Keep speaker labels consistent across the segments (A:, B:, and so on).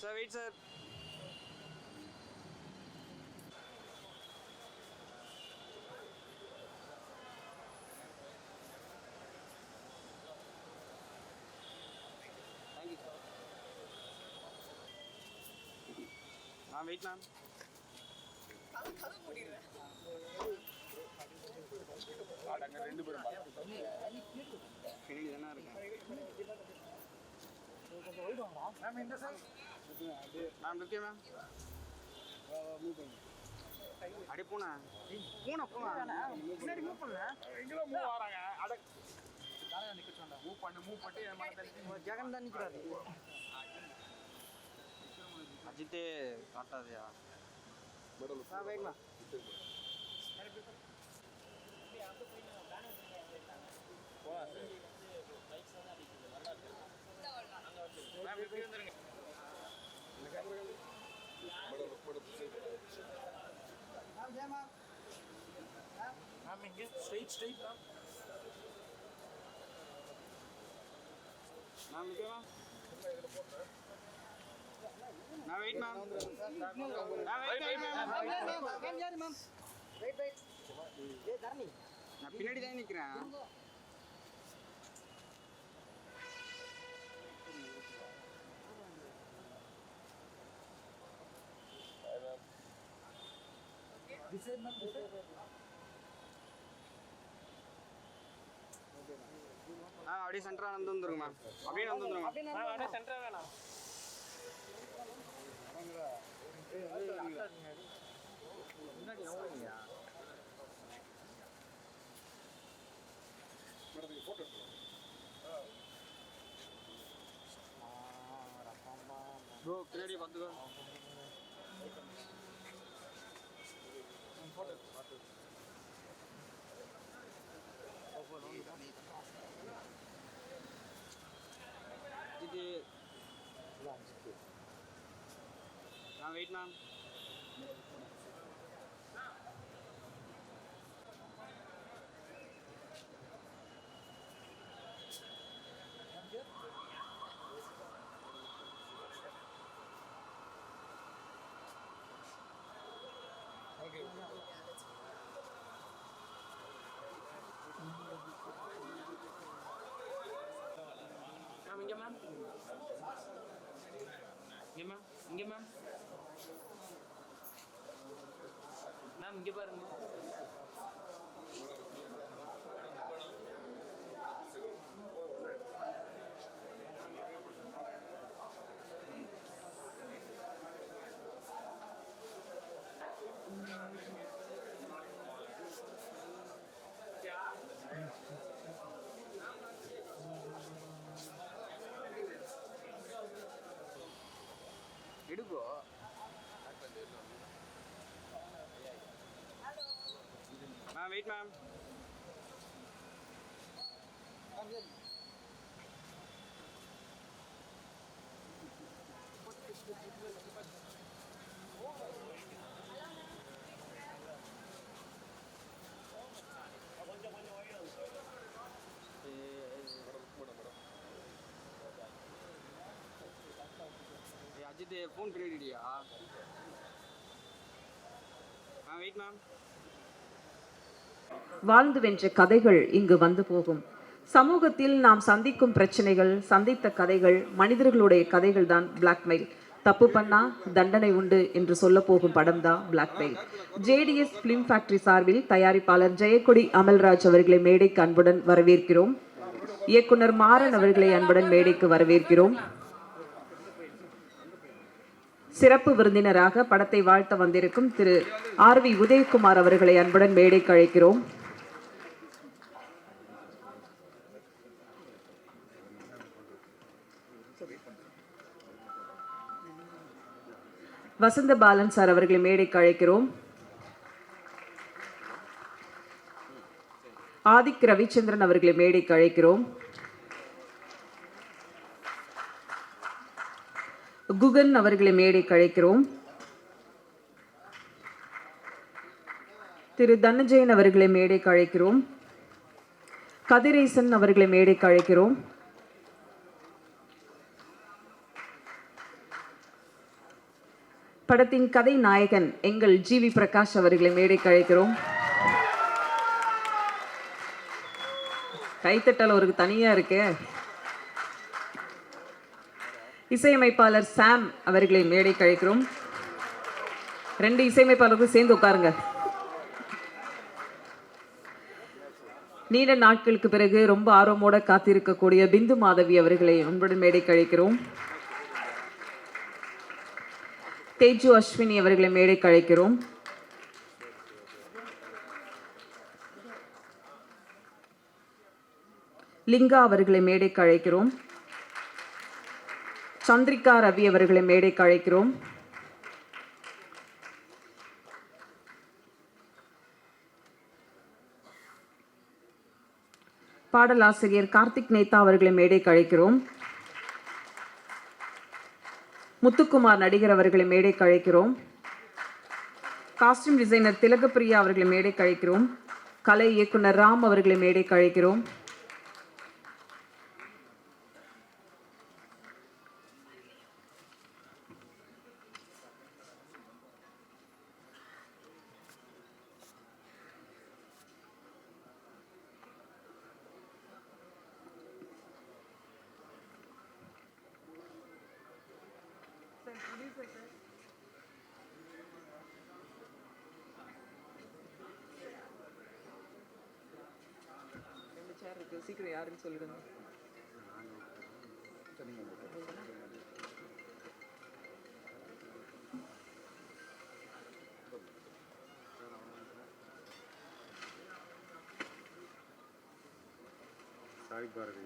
A: Sir, wait, sir. Thank you, sir. Ma'am, wait, ma'am. Ma'am, look here, ma'am. அடி பூனை பூனை பூனை முன்னாடி மூவ் பண்ணல எங்கேயோ மூவ் ஆறாங்க அட தானே நிக்க மூவ் பண்ணி என் மனதை ஜெகன் தான் நிற்கிறாரு அஜித்தே காட்டாதையா வெயிட்மா straight ma'am okay ma'am now wait ma'am wait ஏய் தரணி நான் பின்னாடி தான் நிக்கிறேன் அப்படியே சென்டரா வந்து வந்துருங்க மேம் அப்படியே வந்து வந்துருங்க அப்படியே சென்டரா வேணாம் முன்னாடி எவ்வளோங்கயா போட்டோ ப்ரோ பின்னாடி வந்துக்கோ இது வெயிட் மேம் இங்க மேம் இங்க மேம் மேம் இங்க பாருங்க எடுப்போ ma'am wait ma'am Ajith phone பண்ணிடியா வெயிட் மேம்
B: வாழ்ந்து வென்ற கதைகள் இங்கு வந்து போகும். சமூகத்தில் நாம் சந்திக்கும் பிரச்சனைகள், சந்தித்த கதைகள், மனிதர்களுடைய கதைகள் தான் பிளாக்மெயில். தப்பு பண்ணா தண்டனை உண்டு என்று சொல்ல போகும் படம் தான் பிளாக்மெயில். JDS பிலிம் ஃபேக்டரி சார்பில் தயாரிப்பாளர் ஜெயக்கொடி அமல்ராஜ் அவர்களை மேடைக்கு அன்புடன் வரவேற்கிறோம். இயக்குனர் மாறன் அவர்களை அன்புடன் மேடைக்கு வரவேற்கிறோம். சிறப்பு விருந்தினராக படத்தை வாழ்த்த வந்திருக்கும் திரு RV உதயகுமார் அவர்களை அன்புடன் மேடைக்கு அழைக்கிறோம். வசந்த பாலன் சார் அவர்களை மேடைக்கு அழைக்கிறோம். ஆதிக் ரவிச்சந்திரன் அவர்களை மேடைக்கு அழைக்கிறோம். குகன் அவர்களை மேடைக்கு அழைக்கிறோம். திரு தனஜெயன் அவர்களை மேடைக்கு அழைக்கிறோம். கதிரேசன் அவர்களை மேடைக்கு அழைக்கிறோம். படத்தின் கதை நாயகன் எங்கள் ஜிவி பிரகாஷ் அவர்களை மேடைக்கு அழைக்கிறோம். கைத்தட்டல் அவருக்கு தனியா இருக்கு. இசையமைப்பாளர் சாம் அவர்களை மேடைக்கு அழைக்கிறோம். 2 இசையமைப்பாளர்களும் சேர்ந்து உட்காருங்க. நீண்ட நாட்களுக்கு பிறகு ரொம்ப ஆர்வமோட காத்திருக்கக்கூடிய பிந்து மாதவி அவர்களை அன்புடன் மேடைக்கு அழைக்கிறோம். தேஜு அஸ்வினி அவர்களை மேடைக்கு அழைக்கிறோம். லிங்கா அவர்களை மேடைக்கு அழைக்கிறோம். சந்திரிகா ரவி அவர்களை மேடைக்கு அழைக்கிறோம். பாடலாசிரியர் கார்த்திக் நேதா அவர்களை மேடைக்கு அழைக்கிறோம். முத்துக்குமார் நடிகர் அவர்களை மேடைக்கு அழைக்கிறோம். காஸ்டியூம் டிசைனர் திலகப்பிரியா அவர்களை மேடைக்கு அழைக்கிறோம். கலை இயக்குனர் ராம் அவர்களை மேடைக்கு அழைக்கிறோம். சீக்கிரம் யாருன்னு சொல்லிடுங்க.
C: சாய் பாரதி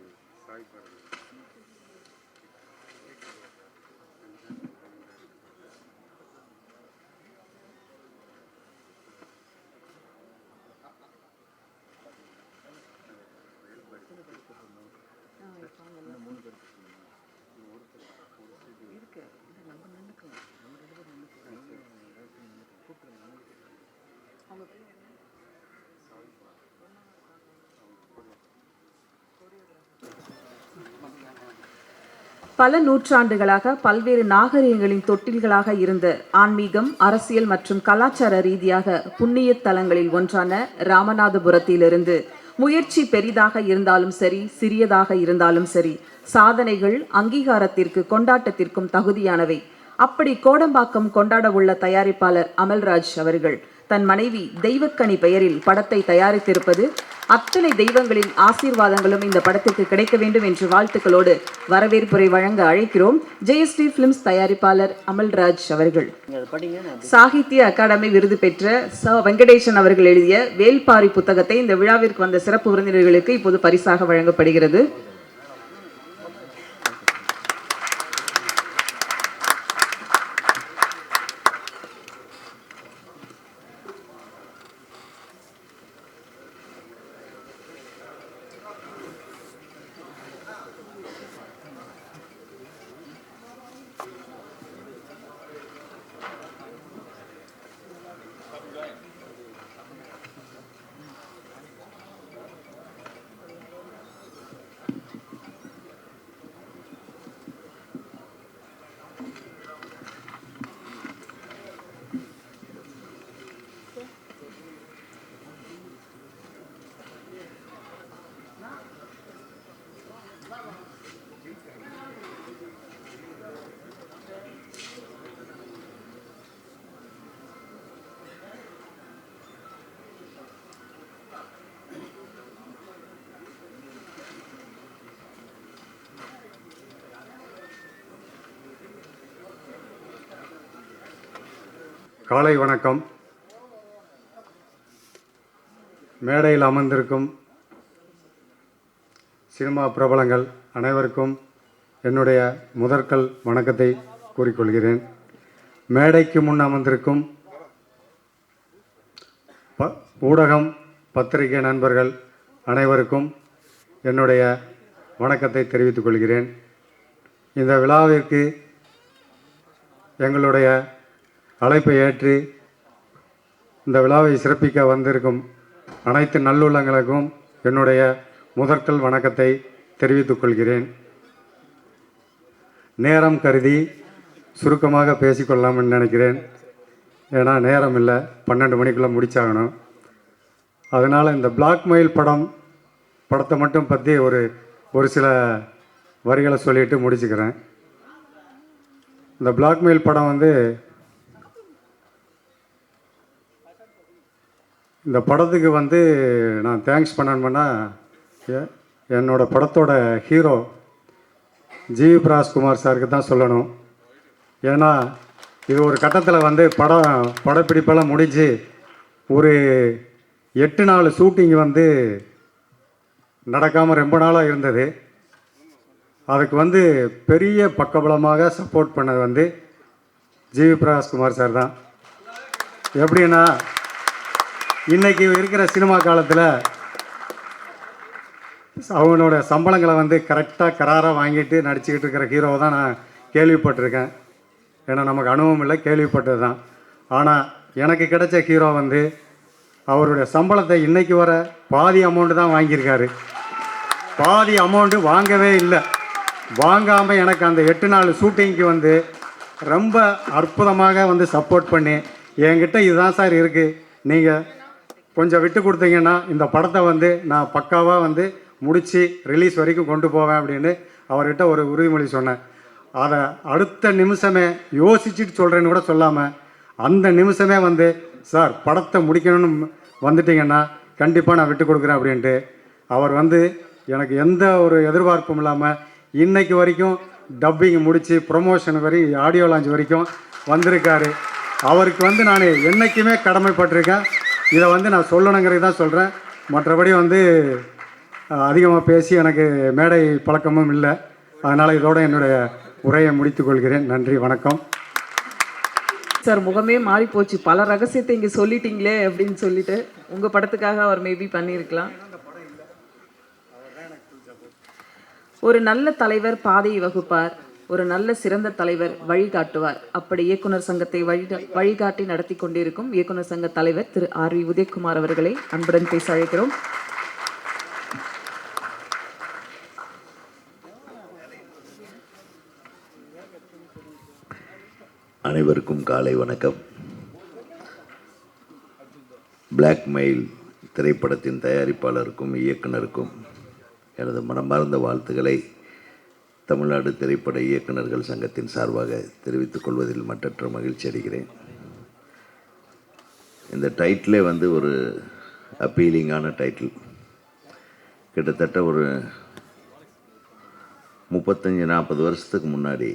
B: பல நூற்றாண்டுகளாக பல்வேறு நாகரிகங்களின் தொட்டில்களாக இருந்த ஆன்மீகம், அரசியல் மற்றும் கலாச்சார ரீதியாக புண்ணிய தலங்களில் ஒன்றான ராமநாதபுரத்திலிருந்து முயற்சி பெரிதாக இருந்தாலும் சரி, சிறியதாக இருந்தாலும் சரி, சாதனைகள் அங்கீகாரத்திற்கு கொண்டாட்டத்திற்கும் தகுதியானவை. அப்படி கோடம்பாக்கம் கொண்டாட உள்ள தயாரிப்பாளர் அமல்ராஜ் அவர்கள் தன் மனைவி தெய்வக்கனி பெயரில் படத்தை தயாரித்திருப்பது அத்தனை தெய்வங்களின் ஆசீர்வாதங்களும் இந்த படத்திற்கு கிடைக்க வேண்டும் என்று வாழ்த்துக்களோடு வரவேற்புரை வழங்க அழைக்கிறோம். ஜெயஸ்ரீ பிலிம்ஸ் தயாரிப்பாளர் அமல்ராஜ் அவர்கள். சாகித்ய அகாடமி விருது பெற்ற ச வெங்கடேசன் அவர்கள் எழுதிய வேல்பாரி புத்தகத்தை இந்த விழாவிற்கு வந்த சிறப்பு விருந்தினர்களுக்கு இப்போது பரிசாக வழங்கப்படுகிறது. காலை வணக்கம். மேடையில் அமர்ந்திருக்கும் சினிமா பிரபலங்கள் அனைவருக்கும் என்னுடைய முதற்கல் வணக்கத்தை கூறிக்கொள்கிறேன். மேடைக்கு முன் அமர்ந்திருக்கும் ஊடகம், பத்திரிகை நண்பர்கள் அனைவருக்கும் என்னுடைய வணக்கத்தை தெரிவித்துக் கொள்கிறேன். இந்த விழாவிற்கு எங்களுடைய அழைப்பை ஏற்று இந்த விழாவை சிறப்பிக்க வந்திருக்கும் அனைத்து நல்லுள்ளங்களுக்கும் என்னுடைய முதற்கல் வணக்கத்தை தெரிவித்துக் கொள்கிறேன். நேரம் கருதி
C: சுருக்கமாக பேசிக்கொள்ளலாம்னு நினைக்கிறேன். ஏன்னா நேரம் இல்லை, 12 மணிக்குள்ளே முடிச்சாகணும். அதனால் இந்த பிளாக்மெயில் படத்தை மட்டும் பற்றி ஒரு சில வரிகளை சொல்லிட்டு முடிச்சுக்கிறேன். இந்த பிளாக்மெயில் படம் வந்து இந்த படத்துக்கு வந்து நான் தேங்க்ஸ் பண்ணணும்னா என்னோட படத்தோட ஹீரோ ஜிவி பிரகாஷ்குமார் சாருக்கு தான் சொல்லணும். ஏன்னா இது ஒரு கட்டத்தில் வந்து படப்பிடிப்பெல்லாம் முடிஞ்சு ஒரு 8 நாள் ஷூட்டிங் வந்து நடக்காமல் ரொம்ப நாளாக இருந்தது. அதுக்கு வந்து பெரிய பக்கபலமாக சப்போர்ட் பண்ணது வந்து ஜிவி பிரகாஷ்குமார் சார் தான். எப்படின்னா இன்றைக்கி இருக்கிற சினிமா காலத்தில் அவனோட சம்பளங்களை வந்து கரெக்டாக கராராக வாங்கிட்டு நடிச்சுக்கிட்டு இருக்கிற ஹீரோவை தான் நான் கேள்விப்பட்டிருக்கேன். ஏன்னா நமக்கு அனுபவம் இல்லை, கேள்விப்பட்டது தான். ஆனால் எனக்கு கிடைச்ச ஹீரோ வந்து அவருடைய சம்பளத்தை இன்றைக்கி வர பாதி அமௌண்ட்டு தான் வாங்கியிருக்காரு. பாதி அமௌண்ட்டு வாங்கவே இல்லை. வாங்காமல் எனக்கு அந்த 8 நாள் ஷூட்டிங்க்கு வந்து ரொம்ப அற்புதமாக வந்து சப்போர்ட் பண்ணி என்கிட்ட இதுதான் சார் இருக்குது, நீங்கள் கொஞ்சம் விட்டு கொடுத்தீங்கன்னா இந்த படத்தை வந்து நான் பக்காவாக வந்து முடித்து ரிலீஸ் வரைக்கும் கொண்டு போவேன் அப்படின்னு அவர்கிட்ட ஒரு உறுதிமொழி சொன்னேன். அதை அடுத்த நிமிஷமே யோசிச்சுட்டு சொல்கிறேன்னு கூட சொல்லாமல் அந்த நிமிஷமே வந்து சார் படத்தை முடிக்கணும்னு வந்துட்டிங்கன்னா கண்டிப்பாக நான் விட்டு கொடுக்குறேன் அப்படின்ட்டு அவர் வந்து எனக்கு எந்த ஒரு எதிர்பார்ப்பும் இல்லாமல் இன்னைக்கு வரைக்கும் டப்பிங் முடித்து ப்ரொமோஷன் வரை ஆடியோ லான்ச் வரைக்கும் வந்திருக்காரு. அவருக்கு வந்து நான் என்றைக்குமே கடமைப்பட்டிருக்கேன். இதை வந்து நான் சொல்லணுங்கிறது தான் சொல்கிறேன். மற்றபடி வந்து அதிகமாக பேசி எனக்கு மேடை பழக்கமும் இல்லை. அதனால் இதோட என்னுடைய உரையை முடித்துக் கொள்கிறேன். நன்றி, வணக்கம்.
B: சார் முகமே மாறி போச்சு, பல ரகசியத்தை இங்கே சொல்லிட்டீங்களே அப்படின்னு சொல்லிட்டு உங்கள் படத்துக்காக அவர் மேபி பண்ணியிருக்கலாம். ஒரு நல்ல தலைவர் பாதையை வகுப்பார், ஒரு நல்ல சிறந்த தலைவர் வழிகாட்டுவார். அப்படி இயக்குனர் சங்கத்தை வழிகாட்டி நடத்தி கொண்டிருக்கும் இயக்குனர் சங்க தலைவர் திரு R.V. உதயகுமார் அவர்களை அன்புடன் பேச அழைக்கிறோம்.
D: அனைவருக்கும் காலை வணக்கம். பிளாக்மெயில் திரைப்படத்தின் தயாரிப்பாளருக்கும் இயக்குனருக்கும் எனது மனமார்ந்த வாழ்த்துக்களை தமிழ்நாடு திரைப்பட இயக்குநர்கள் சங்கத்தின் சார்பாக தெரிவித்துக் கொள்வதில் மற்றற்ற மகிழ்ச்சி அடைகிறேன். இந்த டைட்டிலே வந்து ஒரு அப்பீலிங்கான டைட்டில். கிட்டத்தட்ட ஒரு 35-40 வருஷத்துக்கு முன்னாடி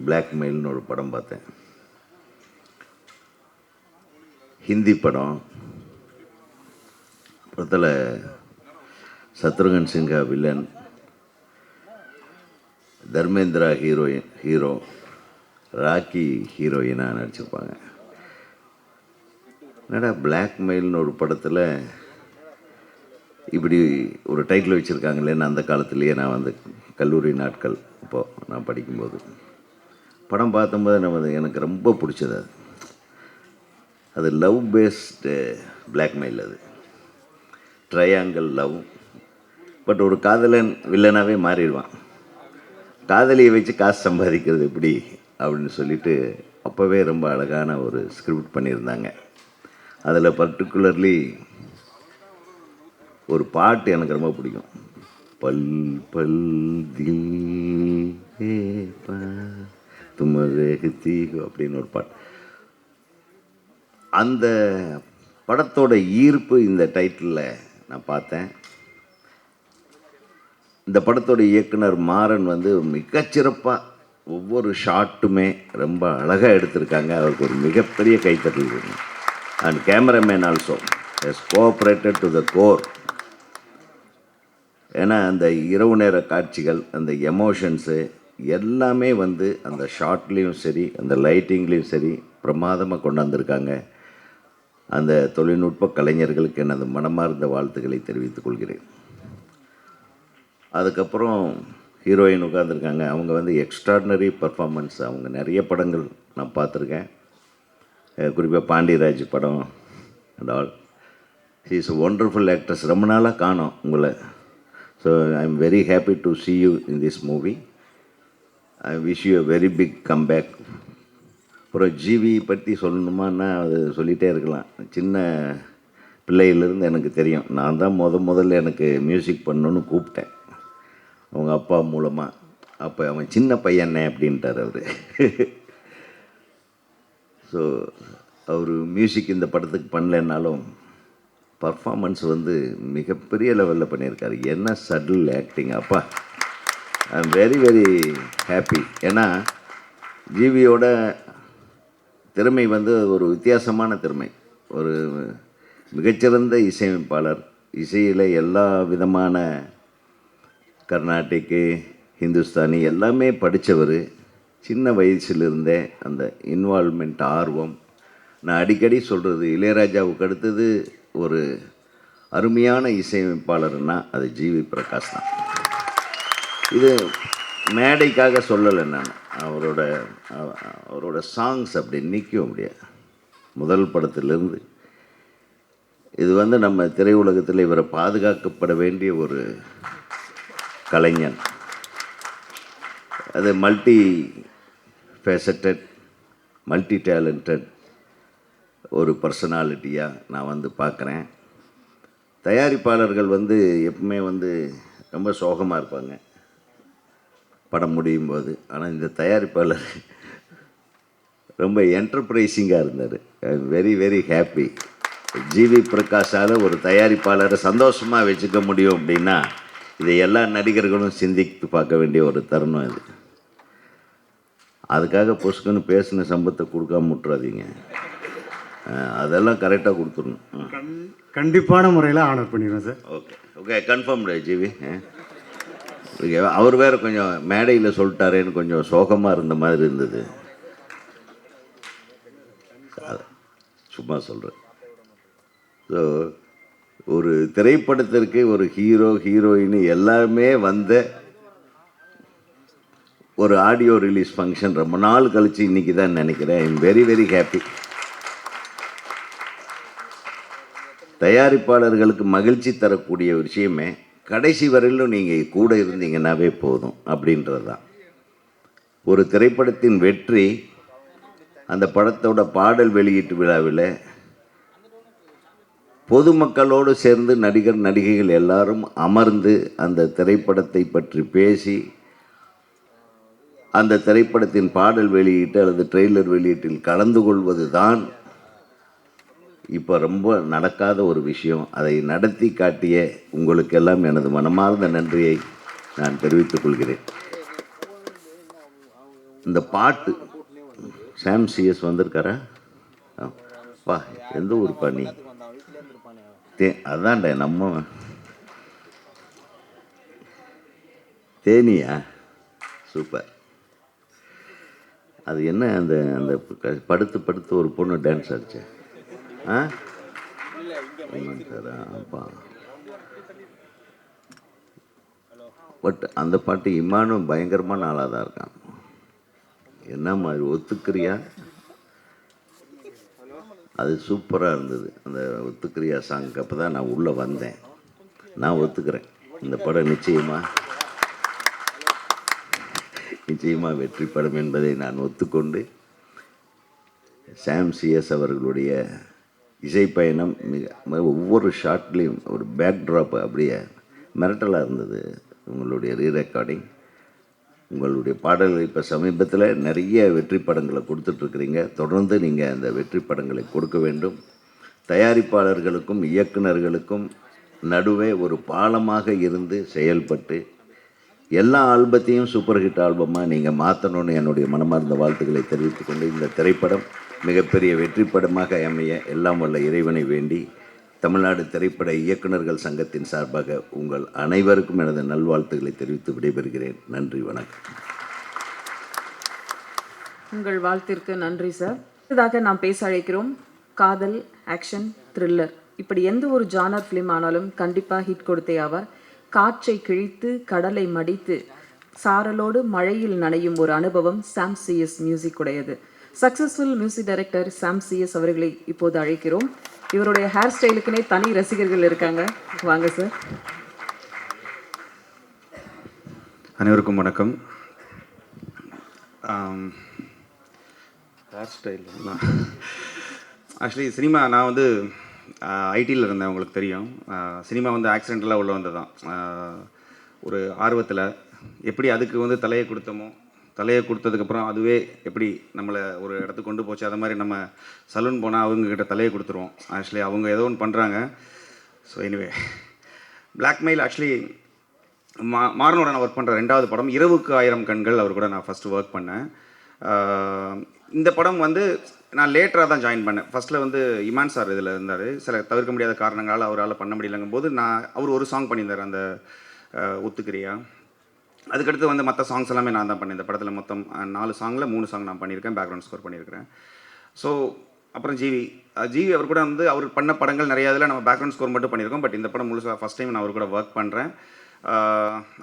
D: பிளாக்மெயில்னு ஒரு படம் பார்த்தேன். ஹிந்தி படம். படத்தில் சத்ருகன் சின்ஹா வில்லன், தர்மேந்திரா ஹீரோ, ராக்கி ஹீரோயினாக நடிச்சிருப்பாங்க. என்னடா பிளாக்மெயில்னு ஒரு படத்தில் இப்படி ஒரு டைட்டில் வச்சுருக்காங்களேன்னு அந்த காலத்துலேயே நான் வந்து கல்லூரி நாட்கள் இப்போது நான் படிக்கும்போது படம் பார்த்தம்போது எனக்கு ரொம்ப பிடிச்சது. அது லவ் பேஸ்டு பிளாக்மெயில். அது ட்ரையாங்கிள் லவ். பட் ஒரு காதலன் வில்லனாகவே மாறிடுவான். காதலியை வச்சு காசு சம்பாதிக்கிறது எப்படி அப்படின்னு சொல்லிட்டு அப்போவே ரொம்ப அழகான ஒரு ஸ்கிரிப்ட் பண்ணியிருந்தாங்க. அதில் பர்டிகுலர்லி ஒரு பாட்டு எனக்கு ரொம்ப பிடிக்கும். பல் பல் தில் துமரேகி அப்படின்னு ஒரு பாட்டு. அந்த படத்தோட ஈர்ப்பு இந்த டைட்டிலில் நான் பார்த்தேன். இந்த படத்தோட இயக்குனர் மாறன் வந்து மிகச்சிறப்பாக ஒவ்வொரு ஷாட்டுமே ரொம்ப அழகாக எடுத்திருக்காங்க. அவருக்கு ஒரு மிகப்பெரிய கைத்தட்டல் இருக்கு. And cameraman also has cooperated to the core. ஏன்னா அந்த இரவு நேர காட்சிகள், அந்த எமோஷன்ஸு எல்லாமே வந்து அந்த ஷாட்லேயும் சரி, அந்த லைட்டிங்லேயும் சரி பிரமாதமாக கொண்டாந்துருக்காங்க. அந்த தொழில்நுட்ப கலைஞர்களுக்கு எனது மனமார்ந்த வாழ்த்துக்களை தெரிவித்துக் கொள்கிறேன். அதுக்கப்புறம் ஹீரோயின் உட்காந்துருக்காங்க. அவங்க வந்து எக்ஸ்ட்ராடினரி பர்ஃபார்மன்ஸ். அவங்க நிறைய படங்கள் நான் பார்த்துருக்கேன். குறிப்பாக பாண்டியராஜ் படம் and all. She is wonderful actress. ரொம்ப நாளாக காணோம் உங்களை. So I am very happy to see you in this movie. I wish you a very big comeback அப்புறம் ஜிவி பற்றி சொல்லணுமான்னா அது சொல்லிகிட்டே இருக்கலாம். சின்ன பிள்ளையிலேருந்து எனக்கு தெரியும். நான் தான் முதல்ல எனக்கு மியூசிக் பண்ணணுன்னு கூப்பிட்டேன் அவங்க அப்பா மூலமாக. அப்போ அவன் சின்ன பையனே அப்படின்ட்டார் அவர். ஸோ அவர் மியூசிக் இந்த படத்துக்கு பண்ணலைன்னாலும் பர்ஃபார்மன்ஸ் வந்து மிகப்பெரிய லெவலில் பண்ணியிருக்காரு. என்ன சட்டில் ஆக்டிங் அப்பா! ஐ எம் வெரி வெரி ஹாப்பி. ஏன்னா ஜிவியோட திறமை வந்து ஒரு வித்தியாசமான திறமை. ஒரு மிகச்சிறந்த இசையமைப்பாளர். இசையில் எல்லா விதமான கர்நாடிக்கு, ஹிந்துஸ்தானி எல்லாமே படித்தவர். சின்ன வயசிலிருந்தே அந்த இன்வால்மெண்ட், ஆர்வம். நான் அடிக்கடி சொல்கிறது, இளையராஜாவுக்கு அடுத்தது ஒரு அருமையான இசையமைப்பாளர்னா அது ஜிவி பிரகாஷ் தான். இது மேடைக்காக சொல்லலை நான். அவரோட சாங்ஸ் அப்படி நிற்கவும் முடியாது. முதல் படத்திலிருந்து இது வந்து நம்ம திரையுலகத்தில் இவரை பாதுகாக்கப்பட வேண்டிய ஒரு கலைஞன். அது மல்டி ஃபேசட்டட், மல்டி டேலண்டட் ஒரு பர்சனாலிட்டியாக நான் வந்து பார்க்குறேன். தயாரிப்பாளர்கள் வந்து எப்பவுமே வந்து ரொம்ப சோகமாக இருப்பாங்க படம் முடியும் போது. ஆனால் இந்த தயாரிப்பாளர் ரொம்ப என்டர்பிரைசிங்காக இருந்தார். I am very very happy. GV பிரகாஷால் ஒரு தயாரிப்பாளரை சந்தோஷமாக வச்சுக்க முடியும் அப்படின்னா இதை எல்லா நடிகர்களும் சிந்தித்து பார்க்க வேண்டிய ஒரு தருணம் இது. அதுக்காக பொசுக்குன்னு பேசின சம்பத்தை கொடுக்காம விட்டுறாதீங்க. அதெல்லாம் கரெக்டாக கொடுத்துடணும்.
C: கண்டிப்பான முறையில் ஆனர் பண்ணிடுவேன் sir.
D: Okay okay, confirmed GV. அவர் வேறு கொஞ்சம் மேடையில் சொல்லிட்டாரேன்னு கொஞ்சம் சோகமாக இருந்த மாதிரி இருந்தது. சும்மா சொல்கிறேன். ஸோ ஒரு திரைப்படத்திற்கு ஒரு ஹீரோ, ஹீரோயின் எல்லாமே வந்த ஒரு ஆடியோ ரிலீஸ் ஃபங்க்ஷன் ரொம்ப நாள் கழித்து இன்றைக்கி தான் நினைக்கிறேன். I am very very happy. தயாரிப்பாளர்களுக்கு மகிழ்ச்சி தரக்கூடிய விஷயமே கடைசி வரையிலும் நீங்கள் கூட இருந்தீங்கன்னாவே போதும் அப்படின்றது தான். ஒரு திரைப்படத்தின் வெற்றி அந்த படத்தோட பாடல் வெளியீட்டு விழாவில் பொதுமக்களோடு சேர்ந்து நடிகர் நடிகைகள் எல்லாரும் அமர்ந்து அந்த திரைப்படத்தை பற்றி பேசி அந்த திரைப்படத்தின் பாடல் வெளியீட்டு அல்லது ட்ரெய்லர் வெளியீட்டில் கலந்து கொள்வது தான் இப்போ ரொம்ப நடக்காத ஒரு விஷயம். அதை நடத்தி காட்டிய உங்களுக்கெல்லாம் எனது மனமார்ந்த நன்றியை நான் தெரிவித்துக் கொள்கிறேன். இந்த பாட்டு சாம் சிஎஸ் வந்திருக்காரா? வா, எந்த ஊர் பண்ணி அதான்டா நம்ம தேனியா? சூப்பர். அது என்ன அந்த அந்த படுத்து படுத்து ஒரு பொண்ணு டான்ஸ் ஆடிச்சு. அப்பா, பட் அந்த பாட்டு இம்மானும் பயங்கரமான ஆளாக தான் இருக்கான். என்ன மாதிரி ஒத்துக்கிறியா? அது சூப்பராக இருந்தது அந்த ஒத்துக்கிறியா சாங்க்கு. அப்போ தான் நான் உள்ளே வந்தேன். நான் ஒத்துக்கிறேன், இந்த படம் நிச்சயமாக வெற்றி படம் என்பதை நான் ஒத்துக்கொண்டு சாம் சிஎஸ் அவர்களுடைய இசைப்பயணம் ஒவ்வொரு ஷாட்லேயும் ஒரு பேக்ட்ராப் அப்படியே மிரட்டலாக இருந்தது. உங்களுடைய ரீரெக்கார்டிங், உங்களுடைய பாடல்கள் இப்போ சமீபத்தில் நிறைய வெற்றி படங்களை கொடுத்துட்ருக்குறீங்க. தொடர்ந்து நீங்கள் அந்த வெற்றி படங்களை கொடுக்க வேண்டும். தயாரிப்பாளர்களுக்கும் இயக்குநர்களுக்கும் நடுவே ஒரு பாலமாக இருந்து செயல்பட்டு எல்லா ஆல்பத்தையும் சூப்பர் ஹிட் ஆல்பமாக நீங்கள் மாற்றணும்னு என்னுடைய மனமார்ந்த வாழ்த்துக்களை தெரிவித்துக்கொண்டு இந்த திரைப்படம் மிகப்பெரிய வெற்றி படமாக அமைய எல்லாம் வல்ல இறைவனை வேண்டி தமிழ்நாடு திரைப்பட இயக்குநர்கள் சங்கத்தின் சார்பாக உங்கள் அனைவருக்கும் எனது நல்வாழ்த்துக்களை தெரிவித்து விடைபெறுகிறேன். நன்றி, வணக்கம்.
B: உங்கள் வாழ்த்திற்கு நன்றி சார். அடுத்ததாக நாம் பேச அழைக்கிறோம் காதல், ஆக்ஷன், த்ரில்லர், இப்படி எந்த ஒரு ஜானர் ஃபிலிம் ஆனாலும் கண்டிப்பாக ஹிட் கொடுத்தே ஆவார். காற்றை கிழித்து கடலை மடித்து சாரலோடு மழையில் நனையும் ஒரு அனுபவம் சாம் சிஎஸ் மியூசிக் உடையது. சக்சஸ்ஃபுல் மியூசிக் டைரக்டர் சாம் சிஎஸ் அவர்களை இப்போது அழைக்கிறோம். இவருடைய ஹேர் ஸ்டைலுக்குனே தனி ரசிகர்கள் இருக்காங்க. வாங்க சார்.
E: அனைவருக்கும் வணக்கம்.
A: ஹேர் ஸ்டைல் ஆக்சுவலி சினிமா நான் வந்து ஐடியில் இருந்தேன், உங்களுக்கு தெரியும். சினிமா வந்து ஆக்சிடென்டலாக உள்ள வந்தது தான். ஒரு ஆர்வத்தில் எப்படி அதுக்கு வந்து தலையை கொடுத்தோமோ, தலையை கொடுத்ததுக்கப்புறம் அதுவே எப்படி நம்மளை ஒரு இடத்துக்கு கொண்டு போச்சு, அது மாதிரி நம்ம சலூன் போனால் அவங்கக்கிட்ட தலையை கொடுத்துருவோம். ஆக்சுவலி அவங்க ஏதோ ஒன்று பண்ணுறாங்க. ஸோ எனிவே பிளாக்மெயில் ஆக்சுவலி மாறனோட நான் ஒர்க் பண்ணுற 2வது படம் இரவுக்கு 1000 கண்கள். அவர் கூட நான் ஃபஸ்ட்டு ஒர்க் பண்ணேன். இந்த படம் வந்து நான் லேட்டராக தான் ஜாயின் பண்ணேன். ஃபஸ்ட்டில் வந்து இமான் சார் இதில் இருந்தார். சில தவிர்க்க முடியாத காரணங்களால் அவரால் பண்ண முடியலங்கும் போது அவர் ஒரு சாங் பண்ணியிருந்தார், அந்த ஒத்துக்கிறியா. அதுக்கடுத்து வந்து மற்ற சாங்ஸ் எல்லாமே நான் தான் பண்ணேன். இந்த படத்தில் மொத்தம் 4 சாங்கில் 3 சாங் நான் பண்ணியிருக்கேன், பேக்ரவுண்ட் ஸ்கோர் பண்ணியிருக்கிறேன். ஸோ அப்புறம் ஜிவி அவர் கூட வந்து அவர் பண்ண படங்கள் நிறையா இதில் நம்ம பேக்ரவுண்ட் ஸ்கோர் மட்டும் பண்ணியிருக்கோம். பட் இந்த படம் முழுசாக ஃபஸ்ட் டைம் நான் அவர் கூட ஒர்க் பண்ணுறேன்.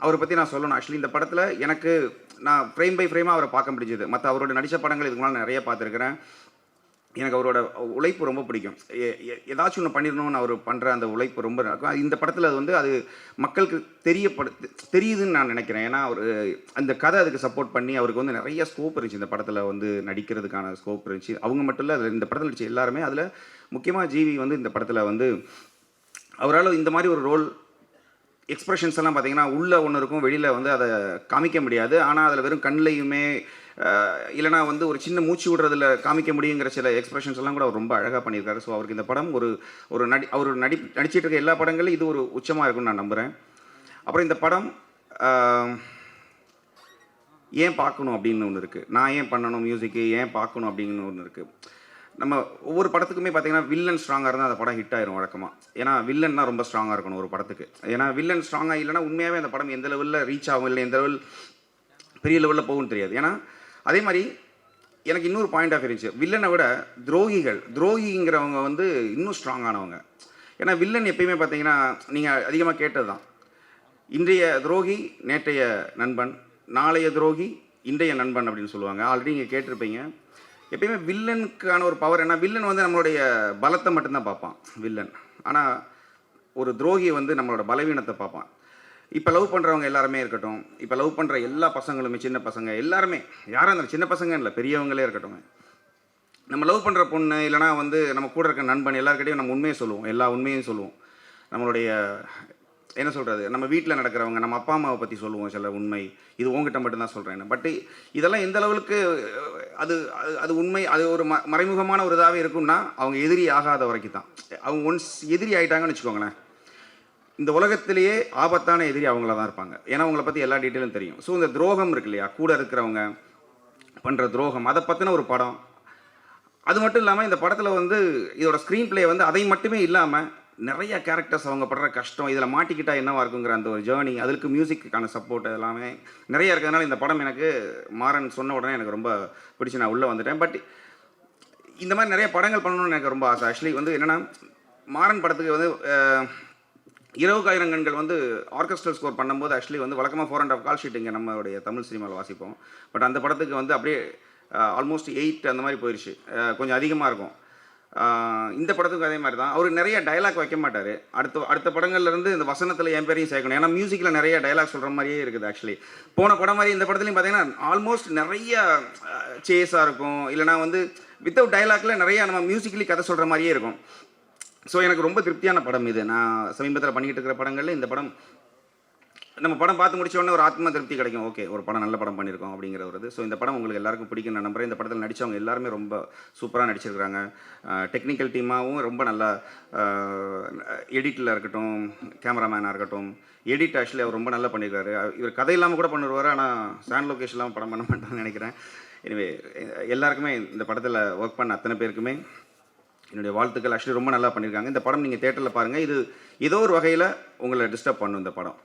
A: அவரை பற்றி நான் சொல்லணும். ஆக்சுவலி இந்த படத்தில் எனக்கு நான் ஃப்ரேம் பை ஃப்ரேமாக அவரை பார்க்க முடிஞ்சது. மற்ற அவரோட நடித்த படங்கள் இதுக்கு மேலே நிறைய பார்த்துருக்கிறேன். எனக்கு அவரோட உழைப்பு ரொம்ப பிடிக்கும். ஏதாச்சும் ஒன்று பண்ணிடணும்னு அவர் பண்ணுற அந்த உழைப்பு ரொம்ப இருக்கும். இந்த படத்தில் அது வந்து அது மக்களுக்கு தெரியுதுன்னு நான் நினைக்கிறேன். ஏன்னா அவர் அந்த கதை அதுக்கு சப்போர்ட் பண்ணி அவருக்கு வந்து நிறைய ஸ்கோப் இருந்துச்சு. இந்த படத்தில் வந்து நடிக்கிறதுக்கான ஸ்கோப் இருந்துச்சு. அவங்க மட்டும் இல்லை, அதில் இந்த படத்தில் நடிச்ச எல்லாருமே. அதில் முக்கியமாக ஜிவி வந்து இந்த படத்தில் வந்து அவரால் இந்த மாதிரி ஒரு ரோல் எக்ஸ்ப்ரெஷன்ஸ் எல்லாம் பார்த்தீங்கன்னா உள்ளே ஒன்று இருக்கும், வெளியில் வந்து அதை காமிக்க முடியாது. ஆனால் அதில் வெறும் கண்ணிலையுமே இல்லைனா வந்து ஒரு சின்ன மூச்சு விடுறதுல காமிக்க முடியுங்கிற சில எக்ஸ்ப்ரெஷன்ஸ் எல்லாம் கூட அவர் ரொம்ப அழகாக பண்ணியிருக்காரு. ஸோ அவருக்கு இந்த படம் அவர் நடிச்சிட்டு இருக்க எல்லா படங்களும் இது ஒரு உச்சமாக இருக்கும்னு நான் நம்புகிறேன். அப்புறம் இந்த படம் ஏன் பார்க்கணும் அப்படின்னு ஒன்று இருக்குது. நான் ஏன் பண்ணணும் மியூசிக்கு, ஏன் பார்க்கணும் அப்படின்னு ஒன்று இருக்குது. நம்ம ஒவ்வொரு படத்துக்குமே பார்த்தீங்கன்னா வில்லன் ஸ்ட்ராங்காக இருந்தால் அந்த படம் ஹிட் ஆயிரும் வழக்கமாக. ஏன்னா வில்லன்னா ரொம்ப ஸ்ட்ராங்காக இருக்கணும் ஒரு படத்துக்கு. ஏன்னா வில்லன் ஸ்ட்ராங்காக இல்லைனா உண்மையாகவே அந்த படம் எந்த லெவலில் ரீச் ஆகும், இல்லை எந்த லெவல் பெரிய லெவலில் போகும்னு தெரியாது. ஏன்னா அதே மாதிரி எனக்கு இன்னொரு பாயிண்ட் ஆஃப் இருந்துச்சு. வில்லனை விட துரோகிங்கிறவங்க வந்து இன்னும் ஸ்ட்ராங்கானவங்க. ஏன்னா வில்லன் எப்பயுமே பார்த்தீங்கன்னா நீங்கள் அதிகமாக கேட்டது தான், இன்றைய துரோகி நேற்றைய நண்பன், நாளைய துரோகி இன்றைய நண்பன் அப்படின்னு சொல்லுவாங்க. ஆல்ரெடி நீங்கள் கேட்டிருப்பீங்க. எப்பயுமே வில்லனுக்கான ஒரு பவர் என்ன, வில்லன் வந்து நம்மளுடைய பலத்தை மட்டும்தான் பார்ப்பான் வில்லன். ஆனால் ஒரு துரோகி வந்து நம்மளோட பலவீனத்தை பார்ப்பான். இப்போ லவ் பண்ணுறவங்க எல்லாருமே இருக்கட்டும், இப்போ லவ் பண்ணுற எல்லா பசங்களுமே, சின்ன பசங்க எல்லாருமே, யாரும் அந்த சின்ன பசங்க இல்லை, பெரியவங்களே இருக்கட்டும், நம்ம லவ் பண்ணுற பொண்ணு இல்லைனா வந்து நம்ம கூட இருக்க நண்பன் எல்லாருக்கிட்டையும் நம்ம உண்மையை சொல்லுவோம், எல்லா உண்மையும் சொல்லுவோம். நம்மளுடைய என்ன சொல்கிறது, நம்ம வீட்டில் நடக்கிறவங்க, நம்ம அப்பா அம்மாவை பற்றி சொல்லுவோம் சில உண்மை, இது உங்ககிட்ட மட்டும்தான் சொல்கிறேன். பட் இதெல்லாம் எந்த அளவுக்கு அது அது உண்மை, அது ஒரு மறைமுகமான ஒரு இதாகவே இருக்கும்னா அவங்க எதிரி ஆகாத வரைக்கும் தான். அவங்க ஒன்ஸ் எதிரி ஆகிட்டாங்கன்னு வச்சுக்கோங்களேன், இந்த உலகத்திலேயே ஆபத்தான எதிரி அவங்கள தான் இருப்பாங்க. ஏன்னா அவங்கள பற்றி எல்லா டீட்டெயிலும் தெரியும். ஸோ இந்த துரோகம் இருக்கு இல்லையா, கூட இருக்கிறவங்க பண்ணுற துரோகம், அதை பற்றின ஒரு படம். அது மட்டும் இல்லாமல் இந்த படத்தில் வந்து இதோட ஸ்க்ரீன் பிளே வந்து அதை மட்டுமே இல்லாமல் நிறைய கேரக்டர்ஸ் அவங்க படுற கஷ்டம், இதில் மாட்டிக்கிட்டால் என்னவா இருக்குங்கிற அந்த ஒரு ஜேர்னி, அதுக்கு மியூசிக்கான சப்போர்ட் எல்லாமே நிறைய இருக்கிறதுனால இந்த படம் எனக்கு மாறன் சொன்ன உடனே எனக்கு ரொம்ப பிடிச்சி நான் உள்ளே வந்துட்டேன். பட் இந்த மாதிரி நிறைய படங்கள் பண்ணணும்னு எனக்கு ரொம்ப ஆசை. ஆக்சுவலி வந்து என்னென்னா, மாறன் படத்துக்கு வந்து இரவுக்கு 1000 கண்கள் வந்து ஆர்கெஸ்ட்ரல் ஸ்கோர் பண்ணும்போது ஆக்சுவலி வந்து வழக்கமாக 4.5 கால் ஷீட் இங்கே நம்மளுடைய தமிழ் சினிமாவில் வாசிப்போம். பட் அந்த படத்துக்கு வந்து அப்படியே ஆல்மோஸ்ட் 8 அந்த மாதிரி போயிடுச்சு, கொஞ்சம் அதிகமாக இருக்கும். இந்த படத்துக்கும் அதே மாதிரி தான். அவர் நிறைய டைலாக் வைக்க மாட்டார். அடுத்த படங்கள்லேருந்து இந்த வசனத்தில் என் பேரையும் சேர்க்கணும். ஏன்னா மியூசிக்கில் நிறைய டைலாக் சொல்கிற மாதிரியே இருக்குது. ஆக்சுவலி போன படம் மாதிரி இந்த படத்துலையும் பார்த்தீங்கன்னா ஆல்மோஸ்ட் நிறைய சேஸாக இருக்கும், இல்லைனா வந்து வித்தவுட் டைலாக்ல நிறைய நம்ம மியூசிக்கலி கதை சொல்கிற மாதிரியே இருக்கும். ஸோ எனக்கு ரொம்ப திருப்தியான படம் இது. நான் சமீபத்தில் பண்ணிக்கிட்டு இருக்கிற படங்களில் இந்த படம், நம்ம படம் பார்த்து முடிச்ச உடனே ஒரு ஆத்ம திருப்தி கிடைக்கும். ஓகே, ஒரு படம் நல்ல படம் பண்ணியிருக்கோம் அப்படிங்கிற ஒரு இது. ஸோ இந்த படம் உங்களுக்கு எல்லாருக்கும் பிடிக்கும் நான் நம்புறேன். இந்த படத்தில் நடித்தவங்க எல்லாருமே ரொம்ப சூப்பராக நடிச்சிருக்கிறாங்க. டெக்னிக்கல் டீமாகவும் ரொம்ப நல்லா, எடிட்டில் இருக்கட்டும், கேமராமேனாக இருக்கட்டும், எடிட் ஆக்சுவலி அவர் ரொம்ப நல்லா பண்ணியிருக்காரு. இவர் கதை இல்லாமல் கூட பண்ணிடுவார், ஆனால் சாண்ட் லொகேஷன் இல்லாமல் படம் பண்ண மாட்டாங்கன்னு நினைக்கிறேன். எனவே எல்லாருக்குமே இந்த படத்தில் ஒர்க் பண்ண அத்தனை பேருக்குமே என்னுடைய வாழ்த்துக்கள். ஆக்சுவலி ரொம்ப நல்லா பண்ணியிருக்காங்க. இந்த படம் நீங்கள் தேட்டரில் பாருங்கள். இது ஏதோ ஒரு வகையில் உங்களை டிஸ்டர்ப் பண்ணும் இந்த படம்.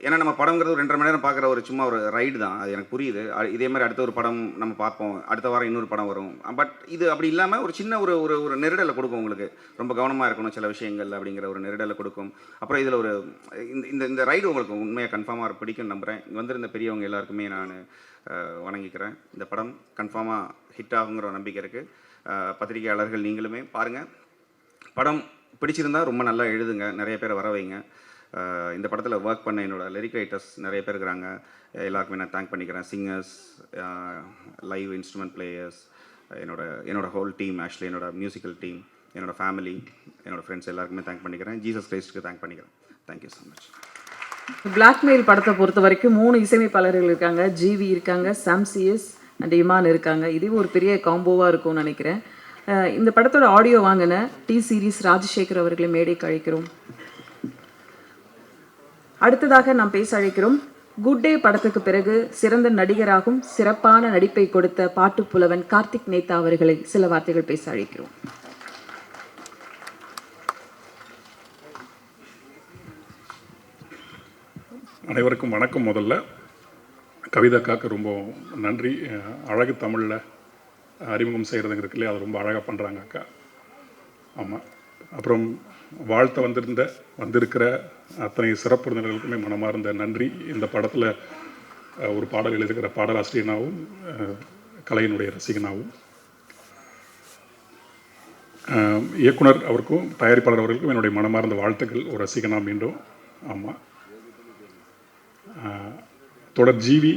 A: ஏன்னா நம்ம படங்கிறது ஒரு 2.5 மணி நேரம் பார்க்குற ஒரு சும்மா ஒரு ரைடு தான், அது எனக்கு புரியுது. இதே மாதிரி அடுத்த ஒரு படம் நம்ம பார்ப்போம், அடுத்த வாரம் இன்னொரு படம் வரும். பட் இது அப்படி இல்லாமல் ஒரு சின்ன ஒரு ஒரு நெருடலை கொடுக்கும். உங்களுக்கு ரொம்ப கவனமாக இருக்கணும் சில விஷயங்கள் அப்படிங்கிற ஒரு நெருடலை கொடுக்கும். அப்புறம் இதில் ஒரு இந்த ரைடு உங்களுக்கு உண்மையாக கன்ஃபார்மாக பிடிக்கும்னு நம்புகிறேன். இங்கே வந்திருந்த பெரியவங்க எல்லாருக்குமே நான் வணங்கிக்கிறேன். இந்த படம் கன்ஃபார்மாக ஹிட் ஆகுங்கிற நம்பிக்கை இருக்குது. பத்திரிகையாளர்கள் நீங்களுமே பாருங்கள். படம் பிடிச்சிருந்தால் ரொம்ப நல்லா எழுதுங்க, நிறைய பேரை வர வைங்க. இந்த படத்தில் ஒர்க் பண்ண என்னோடய லிரிக் ரைட்டர்ஸ் நிறைய பேர் இருக்கிறாங்க, எல்லாருக்குமே நான் தேங்க் பண்ணிக்கிறேன். சிங்கர்ஸ், லைவ் இன்ஸ்ட்ருமெண்ட் பிளேயர்ஸ், என்னோட ஹோல் டீம், ஆக்சுவலி என்னோட மியூசிக்கல் டீம், என்னோட ஃபேமிலி, என்னோட ஃப்ரெண்ட்ஸ் எல்லாருக்குமே தேங்க் பண்ணிக்கிறேன். ஜீசஸ் கிரைஸ்ட்டுக்கு தேங்க் பண்ணிக்கிறேன். Thank you so much.
B: பிளாக்மெயில் படத்தை பொறுத்த வரைக்கும் 3 இசையமைப்பாளர்கள் இருக்காங்க. ஜிவி இருக்காங்க, சாம்சிஎஸ் அண்ட் இமான் இருக்காங்க. இதுவே ஒரு பெரிய காம்போவாக இருக்கும்னு நினைக்கிறேன். இந்த படத்தோட ஆடியோ வாங்கின டி சீரிஸ் ராஜசேகர் அவர்களை மேடைக்கு அழைக்கிறோம். அடுத்ததாக நாம் பேச அழைக்கிறோம். குட் டே படத்துக்கு பிறகு சிறந்த நடிகராகவும் சிறப்பான நடிப்பை கொடுத்த பாட்டு புலவன் கார்த்திக் நேதா அவர்களை சில வார்த்தைகள் பேச அழைக்கிறோம்.
E: அனைவருக்கும் வணக்கம். முதல்ல கவிதாக்காக்கு ரொம்ப நன்றி. அழகு தமிழில் அறிமுகம் செய்கிறதுங்க இருக்கு இல்லையா, அது ரொம்ப அழகாக பண்ணுறாங்க அக்கா. ஆமாம். அப்புறம் வாழ்த்த வந்திருக்கிற அத்தனை சிறப்பு விருந்தினர்களுக்குமே மனமார்ந்த நன்றி. இந்த படத்தில் ஒரு பாடல் எழுதுகிற பாடலாசிரியனாகவும் கலையினுடைய ரசிகனாகவும், இயக்குனர் அவருக்கும் தயாரிப்பாளர் அவர்களுக்கும் என்னுடைய மனமார்ந்த வாழ்த்துக்கள். ஒரு ரசிகனா மீண்டும். ஆமாம். தொடர் ஜிவி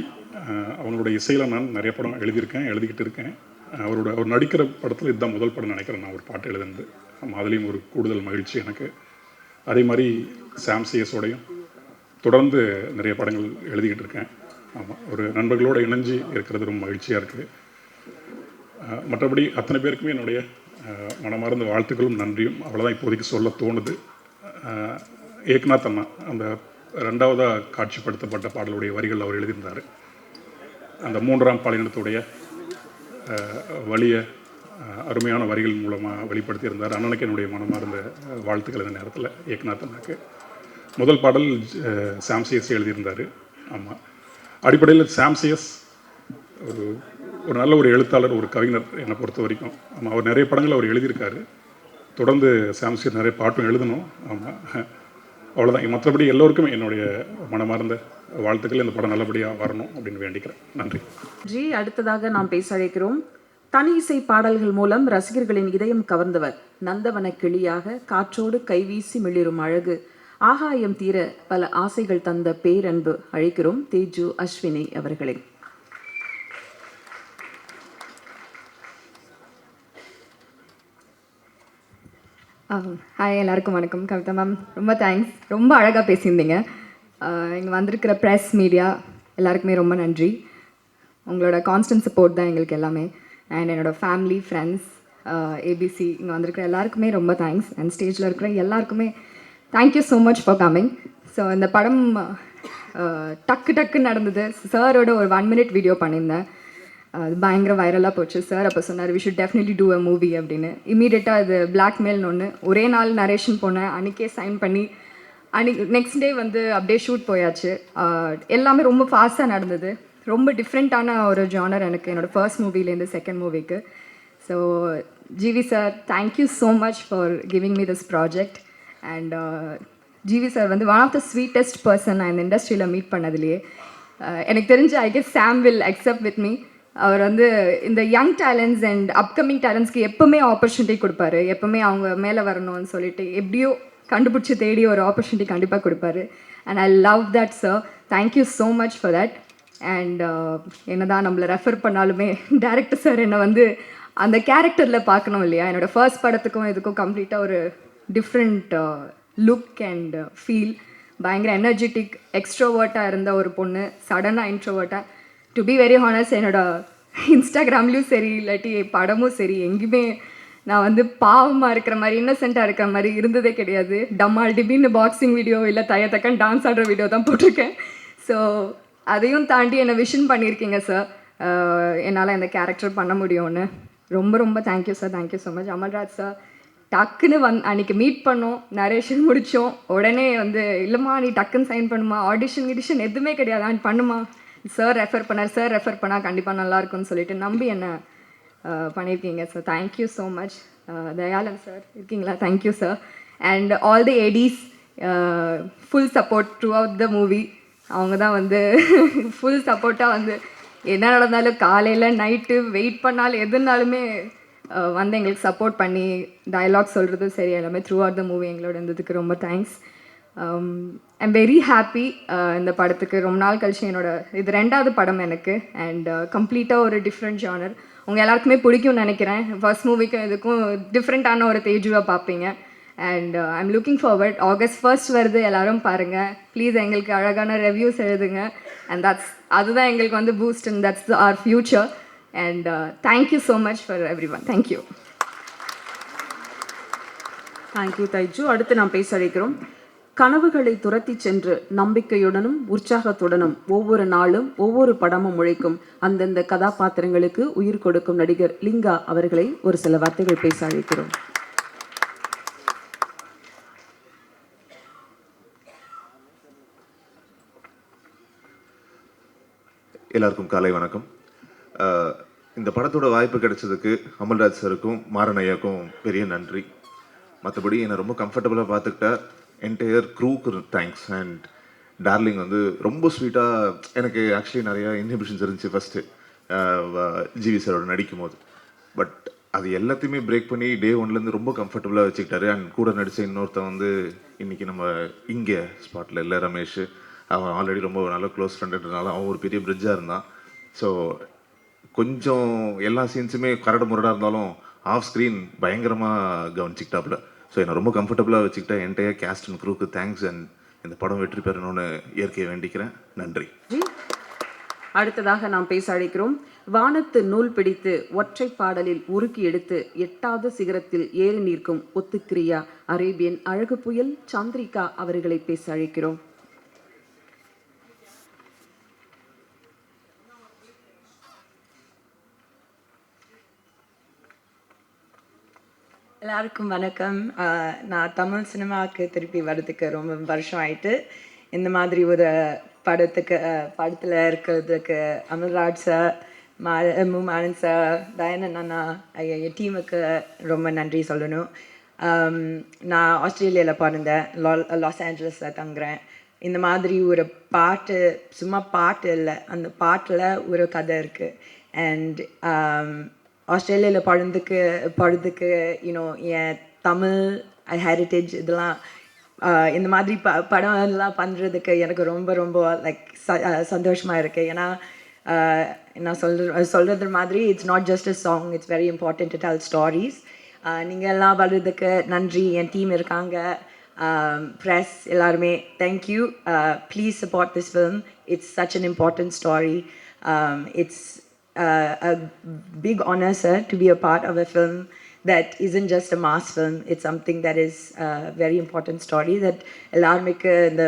E: அவங்களுடைய இசையில் நான் நிறைய படம் எழுதிக்கிட்டு இருக்கேன். அவர் நடிக்கிற படத்தில் இதுதான் முதல் படம் நினைக்கிறேன் நான் ஒரு பாட்டு எழுதுனது. அதுலேயும் ஒரு கூடுதல் மகிழ்ச்சி எனக்கு. அதே மாதிரி சாம்சிஎஸோடையும் தொடர்ந்து நிறைய படங்கள் எழுதிக்கிட்டு இருக்கேன். ஆமாம், ஒரு நண்பர்களோடு இணைஞ்சு இருக்கிறது ரொம்ப மகிழ்ச்சியாக இருக்குது. மற்றபடி அத்தனை பேருக்குமே என்னுடைய மனமார்ந்த வாழ்த்துக்களும் நன்றியும். அவ்வளோதான் இப்போதைக்கு சொல்ல தோணுது. ஏக்நாத் அண்ணா அந்த 2வதாக காட்சிப்படுத்தப்பட்ட பாடலுடைய வரிகள் அவர் எழுதியிருந்தார். அந்த 3ஆம் பாலினத்துடைய வலிய அருமையான வரிகள் மூலமாக வெளிப்படுத்தியிருந்தார். அண்ணனுக்கு என்னுடைய மனமார்ந்த வாழ்த்துக்கள். இந்த நேரத்தில் ஏக்நாத் அண்ணாக்கு முதல் பாடல் சாம்சிஎஸ் எழுதியிருந்தார். ஆமாம், அடிப்படையில் சாம்சிஎஸ் ஒரு நல்ல ஒரு எழுத்தாளர், ஒரு கவிஞர் என்னை பொறுத்த வரைக்கும். ஆமாம், அவர் நிறைய படங்கள் அவர் எழுதியிருக்காரு. தொடர்ந்து சாம்சிஎஸ் நிறைய பாட்டும் எழுதணும். ஆமாம், அவ்வளோதான். மற்றபடி எல்லோருக்கும் என்னுடைய மனமார்ந்த வாழ்த்துக்கள். இந்த படம் நல்லபடியாக வரணும் அப்படின்னு வேண்டிக்கிறேன். நன்றி.
B: அடுத்ததாக நாம் பேச அழைக்கிறோம். தனி இசை பாடல்கள் மூலம் ரசிகர்களின் இதயம் கவர்ந்தவர், நந்தவன கிளியாக காற்றோடு கைவீசி மிளிரும் அழகு, ஆகாயம் தீர பல ஆசைகள் தந்த பேரன்பு. அழைக்கிறோம் தேஜு அஸ்வினி அவர்களை.
F: ஹாய், எல்லாருக்கும் வணக்கம். கவிதா மேம் ரொம்ப தேங்க்ஸ், ரொம்ப அழகாக பேசியிருந்தீங்க. இங்கே வந்திருக்கிற ப்ரெஸ், மீடியா எல்லாருக்குமே ரொம்ப நன்றி. உங்களோட கான்ஸ்டன்ட் சப்போர்ட் தான் எங்களுக்கு எல்லாமே. அண்ட் என்னோடய ஃபேமிலி, ஃப்ரெண்ட்ஸ், ஏபிசி இங்கே வந்திருக்கிற எல்லாருக்குமே ரொம்ப தேங்க்ஸ். அண்ட் ஸ்டேஜில் இருக்கிற எல்லாருக்குமே thank you so much for coming. So இந்த படம் டக்குன்னு நடந்தது. சாரோட ஒரு 1 minute வீடியோ பண்ணியிருந்தேன். அது பயங்கர வைரலாக போச்சு. சார் அப்போ சொன்னார் we should definitely do a movie அப்படின்னு. இமீடியட்டாக அது பிளாக்மெயில்னு ஒன்று ஒரே நாள் நரேஷன் போனேன். அன்றைக்கே சைன் பண்ணி நெக்ஸ்ட் டே வந்து அப்படியே ஷூட் போயாச்சு. எல்லாமே ரொம்ப ஃபாஸ்ட்டாக நடந்தது. ரொம்ப டிஃப்ரெண்ட்டான ஒரு ஜானர் எனக்கு என்னோடய ஃபர்ஸ்ட் மூவிலேருந்து செகண்ட் மூவிக்கு. So GV sir, thank you so much for giving me this project. And GV sir வந்து one of the sweetest person நான் இந்த இண்டஸ்ட்ரியில் மீட் பண்ணதுலேயே. எனக்கு தெரிஞ்சு I guess some will accept with me. அவர் வந்து இந்த யங் டேலண்ட்ஸ் அண்ட் அப்கமிங் டேலண்ட்ஸ்க்கு எப்போவுமே ஆப்பர்ச்சுனிட்டி கொடுப்பாரு. எப்போவுமே அவங்க மேலே வரணும்னு சொல்லிட்டு எப்படியோ கண்டுபிடிச்சி தேடி ஒரு ஆப்பர்ச்சுனிட்டி கண்டிப்பாக கொடுப்பாரு. And I love that sir. Thank you so much for that. And என்ன தான் நம்மளை ரெஃபர் பண்ணாலுமே டேரக்டர் சார் என்னை வந்து அந்த கேரக்டரில் பார்க்கணும் இல்லையா. என்னோடய ஃபர்ஸ்ட் படத்துக்கும் இதுக்கும் கம்ப்ளீட்டாக ஒரு டிஃப்ரெண்ட் லுக் அண்ட் ஃபீல். பயங்கர எனர்ஜெட்டிக் எக்ஸ்ட்ரோவர்ட்டாக இருந்த ஒரு பொண்ணு சடனாக இன்ட்ரோவர்ட்டாக. டு பி வெரி ஹானஸ்ட், என்னோட இன்ஸ்டாகிராம்லேயும் சரி இல்லாட்டி படமும் சரி எங்கேயுமே நான் வந்து பாவமாக இருக்கிற மாதிரி, இன்னசென்ட்டாக இருக்கிற மாதிரி இருந்ததே கிடையாது. டம்மால் டிபின்னு பாக்ஸிங் வீடியோ இல்லை தக்கன் டான்ஸ் ஆடுற வீடியோ தான் போட்டிருக்கேன். ஸோ அதையும் தாண்டி என்னை விஷன் பண்ணியிருக்கீங்க சார், என்னால் இந்த கேரக்டர் பண்ண முடியும்னு. ரொம்ப ரொம்ப thank you sir. Thank you so much. Amalraj sir டக்குன்னு அன்றைக்கி மீட் பண்ணோம், நரேஷன் முடித்தோம். உடனே வந்து இல்லைம்மா நீ டக்குன்னு சைன் பண்ணுமா, ஆடிஷன் எதுவுமே கிடையாது, பண்ணுமா. சார் ரெஃபர் பண்ணால் கண்டிப்பாக நல்லாயிருக்கும்னு சொல்லிட்டு நம்பி என்ன பண்ணியிருக்கீங்க sir. Thank you so much. Dayalan sir இருக்கீங்களா? Thank you sir. And all the ADs full support throughout the movie. அவங்க தான் வந்து ஃபுல் சப்போர்ட்டாக வந்து என்ன நடந்தாலும் காலையில் நைட்டு வெயிட் பண்ணாலும் எதுனாலுமே வந்து எங்களுக்கு சப்போர்ட் பண்ணி டயலாக் சொல்கிறதும் சரி எல்லாமே த்ரூ அவுட் த மூவி எங்களோட இருந்ததுக்கு ரொம்ப தேங்க்ஸ். I'm very happy. இந்த படத்துக்கு ரொம்ப நாள் கழிச்சு இது 2வது படம் எனக்கு. அண்ட் கம்ப்ளீட்டாக ஒரு டிஃப்ரெண்ட் ஜானர், உங்கள் எல்லாருக்குமே பிடிக்கும்னு நினைக்கிறேன். ஃபர்ஸ்ட் மூவிக்கும் இதுக்கும் டிஃப்ரெண்ட்டான ஒரு தேஜுவை பார்ப்பீங்க. And I'm looking forward. August 1 வருது, எல்லாரும் பாருங்கள். ப்ளீஸ் எங்களுக்கு அழகான ரிவ்யூஸ் எழுதுங்க. அண்ட் அதுதான் எங்களுக்கு வந்து boost and that's our future. And thank you so much for everyone. Thank you.
B: Thank you Thaiju. அடுத்து நாம் பேச அழைக்கிறோம். கனவுகளை துரத்தி சென்று நம்பிக்கையுடனும் உற்சாகத்துடனும் ஒவ்வொரு நாளும் ஒவ்வொரு படமும் உழைக்கும் அந்தந்த கதாபாத்திரங்களுக்கு உயிர் கொடுக்கும் நடிகர் லிங்கா அவர்களை ஒரு சில வார்த்தைகள் பேச அழைக்கிறோம்.
G: எல்லாருக்கும் காலை வணக்கம். இந்த படத்தோட வாய்ப்பு கிடைச்சதுக்கு அமல்ராஜ் சாருக்கும் மாறனையாக்கும் பெரிய நன்றி. மற்றபடி என்னை ரொம்ப கம்ஃபர்டபுளாக பார்த்துக்கிட்ட என்டையர் க்ரூக்கு தேங்க்ஸ். அண்ட் டார்லிங் வந்து ரொம்ப ஸ்வீட்டாக, எனக்கு ஆக்சுவலி நிறையா இன்ஹிபிஷன்ஸ் இருந்துச்சு ஃபஸ்ட்டு ஜிவி சாரோட நடிக்கும் போது. பட் அது எல்லாத்தையுமே பிரேக் பண்ணி டே ஒன்லேருந்து ரொம்ப கம்ஃபர்டபுளாக வச்சுக்கிட்டாரு. அண்ட் கூட நடித்த இன்னொருத்தன் வந்து இன்றைக்கி நம்ம இங்கே ஸ்பாட்டில் இல்லை, ரமேஷ். அவன் ஆல்ரெடி ரொம்ப நல்ல க்ளோஸ் ஃப்ரெண்டுன்றனால அவன் ஒரு பெரிய பிரிட்ஜாக இருந்தான். ஸோ கொஞ்சம் எல்லா சீன்ஸுமே கரடு முரடாக இருந்தாலும் ஆஃப் ஸ்க்ரீன் பயங்கரமாக கவனிச்சிக்கிட்டாப்புல. ஸோ என்னை ரொம்ப கம்ஃபர்டபுளாக வச்சுக்கிட்டேன். என்டையர் கேஸ்ட் அண்ட் க்ரூக்கு தேங்க்ஸ். அண்ட் இந்த படம் வெற்றி பெறணும்னு இயற்கையை வேண்டிக்கிறேன். நன்றி.
B: அடுத்ததாக நாம் பேச அழைக்கிறோம். வானத்து நூல் பிடித்து ஒற்றை பாடலில் உருக்கி எடுத்து 8வது சிகரத்தில் ஏறி நிற்கும் ஒத்துக்கிரியா அரேபியன் அழகு புயல் சந்திரிகா அவர்களை பேச அழைக்கிறோம்.
H: எல்லாருக்கும் வணக்கம். நான் தமிழ் சினிமாவுக்கு திருப்பி வர்றதுக்கு ரொம்ப வருஷம் ஆயிட்டு. இந்த மாதிரி ஒரு படத்தில் இருக்கிறதுக்கு அமல்ராஜ் சார், மாறன் சார், தயானந்த் அண்ணா, என் டீமுக்கு ரொம்ப நன்றி சொல்லணும். நான் ஆஸ்திரேலியாவில் பிறந்தேன், லாஸ் ஏஞ்சலஸில் தங்குறேன். இந்த மாதிரி ஒரு பாட்டு, சும்மா பாட்டு இல்லை, அந்த பாட்டில் ஒரு கதை இருக்குது. அண்ட் ஆஸ்திரேலியாவில் படுறதுக்கு யூனோ என் தமிழ் ஹெரிட்டேஜ் இதெல்லாம் இந்த மாதிரி படம் எல்லாம் பண்ணுறதுக்கு எனக்கு ரொம்ப ரொம்ப லைக் சந்தோஷமாக இருக்குது. ஏன்னா நான் சொல்கிறது மாதிரி it's not just a song, it's very important to tell stories. நீங்கள் எல்லாம் வர்றதுக்கு நன்றி. என் டீம் இருக்காங்க, ப்ரெஸ் எல்லாருமே thank you. Please support this film. It's such an important story. It's a big honor, sir, to be a part of a film that isn't just a mass film. It's something that is a very important story that எல்லாருமேக்கு இந்த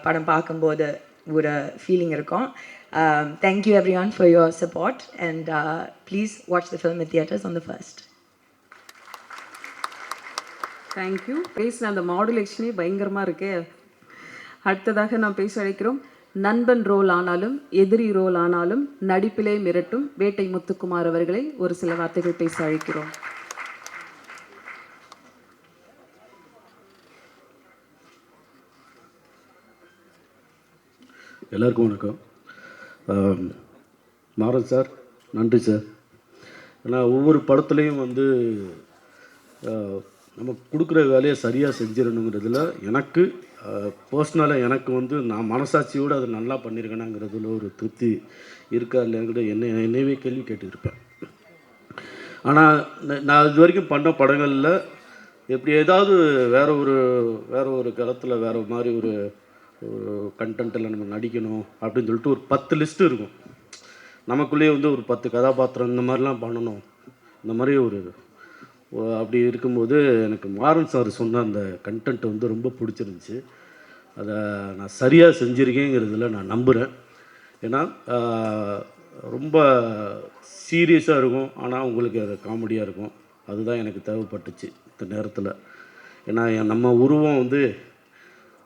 H: படம் பார்க்கும்போது ஒரு feeling இருக்கும். Thank you everyone for your support and please watch the film at theaters on the 1st.
B: Thank you. பேசின அந்த மாடுலேஷனே பயங்கரமாக இருக்கே. அடுத்ததாக நாம் பேச அழைக்கிறோம். நண்பன் ரோல் ஆனாலும் எதிரி ரோல் ஆனாலும் நடிப்பிலே மிரட்டும் வேட்டை முத்துக்குமார் அவர்களை ஒரு சில வார்த்தைகள் பேச அழைக்கிறோம்.
I: எல்லாருக்கும் வணக்கம். மாறன் சார், நன்றி சார். ஏன்னா ஒவ்வொரு படத்துலேயும் வந்து நம்ம கொடுக்குற வேலையை சரியாக செஞ்சிடணுங்கிறதுல எனக்கு பர்சனலாக எனக்கு வந்து நான் மனசாட்சியோடு அதை நல்லா பண்ணியிருக்கேனாங்கிறதுல ஒரு திருப்தி இருக்கா இல்லைங்கிற என்னையவே கேள்வி கேட்டுருப்பேன். ஆனால் நான் இது வரைக்கும் பண்ண படங்களில் எப்படி ஏதாவது வேறு ஒரு களத்தில் வேறு மாதிரி ஒரு கண்டென்ட்டில் நம்ம நடிக்கணும் அப்படின்னு சொல்லிட்டு ஒரு 10 லிஸ்ட்டு இருக்கும். நமக்குள்ளேயே வந்து ஒரு 10 கதாபாத்திரம் இந்த மாதிரிலாம் பண்ணணும், இந்த மாதிரி அப்படி இருக்கும்போது எனக்கு மாறன் சார் சொன்ன அந்த கண்டென்ட் வந்து ரொம்ப பிடிச்சிருந்துச்சி. அதை நான் சரியாக செஞ்சுருக்கேங்கிறதுல நான் நம்புகிறேன். ஏன்னா ரொம்ப சீரியஸாக இருக்கும், ஆனால் உங்களுக்கு அது காமெடியாக இருக்கும். அதுதான் எனக்கு தேவைப்பட்டுச்சு இந்த நேரத்தில். ஏன்னா நம்ம உருவம் வந்து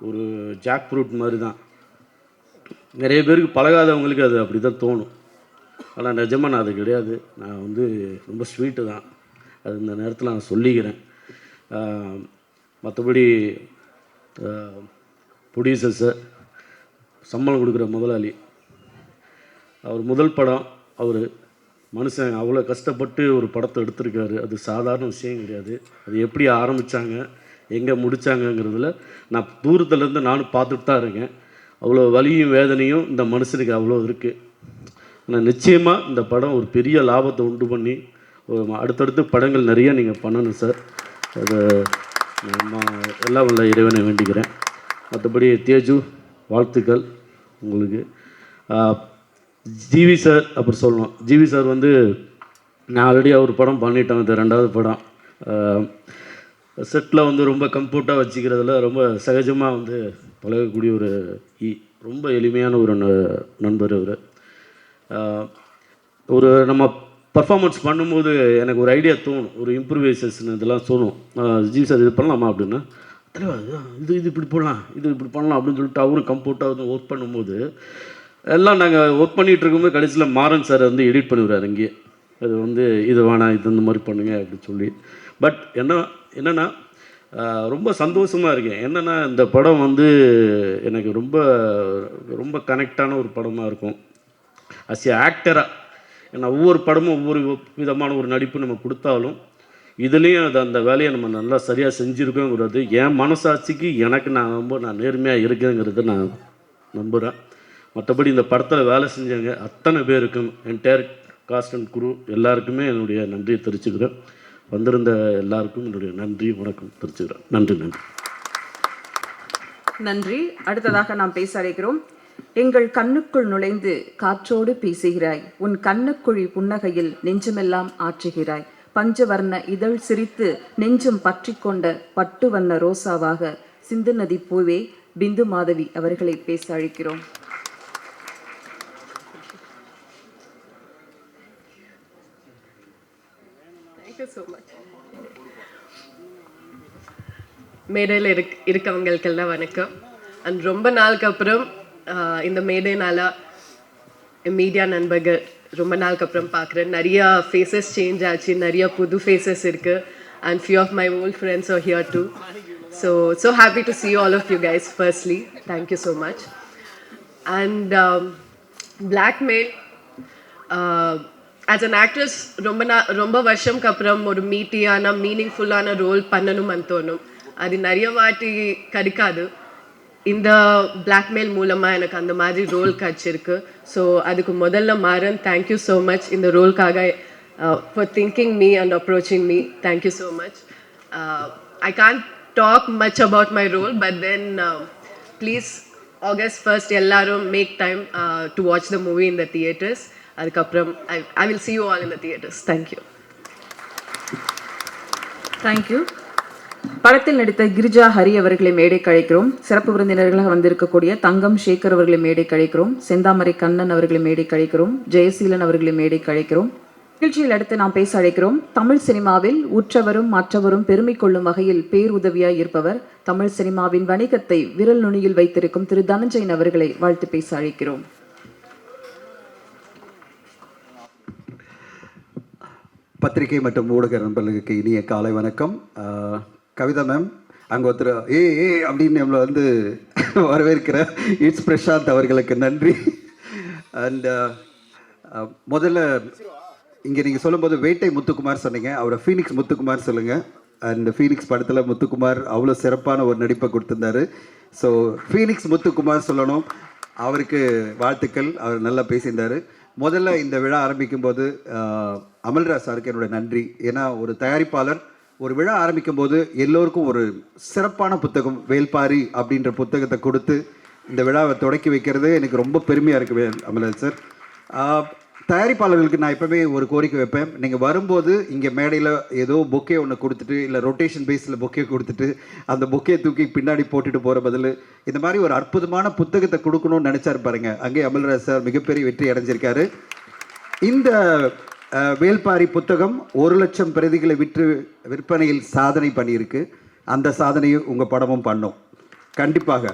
I: ஒரு ஜாக் ஃப்ரூட் மாதிரி தான். நிறைய பேருக்கு பழகாதவங்களுக்கு அது அப்படி தான் தோணும். ஆனால் நிஜமாக நான் அது கிடையாது. நான் வந்து ரொம்ப ஸ்வீட்டு தான். அது இந்த நேரத்தில் நான் சொல்லிக்கிறேன். மற்றபடி ப்ரொடியூசர் சார், சம்பளம் கொடுக்குற முதலாளி, அவர் முதல் படம், அவர் மனுஷன் அவ்வளோ கஷ்டப்பட்டு ஒரு படத்தை எடுத்திருக்காரு. அது சாதாரண விஷயம் கிடையாது. அது எப்படி ஆரம்பித்தாங்க, எங்கே முடித்தாங்கங்கிறதுல நான் தூரத்துலேருந்து நானும் பார்த்துட்டு தான் இருக்கேன். அவ்வளோ வலியும் வேதனையும் இந்த மனுஷனுக்கு அவ்வளோ இருக்குது. ஆனால் நிச்சயமாக இந்த படம் ஒரு பெரிய லாபத்தை உண்டு பண்ணி அடுத்தடுத்து படங்கள் நிறைய நீங்கள் பண்ணணும் சார். அது நான் எல்லாம் வல்ல இறைவனை வேண்டிக்கிறேன். மற்றபடி தேஜு வாழ்த்துக்கள் உங்களுக்கு. ஜிவி சார் அப்புறம் சொல்லணும். ஜிவி சார் வந்து நான் ஆல்ரெடி ஒரு படம் பண்ணிட்டேன், இது 2வது படம். செட்டில் வந்து ரொம்ப கம்ஃபர்ட்டாக வச்சுக்கிறதுல ரொம்ப சகஜமாக வந்து பழகக்கூடிய ஒரு ரொம்ப எளிமையான ஒரு நண்பர் அவர். ஒரு நம்ம பர்ஃபார்மன்ஸ் பண்ணும்போது எனக்கு ஒரு ஐடியா தோணும், ஒரு இம்ப்ரூவைசேஷன் இதெல்லாம் தோணும். ஜி சார் இது பண்ணலாமா அப்படின்னா, தலைவா இது இப்படி போடலாம், இது இப்படி பண்ணலாம் அப்படின்னு சொல்லிட்டு அவரும் கம்ஃபர்ட்டாக வந்து ஒர்க் பண்ணும்போது எல்லாம் நாங்கள் ஒர்க் பண்ணிகிட்டு இருக்கும்போது கடைசியில் மாறன் சார் வந்து எடிட் பண்ணிவிடுறாரு அங்கேயே. அது வந்து இது வேணாம், இது இந்த மாதிரி பண்ணுங்க அப்படின்னு சொல்லி. பட் என்னென்னா ரொம்ப சந்தோஷமாக இருக்கேன். என்னென்னா இந்த படம் வந்து எனக்கு ரொம்ப ரொம்ப கனெக்டான ஒரு படமாக இருக்கும் அஸ் ஏ ஆக்டராக. ஏன்னா ஒவ்வொரு படமும் ஒவ்வொரு விதமான ஒரு நடிப்பு நம்ம கொடுத்தாலும் இதுலேயும் அந்த வேலையை நம்ம நல்லா சரியாக செஞ்சுருக்கோங்கிறது என் மனசாட்சிக்கு எனக்கு நான் நேர்மையாக இருக்கேங்கிறத நான் நம்புகிறேன். மற்றபடி இந்த படத்தில் வேலை செஞ்சவங்க அத்தனை பேருக்கும் என்டையர் காஸ்ட் அண்ட் குரூ எல்லாருக்குமே என்னுடைய நன்றியை தெரிவிச்சுக்கிறேன். வந்திருந்த எல்லாருக்கும் என்னுடைய நன்றி வணக்கம் தெரிவிச்சுக்கிறேன். நன்றி.
B: நன்றி. அடுத்ததாக நாம் பேச அழைக்கிறோம். எங்கள் கண்ணுக்குள் நுழைந்து காற்றோடு பேசுகிறாய், உன் கண்ணுக்குழி புன்னகையில் நெஞ்சமெல்லாம் ஆற்றுகிறாய், பஞ்சவர்ண இதழ் சிரித்து நெஞ்சம் பற்றி கொண்ட பட்டு வண்ண ரோசாவாக சிந்து நதி பூவே பிந்து மாதவி அவர்களை பேச அழைக்கிறோம்.
J: மேடையில் இருக்கவங்களுக்கெல்லாம் வணக்கம். அண்ட் ரொம்ப நாளுக்கு அப்புறம் இந்த மேடைனால மீடியா நண்பர்கள் ரொம்ப நாளுக்கு அப்புறம் பார்க்குறேன். நிறையா ஃபேஸஸ் சேஞ்ச் ஆச்சு, நிறையா புது ஃபேஸஸ் இருக்குது. And few of my old friends are here too. So happy to see all of you guys firstly. Thank you so much. And Blackmail, as an actress ரொம்ப வருஷம்க்கு அப்புறம் ஒரு மீட்டியான மீனிங்ஃபுல்லான ரோல் பண்ணணும்னு தோணும். அது நிறைய வாட்டி கிடைக்காது. இந்த பிளாக்மெயில் மூலமாக எனக்கு அந்த மாதிரி ரோல் கிடச்சிருக்கு. ஸோ அதுக்கு முதல்ல மாறன், தேங்க்யூ ஸோ மச் இந்த ரோல்காக for thinking me and approaching me. Thank you so much. I can't talk much about my role, but then please August 1st ellarum make time to watch the movie in the theaters. Adukapram I will see you all in the theaters. Thank you.
B: Thank you. படத்தில் நடித்த கிரிஜா ஹரி அவர்களை மேடை கழைக்கிறோம். சிறப்பு விருந்தினர்களாக வந்திருக்கக்கூடிய தங்கம் சேகர் அவர்களை மேடை கழைக்கிறோம். செந்தாமரை கண்ணன் அவர்களை மேடை கழைக்கிறோம். ஜெயசீலன் அவர்களை மேடை கழைக்கிறோம். நிகழ்ச்சியில் அடுத்து நாம் பேச அழைக்கிறோம். தமிழ் சினிமாவில் உற்றவரும் மற்றவரும் பெருமை கொள்ளும் வகையில் பேருதவியாய் இருப்பவர், தமிழ் சினிமாவின் வணிகத்தை விரல் நுனியில் வைத்திருக்கும் திரு தனஞ்சயன் அவர்களை வாழ்த்து பேச அழைக்கிறோம்.
K: பத்திரிகை மற்றும் ஊடக நண்பர்களுக்கு இனிய காலை வணக்கம். கவிதா மேம், அங்கே ஒருத்தர் அப்படின்னு நம்மளை வந்து வரவேற்கிற இட்ஸ் பிரசாந்த் அவர்களுக்கு நன்றி. அண்ட் முதல்ல இங்கே நீங்கள் சொல்லும்போது வேட்டை முத்துக்குமார் சொன்னீங்க, அவரை ஃபீனிக்ஸ் முத்துக்குமார் சொல்லுங்கள். அண்ட் ஃபீனிக்ஸ் படத்தில் முத்துக்குமார் அவ்வளோ சிறப்பான ஒரு நடிப்பை கொடுத்துருந்தாரு. ஸோ ஃபீனிக்ஸ் முத்துக்குமார் சொல்லணும், அவருக்கு வாழ்த்துக்கள். அவர் நல்லா பேசியிருந்தார். முதல்ல இந்த விழா ஆரம்பிக்கும் போது அமல்ராஜ் சாருக்கு என்னோடய நன்றி. ஏன்னா ஒரு தயாரிப்பாளர் ஒரு விழா ஆரம்பிக்கும் போது எல்லோருக்கும் ஒரு சிறப்பான புத்தகம் வேல்பாரி அப்படின்ற புத்தகத்தை கொடுத்து இந்த விழாவை தொடக்கி வைக்கிறது எனக்கு ரொம்ப பெருமையாக இருக்குது அமல்ராஜ் சார். தயாரிப்பாளர்களுக்கு நான் எப்போவுமே ஒரு கோரிக்கை வைப்பேன், நீங்கள் வரும்போது இங்கே மேடையில் ஏதோ பொக்கே ஒன்று கொடுத்துட்டு இல்லை ரொட்டேஷன் பேஸில் பொக்கே கொடுத்துட்டு அந்த பொக்கே தூக்கி பின்னாடி போட்டுட்டு போகிற பதில் இந்த மாதிரி ஒரு அற்புதமான புத்தகத்தை கொடுக்கணும்னு நினச்சாரு பாருங்க. அங்கே அமல்ராஜ் சார் மிகப்பெரிய வெற்றி அடைஞ்சிருக்காரு. இந்த வேல்பாரி புத்தகம் 1,00,000 பிரதிகளை விற்பனையில் சாதனை பண்ணியிருக்கு. அந்த சாதனையை உங்கள் படமும் பண்ணும் கண்டிப்பாக.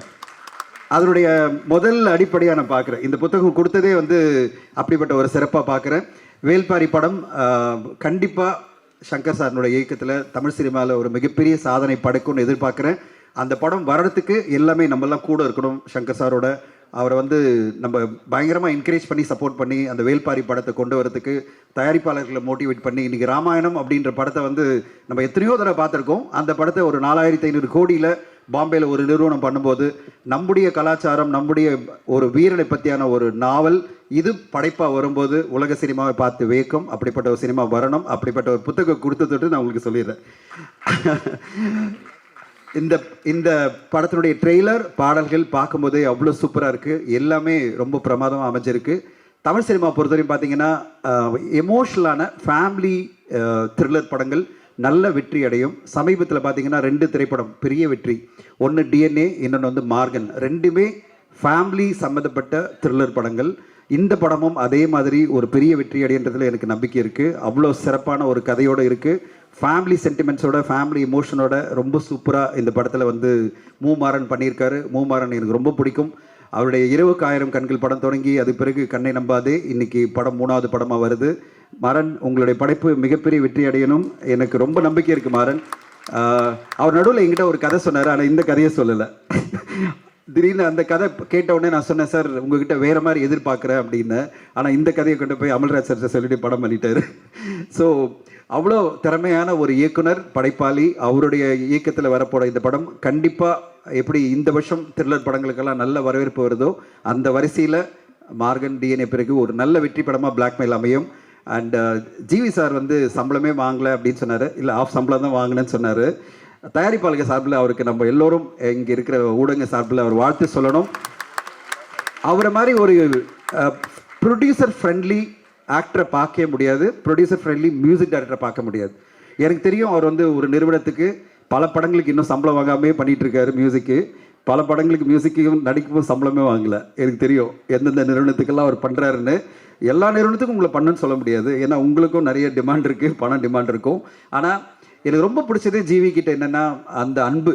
K: அதனுடைய முதல் அடிப்படையாக நான் பார்க்குறேன். இந்த புத்தகம் கொடுத்ததே வந்து அப்படிப்பட்ட ஒரு சிறப்பாக பார்க்குறேன். வேல்பாரி படம் கண்டிப்பாக சங்கர் சாரினுடைய இயக்கத்தில் தமிழ் சினிமாவில் ஒரு மிகப்பெரிய சாதனை படைக்கும்னு எதிர்பார்க்குறேன். அந்த படம் வர்றதுக்கு எல்லாமே நம்மெல்லாம் கூட இருக்கணும். சங்கர் சாரோட அவரை வந்து நம்ம பயங்கரமாக என்கரேஜ் பண்ணி சப்போர்ட் பண்ணி அந்த வேல்பாரி படத்தை கொண்டு வரதுக்கு தயாரிப்பாளர்களை மோட்டிவேட் பண்ணி இன்றைக்கி ராமாயணம் அப்படின்ற படத்தை வந்து நம்ம எத்தனையோ தடவை பார்த்துருக்கோம். அந்த படத்தை ஒரு 4,500 கோடியில் பாம்பேயில் ஒரு நிறுவனம் பண்ணும்போது நம்முடைய கலாச்சாரம், நம்முடைய ஒரு வீரனை பற்றியான ஒரு நாவல் இது படைப்பாக வரும்போது உலக சினிமாவை பார்த்து வேக்கும். அப்படிப்பட்ட ஒரு சினிமா வரணும். அப்படிப்பட்ட ஒரு புத்தகம் கொடுத்துட்டு நான் உங்களுக்கு சொல்லிடுறேன். இந்த படத்தினுடைய ட்ரெய்லர், பாடல்கள் பார்க்கும்போதே அவ்வளோ சூப்பராக இருக்குது. எல்லாமே ரொம்ப பிரமாதமாக அமைஞ்சிருக்கு. தமிழ் சினிமா பொறுத்தவரையும் பார்த்தீங்கன்னா எமோஷ்னலான ஃபேமிலி த்ரில்லர் படங்கள் நல்ல வெற்றி அடையும். சமீபத்தில் பார்த்தீங்கன்னா 2 திரைப்படம் பெரிய வெற்றி. ஒன்று டிஎன்ஏ, இன்னொன்று வந்து மார்கன். ரெண்டுமே ஃபேமிலி சம்மந்தப்பட்ட த்ரில்லர் படங்கள். இந்த படமும் அதே மாதிரி ஒரு பெரிய வெற்றி அடைன்றதுல எனக்கு நம்பிக்கை இருக்குது. அவ்வளோ சிறப்பான ஒரு கதையோடு இருக்குது. ஃபேமிலி சென்டிமெண்ட்ஸோட, ஃபேமிலி இமோஷனோட ரொம்ப சூப்பராக இந்த படத்தில் வந்து மூமாறன் பண்ணியிருக்காரு. மூமாறன் எனக்கு ரொம்ப பிடிக்கும். அவருடைய 20,000 கண்கள் படம் தொடங்கி அது பிறகு கண்ணை நம்பாதே இன்னைக்கு படம் 3வது படமாக வருது. மாறன், உங்களுடைய படைப்பு மிகப்பெரிய வெற்றி அடையணும். எனக்கு ரொம்ப நம்பிக்கை இருக்குது மாறன். அவர் நடுவில் என்கிட்ட ஒரு கதை சொன்னார், ஆனால் இந்த கதையை சொல்லலை. திடீர்னு அந்த கதை கேட்ட உடனே நான் சொன்னேன், சார் உங்ககிட்ட வேறு மாதிரி எதிர்பார்க்குறேன் அப்படின்னு. ஆனால் இந்த கதையை கொண்டு போய் அமல்ராஜ் சார் சொல்லிட்டு படம் பண்ணிட்டார். ஸோ அவ்வளோ திறமையான ஒரு இயக்குனர், படைப்பாளி. அவருடைய இயக்கத்தில் வரப்போகிற இந்த படம் கண்டிப்பாக எப்படி இந்த வருஷம் த்ரில்லர் படங்களுக்கெல்லாம் நல்ல வரவேற்பு வருதோ அந்த வரிசையில் மார்கன், டிஎன்ஏ பிறகு ஒரு நல்ல வெற்றி படமாக பிளாக்மெயில் அமையும். அண்ட் ஜிவி சார் வந்து சம்பளமே வாங்கலை அப்படின்னு சொன்னார். இல்லை, ஆஃப் சம்பளம் தான் வாங்கினேன்னு சொன்னார். தயாரிப்பாளர்கள் சார்பில் அவருக்கு நம்ம எல்லோரும் இங்கே இருக்கிற ஊடக சார்பில் அவர் வாழ்த்து சொல்லணும். அவரை மாதிரி ஒரு ப்ரொடியூசர் ஃப்ரெண்ட்லி ஆக்டரை பார்க்கவே முடியாது. ப்ரொடியூசர் ஃப்ரெண்ட்லி மியூசிக் டைரக்டரை பார்க்க முடியாது. எனக்கு தெரியும், அவர் வந்து ஒரு நிறுவனத்துக்கு பல படங்களுக்கு இன்னும் சம்பளம் வாங்காமே பண்ணிகிட்டு இருக்காரு. மியூசிக்கு பல படங்களுக்கு மியூசிக்கையும் நடிக்கவும் சம்பளமே வாங்கலை. எனக்கு தெரியும் எந்தெந்த நிறுவனத்துக்கெல்லாம் அவர் பண்ணுறாருன்னு. எல்லா நிறுவனத்துக்கும் உங்களை பண்ணுன்னு சொல்ல முடியாது. ஏன்னா உங்களுக்கும் நிறைய டிமாண்ட் இருக்குது, பணம் டிமாண்ட் இருக்கும். ஆனால் எனக்கு ரொம்ப பிடிச்சது ஜிவி கிட்ட என்னென்னா அந்த அன்பு,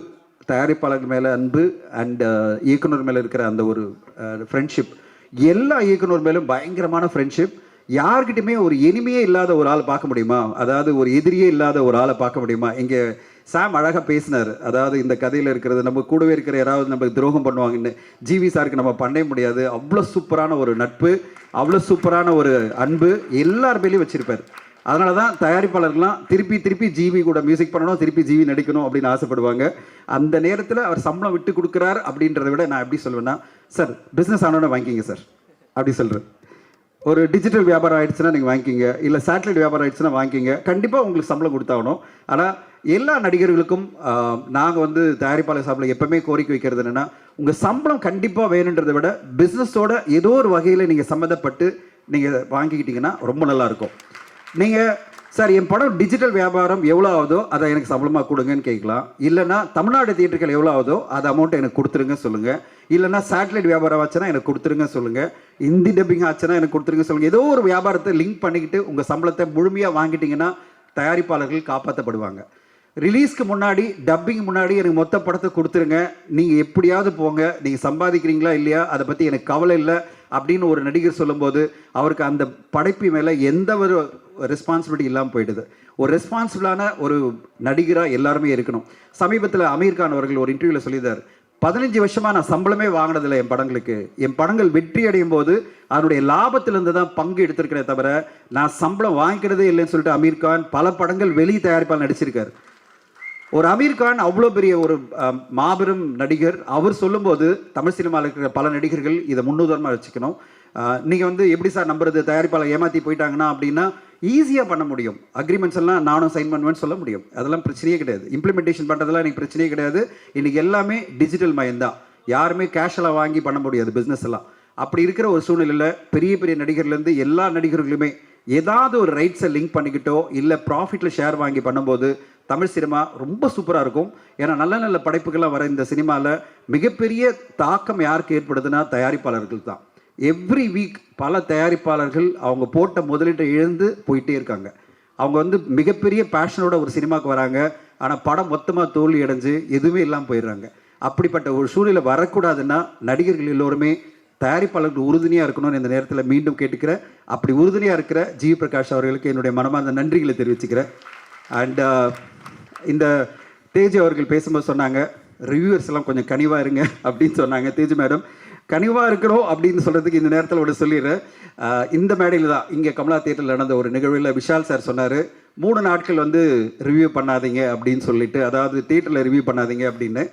K: தயாரிப்பாளர் மேலே அன்பு அண்ட் இயக்குனர் மேலே இருக்கிற அந்த ஒரு ஃப்ரெண்ட்ஷிப். எல்லா இயக்குனர் மேலும் பயங்கரமான ஃப்ரெண்ட்ஷிப். யார்கிட்டையுமே ஒரு எனிமையே இல்லாத ஒரு ஆளை பார்க்க முடியுமா? அதாவது ஒரு எதிரியே இல்லாத ஒரு ஆளை பார்க்க முடியுமா? இங்கே சாம் அழகாக பேசினார். அதாவது இந்த கதையில் இருக்கிறது நம்ம கூடவே இருக்கிற யாராவது நமக்கு துரோகம் பண்ணுவாங்கன்னு. ஜிவி சாருக்கு நம்ம பண்ணவே முடியாது. அவ்வளோ சூப்பரான ஒரு நட்பு, அவ்வளோ சூப்பரான ஒரு அன்பு எல்லார் மேலேயும் வச்சுருப்பார். அதனால தான் தயாரிப்பாளர்கள்லாம் திருப்பி ஜிவி கூட மியூசிக் பண்ணணும், திருப்பி ஜிவி நடிக்கணும் அப்படின்னு ஆசைப்படுவாங்க. அந்த நேரத்தில் அவர் சம்பளம் விட்டு கொடுக்குறார் அப்படின்றத விட நான் எப்படி சொல்லுவேன்னா, சார் பிஸ்னஸ் ஆனோட வாங்கிக்கிங்க சார் அப்படி சொல்கிறேன். ஒரு டிஜிட்டல் வியாபாரம் ஆகிடுச்சுன்னா நீங்கள் வாங்கிக்கிங்க, இல்லை சேட்டலைட் வியாபாரம் ஆகிடுச்சுன்னா வாங்கிக்கிங்க. கண்டிப்பாக உங்களுக்கு சம்பளம் கொடுத்தாகணும். ஆனால் எல்லா நடிகர்களுக்கும் நாங்கள் வந்து தயாரிப்பாளர் சார்பில் எப்போவுமே கோரிக்கை வைக்கிறது என்னென்னா, உங்கள் சம்பளம் கண்டிப்பாக வேணுன்றதை விட பிஸ்னஸோட ஏதோ ஒரு வகையில் நீங்கள் சம்மந்தப்பட்டு நீங்கள் வாங்கிக்கிட்டிங்கன்னா ரொம்ப நல்லாயிருக்கும். நீங்கள் சார் என் படம் டிஜிட்டல் வியாபாரம் எவ்வளோ ஆகுதோ அதை எனக்கு சம்பளமாக கொடுங்கன்னு கேட்கலாம். இல்லைனா தமிழ்நாடு தியேட்டர்கள் எவ்வளோ ஆகுதோ அது அமௌண்ட்டை எனக்கு கொடுத்துருங்க சொல்லுங்கள். இல்லைனா சேட்டலைட் வியாபாரம் ஆச்சுன்னா எனக்கு கொடுத்துருங்க சொல்லுங்கள். ஹிந்தி டப்பிங் ஆச்சுன்னா எனக்கு கொடுத்துருங்க சொல்லுங்கள். ஏதோ ஒரு வியாபாரத்தை லிங்க் பண்ணிக்கிட்டு உங்கள் சம்பளத்தை முழுமையாக வாங்கிட்டீங்கன்னா தயாரிப்பாளர்கள் காப்பாற்றப்படுவாங்க. ரிலீஸ்க்கு முன்னாடி, டப்பிங் முன்னாடி எனக்கு மொத்த படத்தை கொடுத்துருங்க, நீங்கள் எப்படியாவது போங்க, நீங்கள் சம்பாதிக்கிறீங்களா இல்லையா அதை பற்றி எனக்கு கவலை இல்லை அப்படின்னு ஒரு நடிகர் சொல்லும்போது அவருக்கு அந்த படைப்பு மேலே எந்த ஒரு ரெஸ்பான்சிபிலிட்டி இல்லாமல் போயிடுது. ஒரு ரெஸ்பான்சிபிளான ஒரு நடிகராக எல்லாருமே இருக்கணும். சமீபத்தில் அமீர் கான் அவர்கள் ஒரு இன்டர்வியூவில் சொல்லியிருந்தார், 15 வருஷமாக நான் சம்பளமே வாங்கினதில்லை என் படங்களுக்கு. என் படங்கள் வெற்றி அடையும் போது அதனுடைய லாபத்திலிருந்து தான் பங்கு எடுத்திருக்கிறேன் தவிர நான் சம்பளம் வாங்கிக்கிறதே இல்லைன்னு சொல்லிட்டு அமீர் கான் பல படங்கள் வெளி தயாரிப்பால் நடிச்சிருக்கார். ஒரு அமீர் கான் அவ்வளோ பெரிய ஒரு மாபெரும் நடிகர். அவர் சொல்லும்போது தமிழ் சினிமாவில் இருக்கிற பல நடிகர்கள் இதை முன்னுதாரணமாக வச்சுக்கணும். நீங்கள் வந்து எப்படி சார் நம்புறது, தயாரிப்பாளர் ஏமாற்றி போயிட்டாங்கன்னா அப்படின்னா ஈஸியாக பண்ண முடியும். அக்ரிமெண்ட்ஸ் எல்லாம் நானும் சைன் பண்ணுவேன்னு சொல்ல முடியும். அதெல்லாம் பிரச்சனையே கிடையாது. இம்ப்ளிமெண்டேஷன் பண்ணுறதுலாம் எனக்கு பிரச்சனையே கிடையாது. இன்றைக்கி எல்லாமே டிஜிட்டல் மயம்தான். யாருமே கேஷெல்லாம் வாங்கி பண்ண முடியாது பிஸ்னஸ் எல்லாம். அப்படி இருக்கிற ஒரு சூழ்நிலையில் பெரிய பெரிய நடிகர்லேருந்து எல்லா நடிகர்களுமே ஏதாவது ஒரு ரைட்ஸை லிங்க் பண்ணிக்கிட்டோ இல்லை ப்ராஃபிட்டில் ஷேர் வாங்கி பண்ணும்போது தமிழ் சினிமா ரொம்ப சூப்பராக இருக்கும். ஏன்னா நல்ல நல்ல படைப்புகள்லாம் வர இந்த சினிமாவில் மிகப்பெரிய தாக்கம் யாருக்கு ஏற்படுதுன்னா தயாரிப்பாளர்கள் தான். எவ்ரி வீக் பல தயாரிப்பாளர்கள் அவங்க போட்ட முதலீட்டை இழந்து போயிட்டே இருக்காங்க. அவங்க வந்து மிகப்பெரிய பேஷனோட ஒரு சினிமாவுக்கு வராங்க, ஆனால் படம் மொத்தமாக தோல்வி அடைஞ்சு எதுவுமே இல்லாமல் போயிடுறாங்க. அப்படிப்பட்ட ஒரு சூழ்நிலை வரக்கூடாதுன்னா நடிகர்கள் எல்லோருமே தயாரிப்பாளர்கள் உறுதுணையாக இருக்கணும்னு இந்த நேரத்தில் மீண்டும் கேட்டுக்கிறேன். அப்படி உறுதுணையாக இருக்கிற ஜிவி பிரகாஷ் அவர்களுக்கு என்னுடைய மனமார்ந்த நன்றிகளை தெரிவிச்சுக்கிறேன். அண்ட் இந்த தேஜ் அவர்கள் பேசும்போது சொன்னாங்க, ரிவ்யூவர்ஸ் எல்லாம் கொஞ்சம் கனிவாக இருங்க அப்படின்னு சொன்னாங்க. தேஜ் மேடம் கனிவாக இருக்கிறோம் அப்படின்னு சொல்கிறதுக்கு இந்த நேரத்தில் ஒன்று சொல்லிடுறேன். இந்த மேடையில் தான் இங்கே கமலா தியேட்டரில் நடந்த ஒரு நிகழ்வில் விஷால் சார் சொன்னார், 3 நாட்கள் வந்து ரிவ்யூ பண்ணாதீங்க அப்படின்னு சொல்லிட்டு, அதாவது தியேட்டரில் ரிவ்யூ பண்ணாதீங்க அப்படின்னு.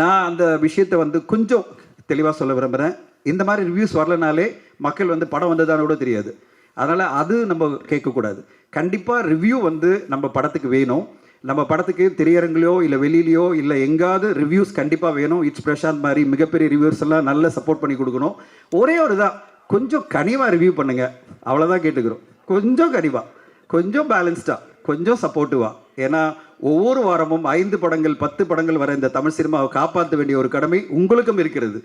K: நான் அந்த விஷயத்தை வந்து கொஞ்சம் தெளிவாக சொல்ல விரும்புகிறேன். இந்த மாதிரி ரிவ்யூஸ் வரலனாலே மக்கள் வந்து படம் வந்ததான கூட தெரியாது. அதனால் அது நம்ம கேட்கக்கூடாது. கண்டிப்பாக ரிவ்யூ வந்து நம்ம படத்துக்கு வேணும். நம்ம படத்துக்கு திரையரங்குலையோ இல்லை வெளியிலையோ இல்லை எங்காவது ரிவ்யூஸ் கண்டிப்பாக வேணும். இட்ஸ் பிரசாந்த் மாதிரி மிகப்பெரிய ரிவ்யூஸ் எல்லாம் நல்ல சப்போர்ட் பண்ணி கொடுக்கணும். ஒரே ஒரு தான், கொஞ்சம் கனிவாக ரிவ்யூ பண்ணுங்கள், அவ்வளோதான் கேட்டுக்கிறோம். கொஞ்சம் கனிவாக, கொஞ்சம் பேலன்ஸ்டாக, கொஞ்சம் சப்போர்ட்டிவாக. ஏன்னா ஒவ்வொரு வாரமும் 5 படங்கள் 10 படங்கள் வர இந்த தமிழ் சினிமாவை காப்பாற்ற வேண்டிய ஒரு கடமை உங்களுக்கும் இருக்கிறது.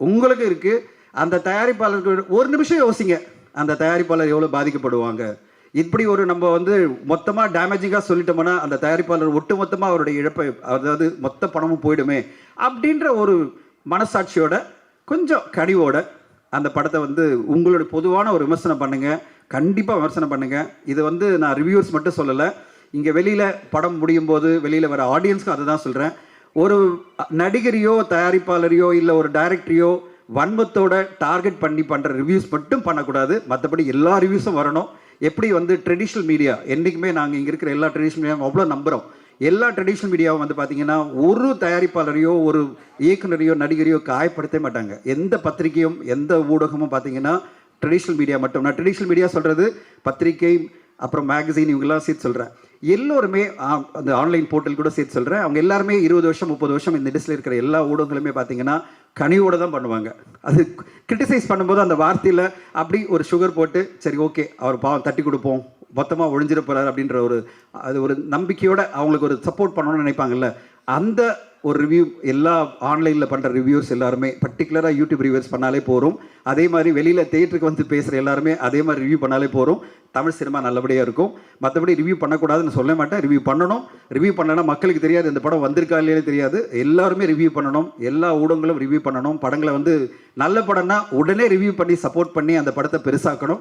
K: உங்களுக்கும் இருக்குது. அந்த தயாரிப்பாளர்கள் ஒரு நிமிஷம் யோசிங்க, அந்த தயாரிப்பாளர் எவ்வளோ பாதிக்கப்படுவாங்க. இப்படி ஒரு நம்ம வந்து மொத்தமாக டேமேஜிங்காக சொல்லிட்டோம்னா அந்த தயாரிப்பாளர் ஒட்டுமொத்தமாக அவருடைய இழப்பை, அதாவது மொத்த பணமும் போயிடுமே அப்படின்ற ஒரு மனசாட்சியோட கொஞ்சம் கனிவோட அந்த படத்தை வந்து உங்களுடைய பொதுவான ஒரு விமர்சனம் பண்ணுங்கள். கண்டிப்பாக விமர்சனம் பண்ணுங்கள். இது வந்து நான் ரிவ்யூஸ் மட்டும் சொல்லலை, இங்கே வெளியில் படம் முடியும் போது வெளியில் வர ஆடியன்ஸ்க்கும் அதை தான் சொல்கிறேன். ஒரு நடிகரையோ தயாரிப்பாளரையோ இல்லை ஒரு டைரக்டரையோ வன்மத்தோட டார்கெட் பண்ணி பண்ணுற ரிவ்யூஸ் மட்டும் பண்ணக்கூடாது. மற்றபடி எல்லா ரிவ்யூஸும் வரணும். எப்படி வந்து ட்ரெடிஷ்னல் மீடியா என்றைக்குமே நாங்கள் இங்கே இருக்கிற எல்லா ட்ரெடிஷ்னல் மீடியாவும் அவ்வளோ நம்புகிறோம். எல்லா ட்ரெடிஷ்னல் மீடியாவும் வந்து பார்த்தீங்கன்னா ஒரு தயாரிப்பாளரையோ ஒரு இயக்குனரையோ நடிகரையோ காயப்படுத்த மாட்டாங்க. எந்த பத்திரிகையும் எந்த ஊடகமும் பார்த்தீங்கன்னா ட்ரெடிஷ்னல் மீடியா மட்டும், நான் ட்ரெடிஷ்னல் மீடியா சொல்கிறது பத்திரிகை அப்புறம் மேகசின் இவங்கெல்லாம் சேர்த்து சொல்கிறேன். எல்லோருமே அந்த ஆன்லைன் போர்ட்டல் கூட சேர்த்து சொல்கிறேன். அவங்க எல்லாருமே 20 வருஷம் 30 வருஷம் இந்த இண்டஸ்ட்ரியில் இருக்கிற எல்லா ஊடகங்களுமே பார்த்தீங்கன்னா கனியோடு தான் பண்ணுவாங்க. அது கிரிட்டிசைஸ் பண்ணும்போது அந்த வார்த்தையில் அப்படி ஒரு சுகர் போட்டு சரி ஓகே அவர் பாவம் தட்டி கொடுப்போம், மொத்தமாக ஒழிஞ்சிட போகிறார் அப்படின்ற ஒரு அது ஒரு நம்பிக்கையோடு அவங்களுக்கு ஒரு சப்போர்ட் பண்ணணும்னு நினைப்பாங்கல்ல. அந்த ஒரு ரிவ்யூ எல்லா ஆன்லைனில் பண்ணுற ரிவ்யூஸ் எல்லாருமே பர்டிகுலராக யூடியூப் ரிவ்யூஸ் பண்ணாலே போகிறோம். அதே மாதிரி வெளியில் தியேட்டருக்கு வந்து பேசுகிற எல்லாருமே அதே மாதிரி ரிவ்யூ பண்ணாலே போகிறோம். தமிழ் சினிமா நல்லபடியாக இருக்கும். மற்றபடி ரிவ்யூ பண்ணக்கூடாதுன்னு சொல்ல மாட்டேன். ரிவ்யூ பண்ணணும். ரிவ்யூ பண்ணனா மக்களுக்கு தெரியாது இந்த படம் வந்திருக்கா இல்லையே தெரியாது. எல்லாருமே ரிவ்யூ பண்ணணும். எல்லா ஊடகங்களும் ரிவ்யூ பண்ணணும். படங்களை வந்து நல்ல படம்னா உடனே ரிவ்யூ பண்ணி சப்போர்ட் பண்ணி அந்த படத்தை பெருசாக்கணும்.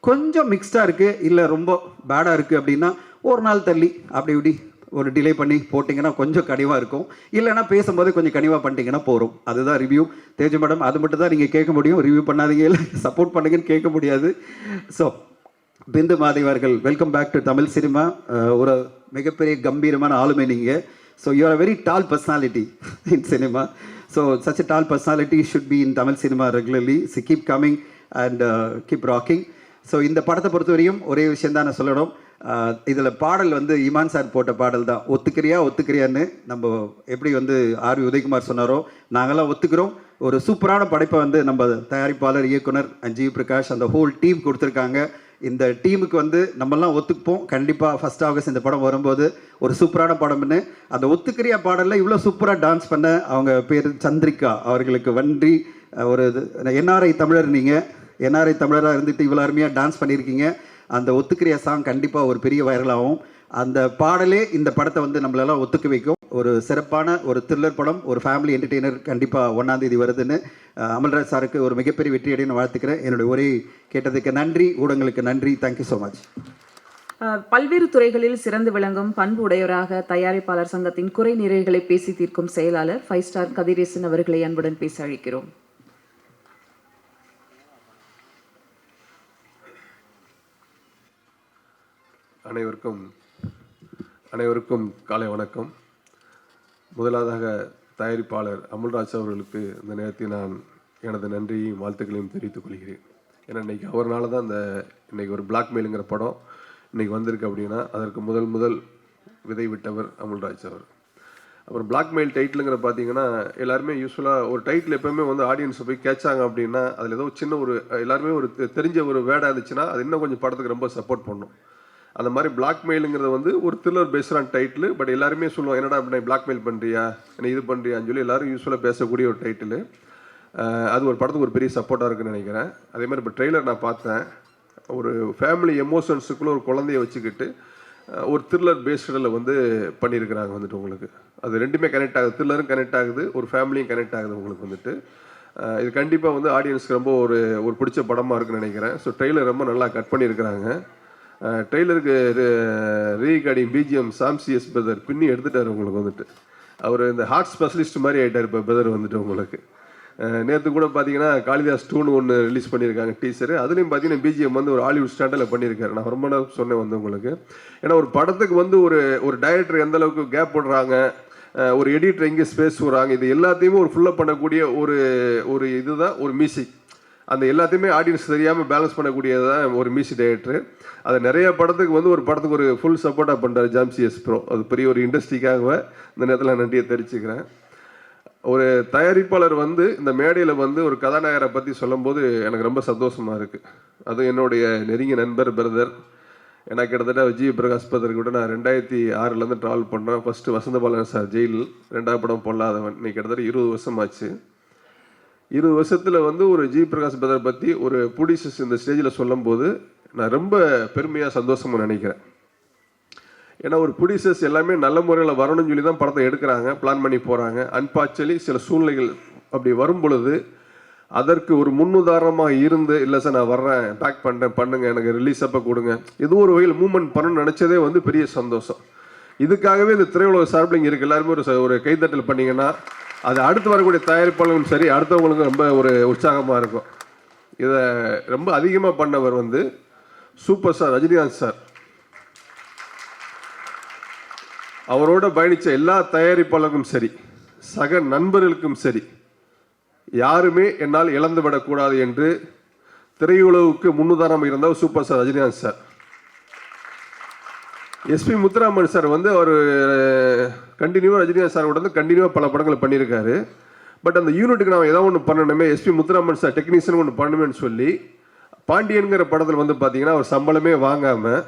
K: கொஞ்சம் மிக்ஸ்டாக இருக்குது இல்லை ரொம்ப பேடாக இருக்குது அப்படின்னா ஒரு நாள் தள்ளி அப்படி இப்படி ஒரு டிலே பண்ணி போட்டிங்கன்னா கொஞ்சம் கனிவாக இருக்கும். இல்லைனா பேசும்போது கொஞ்சம் கனிவாக பண்ணிட்டீங்கன்னா போகிறோம். அதுதான் ரிவ்யூ. தேஜு மேடம் அது மட்டும் தான் நீங்கள் கேட்க முடியும். ரிவ்யூ பண்ணாதீங்க இல்லை சப்போர்ட் பண்ணுங்கன்னு கேட்க முடியாது. ஸோ பிந்து மாதேவர்கள், welcome back to Tamil cinema. ஒரு மிகப்பெரிய கம்பீரமான ஆளுமை நீங்கள். So you are a very tall personality in cinema. So such a tall personality should be in Tamil cinema regularly. So keep coming and keep rocking. So இந்த படத்தை பொறுத்தவரையும் ஒரே விஷயம் தான் நான் சொல்லணும். இதில் பாடல் வந்து இமான் சார் போட்ட பாடல் தான். ஒத்துக்கிறியான்னு நம்ம எப்படி வந்து ஆர்வி உதயகுமார் சொன்னாரோ நாங்களாம் ஒத்துக்கிறோம். ஒரு சூப்பரான படைப்பை வந்து நம்ம தயாரிப்பாளர் இயக்குனர் ஜி பிரகாஷ் அந்த ஹோல் டீம் கொடுத்துருக்காங்க. இந்த டீமுக்கு வந்து நம்மெல்லாம் ஒத்துப்போம். கண்டிப்பாக 1 ஆகஸ்ட் இந்த படம் வரும்போது ஒரு சூப்பரான படம்னு. அந்த ஒத்துக்கிறியா பாடலில் இவ்வளோ சூப்பராக டான்ஸ் பண்ண அவங்க பேர் சந்திரிகா அவர்களுக்கு வன்றி. ஒரு என்ஆர்ஐ தமிழர், நீங்கள் என்ஆர்ஐ தமிழராக இருந்துட்டு இவ்வளோ அருமையாக டான்ஸ் பண்ணியிருக்கீங்க. அந்த ஒத்துக்கிறியா சாங் கண்டிப்பாக ஒரு பெரிய வைரலாகும். அந்த பாடலே இந்த படத்தை வந்து நம்மளெல்லாம் ஒத்துக்க வைக்கும். ஒரு சிறப்பான ஒரு த்ரில்லர் படம், ஒரு ஃபேமிலி என்டர்டெய்னர் கண்டிப்பாக 1ஆம் தேதி வருதுன்னு அமல்ராஜ் சாருக்கு ஒரு மிகப்பெரிய வெற்றி அடைன்னு வாழ்த்துக்கிறேன். என்னுடைய உரை கேட்டதுக்கு நன்றி. ஊடகங்களுக்கு நன்றி. Thank you so much.
B: பல்வேறு துறைகளில் சிறந்து விளங்கும் பண்பு உடையவராக தயாரிப்பாளர் சங்கத்தின் குறை நிறைகளை பேசி தீர்க்கும் செயலாளர் 5 ஸ்டார் கதிரேசன் அவர்களை அன்புடன் பேச அழைக்கிறோம்.
L: அனைவருக்கும் காலை வணக்கம். முதலாவதாக தயாரிப்பாளர் அமல்ராஜ் அவர்களுக்கு இந்த நேரத்தில் நான் எனது நன்றியையும் வாழ்த்துக்களையும் தெரிவித்துக் கொள்கிறேன். ஏன்னா இன்றைக்கி அவரால் தான் இன்றைக்கி ஒரு பிளாக்மெயிலுங்கிற படம் இன்றைக்கி வந்திருக்கு. அப்படின்னா அதற்கு முதல் விதை விட்டவர் அமல்ராஜ் அவர். அப்புறம் பிளாக்மெயில் டைட்டிலுங்கிற பார்த்தீங்கன்னா எல்லாருமே யூஸ்வலாக ஒரு டைட்டில் எப்போவுமே வந்து ஆடியன்ஸை போய் கேட்சாங்க அப்படின்னா அதில் ஏதோ சின்ன ஒரு எல்லாருமே ஒரு தெரிஞ்ச ஒரு வேர்டாக இருந்துச்சுன்னா அது இன்னும் கொஞ்சம் படத்துக்கு ரொம்ப சப்போர்ட் பண்ணும். அந்த மாதிரி பிளாக்மெயிலுங்கிறது வந்து ஒரு த்ரில்லர் பேஸ்டான டைட்டில். பட் எல்லாருமே சொல்லுவோம் என்னடா அப்படி பிளாக்மெயில் பண்ணுறியா என்ன இது பண்ணுறியான்னு சொல்லி எல்லோரும் யூஸ்வலாக பேசக்கூடிய ஒரு டைட்டில். அது ஒரு படத்துக்கு ஒரு பெரிய சப்போர்ட்டாக இருக்குன்னு நினைக்கிறேன். அதே மாதிரி இப்போ ட்ரெய்லர் நான் பார்த்தேன். ஒரு ஃபேமிலி எமோஷன்ஸுக்குள்ளே ஒரு குழந்தைய வச்சுக்கிட்டு ஒரு த்ரில்லர் பேஸ்டில் வந்து பண்ணியிருக்கிறாங்க வந்துட்டு உங்களுக்கு. அது ரெண்டுமே கனெக்ட் ஆகுது. த்ரில்லரும் கனெக்ட் ஆகுது, ஒரு ஃபேமிலியும் கனெக்ட் ஆகுது உங்களுக்கு வந்துட்டு. இது கண்டிப்பாக வந்து ஆடியன்ஸ்க்கு ரொம்ப ஒரு பிடிச்ச படமாக இருக்குன்னு நினைக்கிறேன். ஸோ ட்ரெய்லர் ரொம்ப நல்லா கட் பண்ணியிருக்கிறாங்க. ட்ரெய்லருக்கு ரீகார்டிங் பிஜிஎம் சாம்சிஎஸ் பிரதர் பின்னி எடுத்துட்டார் உங்களுக்கு வந்துட்டு. அவர் இந்த ஹார்ட் ஸ்பெஷலிஸ்ட் மாதிரி ஆகிட்டார் இப்போ பிரதர் வந்துட்டு உங்களுக்கு. நேற்று கூட பார்த்தீங்கன்னா காளிதாஸ் 2 ஒன்று ரிலீஸ் பண்ணியிருக்காங்க டீசரு. அதுலேயும் பார்த்தீங்கன்னா பிஜிஎம் வந்து ஒரு ஹாலிவுட் ஸ்டாண்டில் பண்ணியிருக்காரு. நான் ரொம்ப சொன்னேன் வந்து உங்களுக்கு. ஏன்னா ஒரு படத்துக்கு வந்து ஒரு டைரக்டர் எந்த அளவுக்கு கேப் போடுறாங்க, ஒரு எடிட்டர் எங்கே ஸ்பேஸ் விடுறாங்க, இது எல்லாத்தையுமே ஒரு ஃபுல்லப் பண்ணக்கூடிய ஒரு இதுதான் ஒரு மியூசிக். அந்த எல்லாத்தையுமே ஆடியன்ஸ் தெரியாமல் பேலன்ஸ் பண்ணக்கூடியது தான் ஒரு மியூசிக் டைரக்டர். அது நிறைய படத்துக்கு வந்து ஒரு படத்துக்கு ஒரு ஃபுல் சப்போர்ட்டாக பண்ணுறாரு ஜாம்சி எஸ் ப்ரோ. அது பெரிய ஒரு இண்டஸ்ட்ரிக்காகவே இந்த நேரத்தில் நன்றியை தெரிவிச்சுக்கிறேன். ஒரு தயாரிப்பாளர் வந்து இந்த மேடையில் வந்து ஒரு கதாநாயகரை பற்றி சொல்லும்போது எனக்கு ரொம்ப சந்தோஷமாக இருக்குது. அதுவும் என்னுடைய நெருங்கிய நண்பர் பிரதர். எனக்கு கிட்டத்தட்ட விஜய் பிரகாஷ் பதர் கூட நான் 2006 ட்ராவல் பண்ணுறேன். ஃபஸ்ட்டு வசந்தபாலன் சார் ஜெயில், 2வது படம் பொல்லாதவன். இன்னைக்கு கிட்டத்தட்ட 20 வருஷம் ஆச்சு. 20 வருஷத்தில் வந்து ஒரு ஜி பிரகாஷ் பதர் பற்றி ஒரு ப்ரொடியூசர்ஸ் இந்த ஸ்டேஜில் சொல்லும்போது நான் ரொம்ப பெருமையாக சந்தோஷமாக நினைக்கிறேன். ஏன்னா ஒரு ப்ரொடியூசர்ஸ் எல்லாமே நல்ல முறையில் வரணும்னு சொல்லி தான் படத்தை எடுக்கிறாங்க, பிளான் பண்ணி போகிறாங்க. அன்பார்ச்சுனலி சில சூழ்நிலைகள் அப்படி வரும் பொழுது அதற்கு ஒரு முன்னுதாரணமாக இருந்து, இல்லை சார் நான் வர்றேன், பேக் பண்ணுறேன், பண்ணுங்க, எனக்கு ரிலீஸ் அப்போ கொடுங்க, ஏதோ ஒரு வகையில் மூவ்மெண்ட் பண்ணணும்னு நினச்சதே வந்து பெரிய சந்தோஷம். இதுக்காகவே இந்த திரையுலக சார்பில் இங்கே இருக்குது எல்லாருமே ஒரு கைத்தட்டல் பண்ணிங்கன்னா அது அடுத்து வரக்கூடிய தயாரிப்பாளர்களும் சரி அடுத்தவங்களுக்கும் ரொம்ப ஒரு உற்சாகமாக இருக்கும். இதை ரொம்ப அதிகமாக பண்ணவர் வந்து சூப்பர் ஸ்டார் ரஜினிகாந்த் சார். அவரோட பயணித்த எல்லா தயாரிப்பாளருக்கும் சரி, சக நண்பர்களுக்கும் சரி, யாருமே என்னால் இழந்து விடக்கூடாது என்று திரையுலகுக்கு முன்னுதாரணம் இருந்தவர் super star Rajinikanth sir. SP Muthuraman sir வந்து அவர் கண்டினியூவாக ரஜினிகாந்த் சார் கூட வந்து கண்டினியூவாக பல படங்களை பண்ணியிருக்காரு. பட் அந்த யூனிட்டுக்கு நான் ஏதாவது ஒன்று பண்ணணுமே, எஸ்பி முத்துராமன் சார் டெக்னீஷியன் ஒன்று பண்ணணுமேனு சொல்லி பாண்டியன்கிற படத்தில் வந்து பார்த்தீங்கன்னா அவர் சம்பளமே வாங்காமல்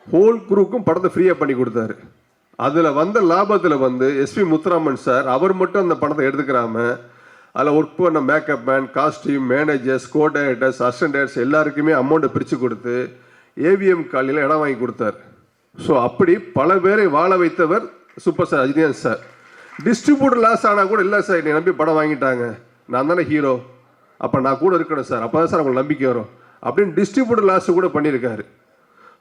L: ஹோல் குரூக்கும் படத்தை ஃப்ரீயாக பண்ணி கொடுத்தாரு. அதில் வந்த லாபத்தில் வந்து எஸ்பி முத்துராமன் சார் அவர் மட்டும் அந்த படத்தை எடுத்துக்கிறாம அதில் ஒர்க் பண்ண மேக்கப் மேன், காஸ்டியூம், மேனேஜர்ஸ், கோ டைரக்டர்ஸ், அசிஸ்டன்ட் டைரக்டர்ஸ் எல்லாருக்குமே அமௌண்ட்டை பிரித்து கொடுத்து ஏவிஎம் காலையில் இடம் வாங்கி கொடுத்தார். ஸோ அப்படி பல பேரை வாழ வைத்தவர் super star Rajinikanth sir. Distributor loss ஆனால் கூட இல்லை சார், என்னை நம்பி படம் வாங்கிட்டாங்க, நான் தானே ஹீரோ, அப்போ நான் கூட இருக்கணும் சார், அப்போ தான் சார் உங்களுக்கு நம்பிக்கை வரும் அப்படின்னு டிஸ்ட்ரிபியூட்டர் லாஸ் கூட பண்ணியிருக்காரு.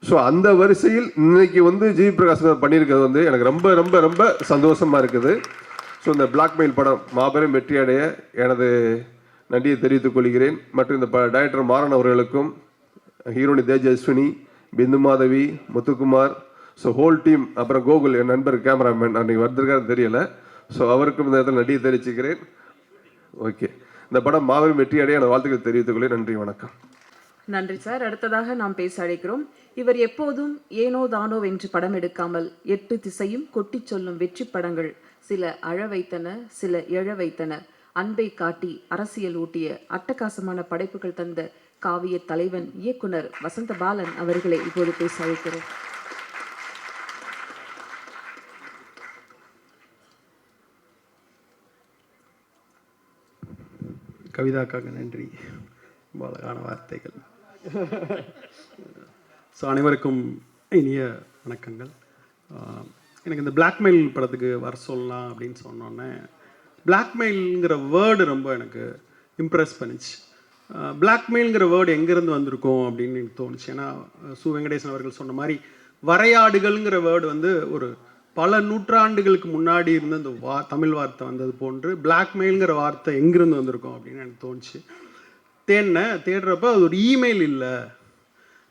L: ஸோ அந்த வரிசையில் இன்னைக்கு வந்து ஜி பிரகாஷ் பண்ணியிருக்கிறது வந்து எனக்கு ரொம்ப ரொம்ப ரொம்ப சந்தோஷமாக இருக்குது. ஸோ இந்த பிளாக்மெயில் படம் மாபெரும் வெற்றி அடைய எனது நன்றியை தெரிவித்துக் கொள்கிறேன். மற்றும் இந்த டைரக்டர் மாறன் அவர்களுக்கும், heroine Tejaswini, Bindu Madhavi, Muthukumar, so whole team, அப்புறம் கோகுல் என் நண்பர் கேமராமேன் அன்றைக்கி வந்திருக்காரு தெரியல, ஸோ அவருக்கும் இந்த இடத்துல நன்றியை தெரிவிச்சுக்கிறேன். ஓகே, இந்த படம் மாபெரும் வெற்றி அடைய எனது வாழ்த்துக்களை தெரிவித்துக் கொள்கிறேன். நன்றி, வணக்கம்.
B: நன்றி சார். அடுத்ததாக நாம் பேச அழைக்கிறோம். இவர் எப்போதும் ஏனோ தானோ என்று படம் எடுக்காமல் 8 திசையும் கொட்டி சொல்லும் வெற்றி படங்கள் சில அழ வைத்தன, சில எழ வைத்தன, அன்பை காட்டி அரசியல் ஊட்டிய அட்டகாசமான படைப்புகள் தந்த காவிய தலைவன் இயக்குனர் வசந்த பாலன் அவர்களை இப்போது பேச அழைக்கிறோம்.
M: கவிதாக்காக நன்றி, அழகான வார்த்தைகள். ஸோ அனைவருக்கும் இனிய வணக்கங்கள். எனக்கு இந்த பிளாக்மெயில் படத்துக்கு வர சொல்லலாம் அப்படின்னு சொன்னோன்னே பிளாக்மெயிலுங்கிற வேர்டு ரொம்ப எனக்கு இம்ப்ரெஸ் பண்ணிச்சு. பிளாக்மெயிலுங்கிற வேர்டு எங்கேருந்து வந்திருக்கோம் அப்படின்னு எனக்கு தோணுச்சு. ஏன்னா சு வெங்கடேசன் அவர்கள் சொன்ன மாதிரி வரையாடுகள்ங்கிற வேர்டு வந்து ஒரு பல நூற்றாண்டுகளுக்கு முன்னாடி இருந்த இந்த தமிழ் வார்த்தை வந்தது போன்று பிளாக்மெயிலுங்கிற வார்த்தை எங்கேருந்து வந்திருக்கோம் அப்படின்னு எனக்கு தோணுச்சு. தேடுறப்ப அது ஒரு இமெயில் இல்லை,